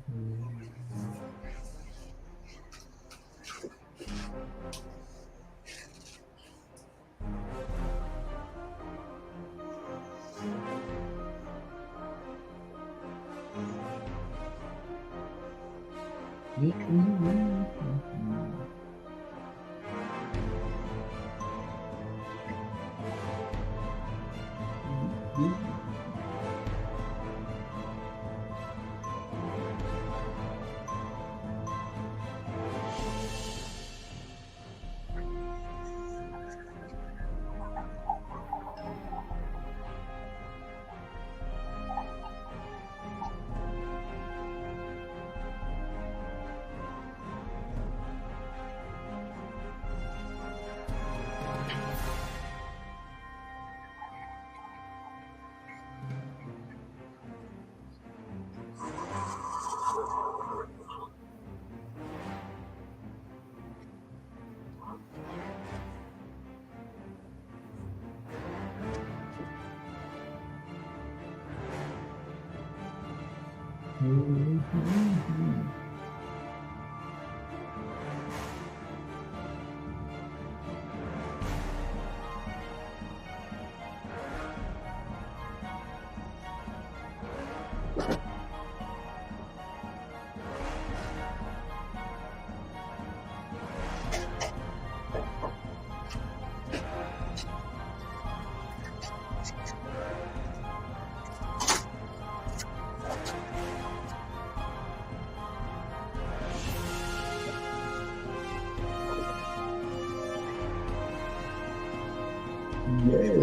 Yeah.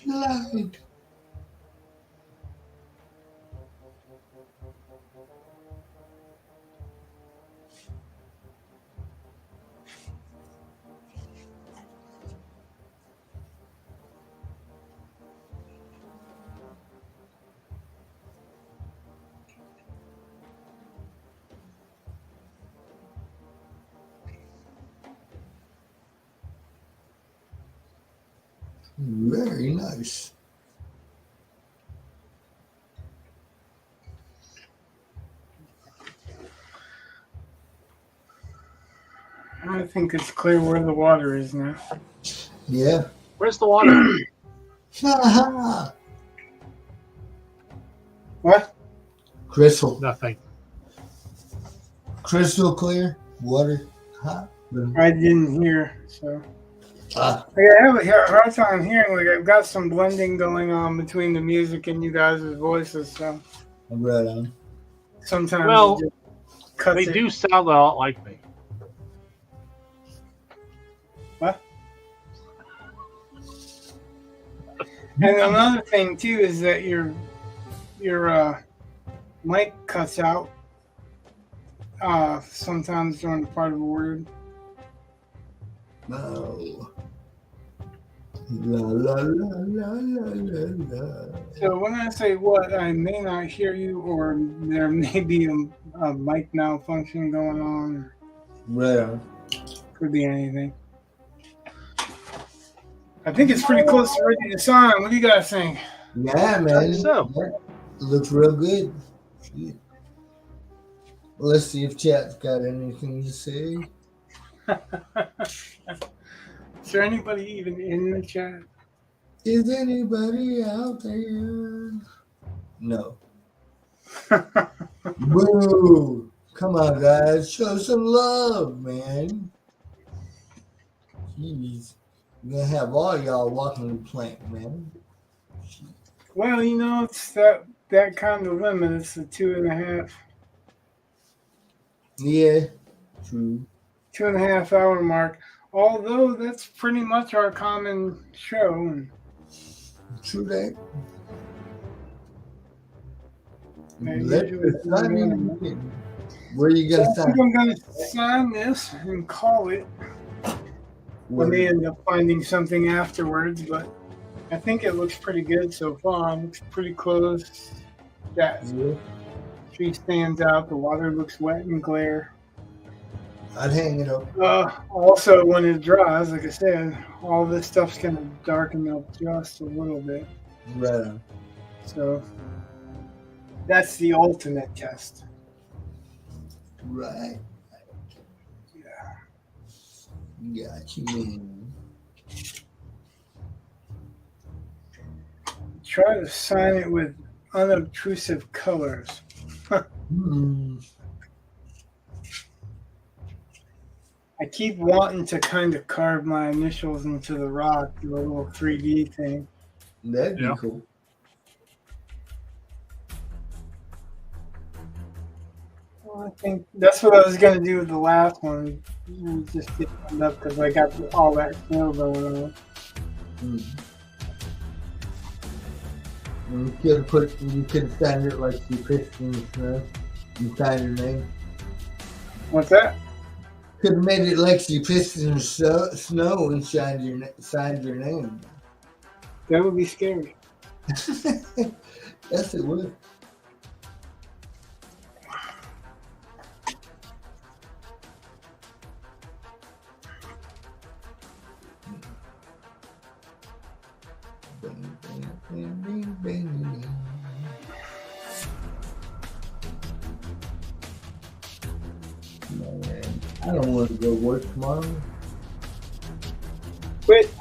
Light. Very nice. I think it's clear where the water is now. Yeah. Where's the water? What? Crystal. Nothing. Crystal clear. Water. Hot. I didn't hear, so. Ah. I have a hard time hearing. Like I've got some blending going on between the music and you guys' voices, so Right on. sometimes Well, it just cuts they it. do sound a lot like me. What? And another thing too is that your mic cuts out sometimes during part of a word. No. La la la la la la la. So when I say what, I may not hear you, or there may be a mic malfunction going on. Well, Could be anything. I think it's pretty close to ready to sign. What do you guys think? yeah, man. So. That looks real good. Shit. Well, let's see if chat's got anything to say. Is there anybody even in the chat? Is anybody out there? No. Boo! Come on, guys. Show some love, man. Jeez. We're going to have all y'all walking the plank, man. Well, you know, it's that kind of limit. It's the 2.5. Yeah, true. 2.5 hour mark. Although that's pretty much our common show. True that. And Let usually the signing begin. Where are you going to I sign? think I'm going to sign this and call it. We may end up finding something afterwards, but I think it looks pretty good so far. It looks pretty close. That tree stands out. The water looks wet and glare. I'd hang it up. Also, when it dries, like I said, all this stuff's going to darken up just a little bit. Right on. So that's the ultimate test. Right. Yeah. Got you, man. Try to sign it with unobtrusive colors. I keep wanting to kind of carve my initials into the rock, do a little 3D thing. That'd be cool. Well, I think that's what I was going to do with the last one. Just get it up because I got all that snow going on. You could sign it like the Christian Snow. You sign your name. What's that? Could have made it like the Christian Snow and signed your name. That would be scary. Yes, it would. Bing, bing, bing. Man, I don't want to go work tomorrow. Quit.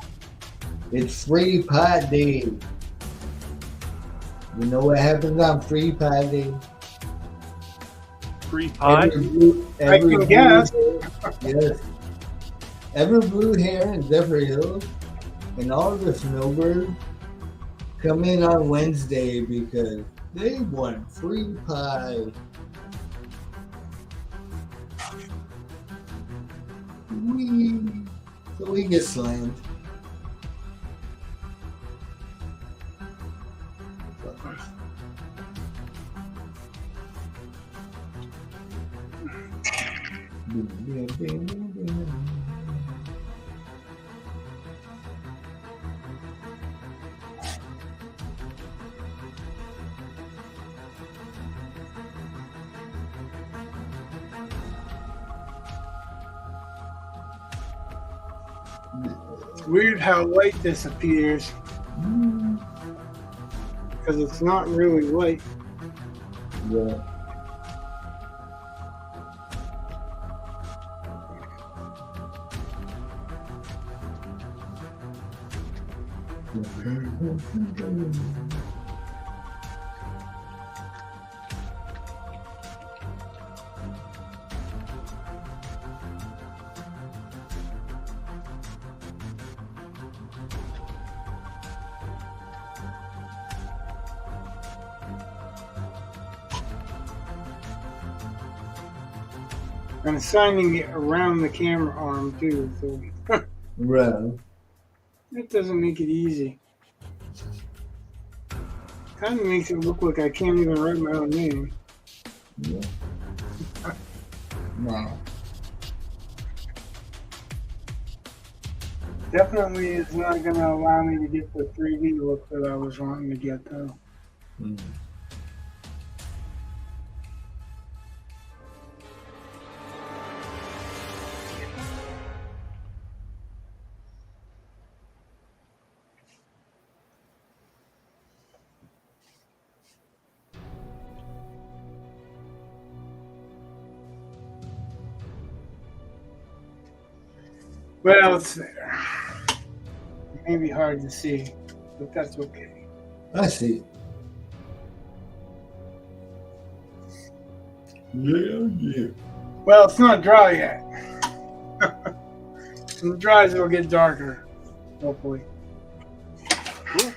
It's free pie day. You know what happens on free pie day? Free pie? I can guess. Yes. Every blue hair in Zephyr Hills and all the snowbirds come in on Wednesday because they want free pie. So we get slammed. It's weird how light disappears. Because it's not really light. Yeah. I'm signing it around the camera arm too, so Right. that doesn't make it easy. Kind of makes it look like I can't even write my own name. Yeah. No. Definitely is not going to allow me to get the 3D look that I was wanting to get, though. Mm. Well, it's there. It may be hard to see, but that's okay. I see. Yeah. Well, it's not dry yet. When it dries, it'll get darker, hopefully. Cool.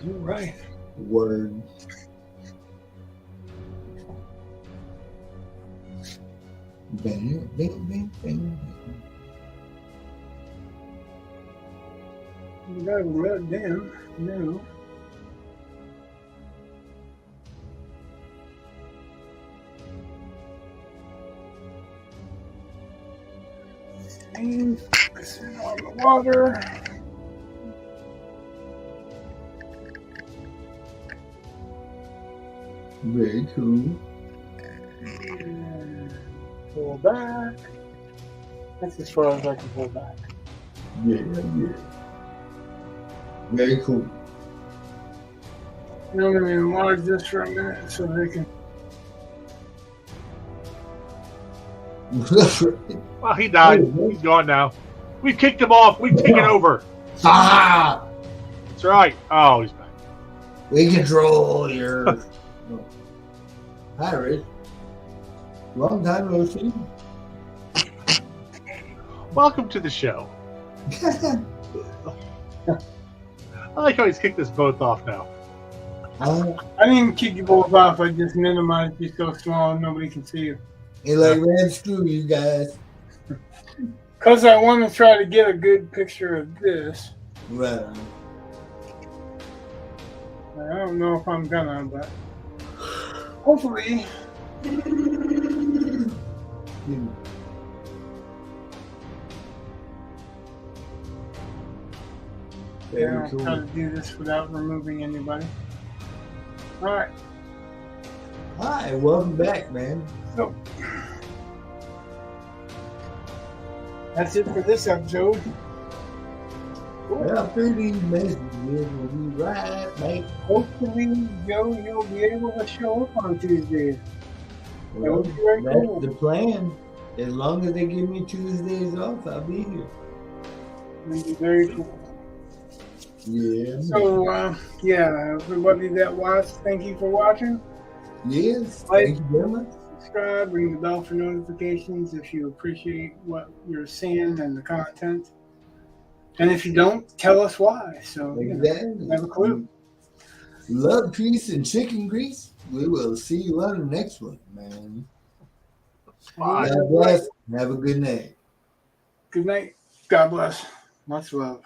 You're right. Word. Bang, bang, bang, bang. You got red down. No. And focusing on the water. Very cool. And pull back. That's as far as I can pull back. Yeah. Very cool. And I'm going to enlarge this for a minute so they can. Well, he died. He's gone now. We've kicked him off. We've taken over. Ah! That's right. Oh, he's back. We control your. Hi, Rich. Long time no see. Welcome to the show. I like how he's kicked us both off now. I didn't kick you both off. I just minimized you so small nobody can see you. Hey, like, man, screw you guys. Because I want to try to get a good picture of this. Right. I don't know if I'm gonna, but hopefully. Yeah, I'll try to do this without removing anybody. Alright. Hi, welcome back, man. So, that's it for this episode. Well, through these messages, we'll be right back. Hopefully, Joe, you'll be able to show up on Tuesdays. Well, That would be very that's cool. the plan. As long as they give me Tuesdays off, I'll be here. That'd be very cool. Yeah. So, yeah, everybody that watched, thank you for watching. Yes. Like, Thank you very much. subscribe, ring the bell for notifications if you appreciate what you're seeing and the content. And if you don't, tell us why. So, Exactly. have a clue. Love, peace, and chicken grease. We will see you on the next one, man. Bye. God bless. Have a good night. Good night. God bless. Much love.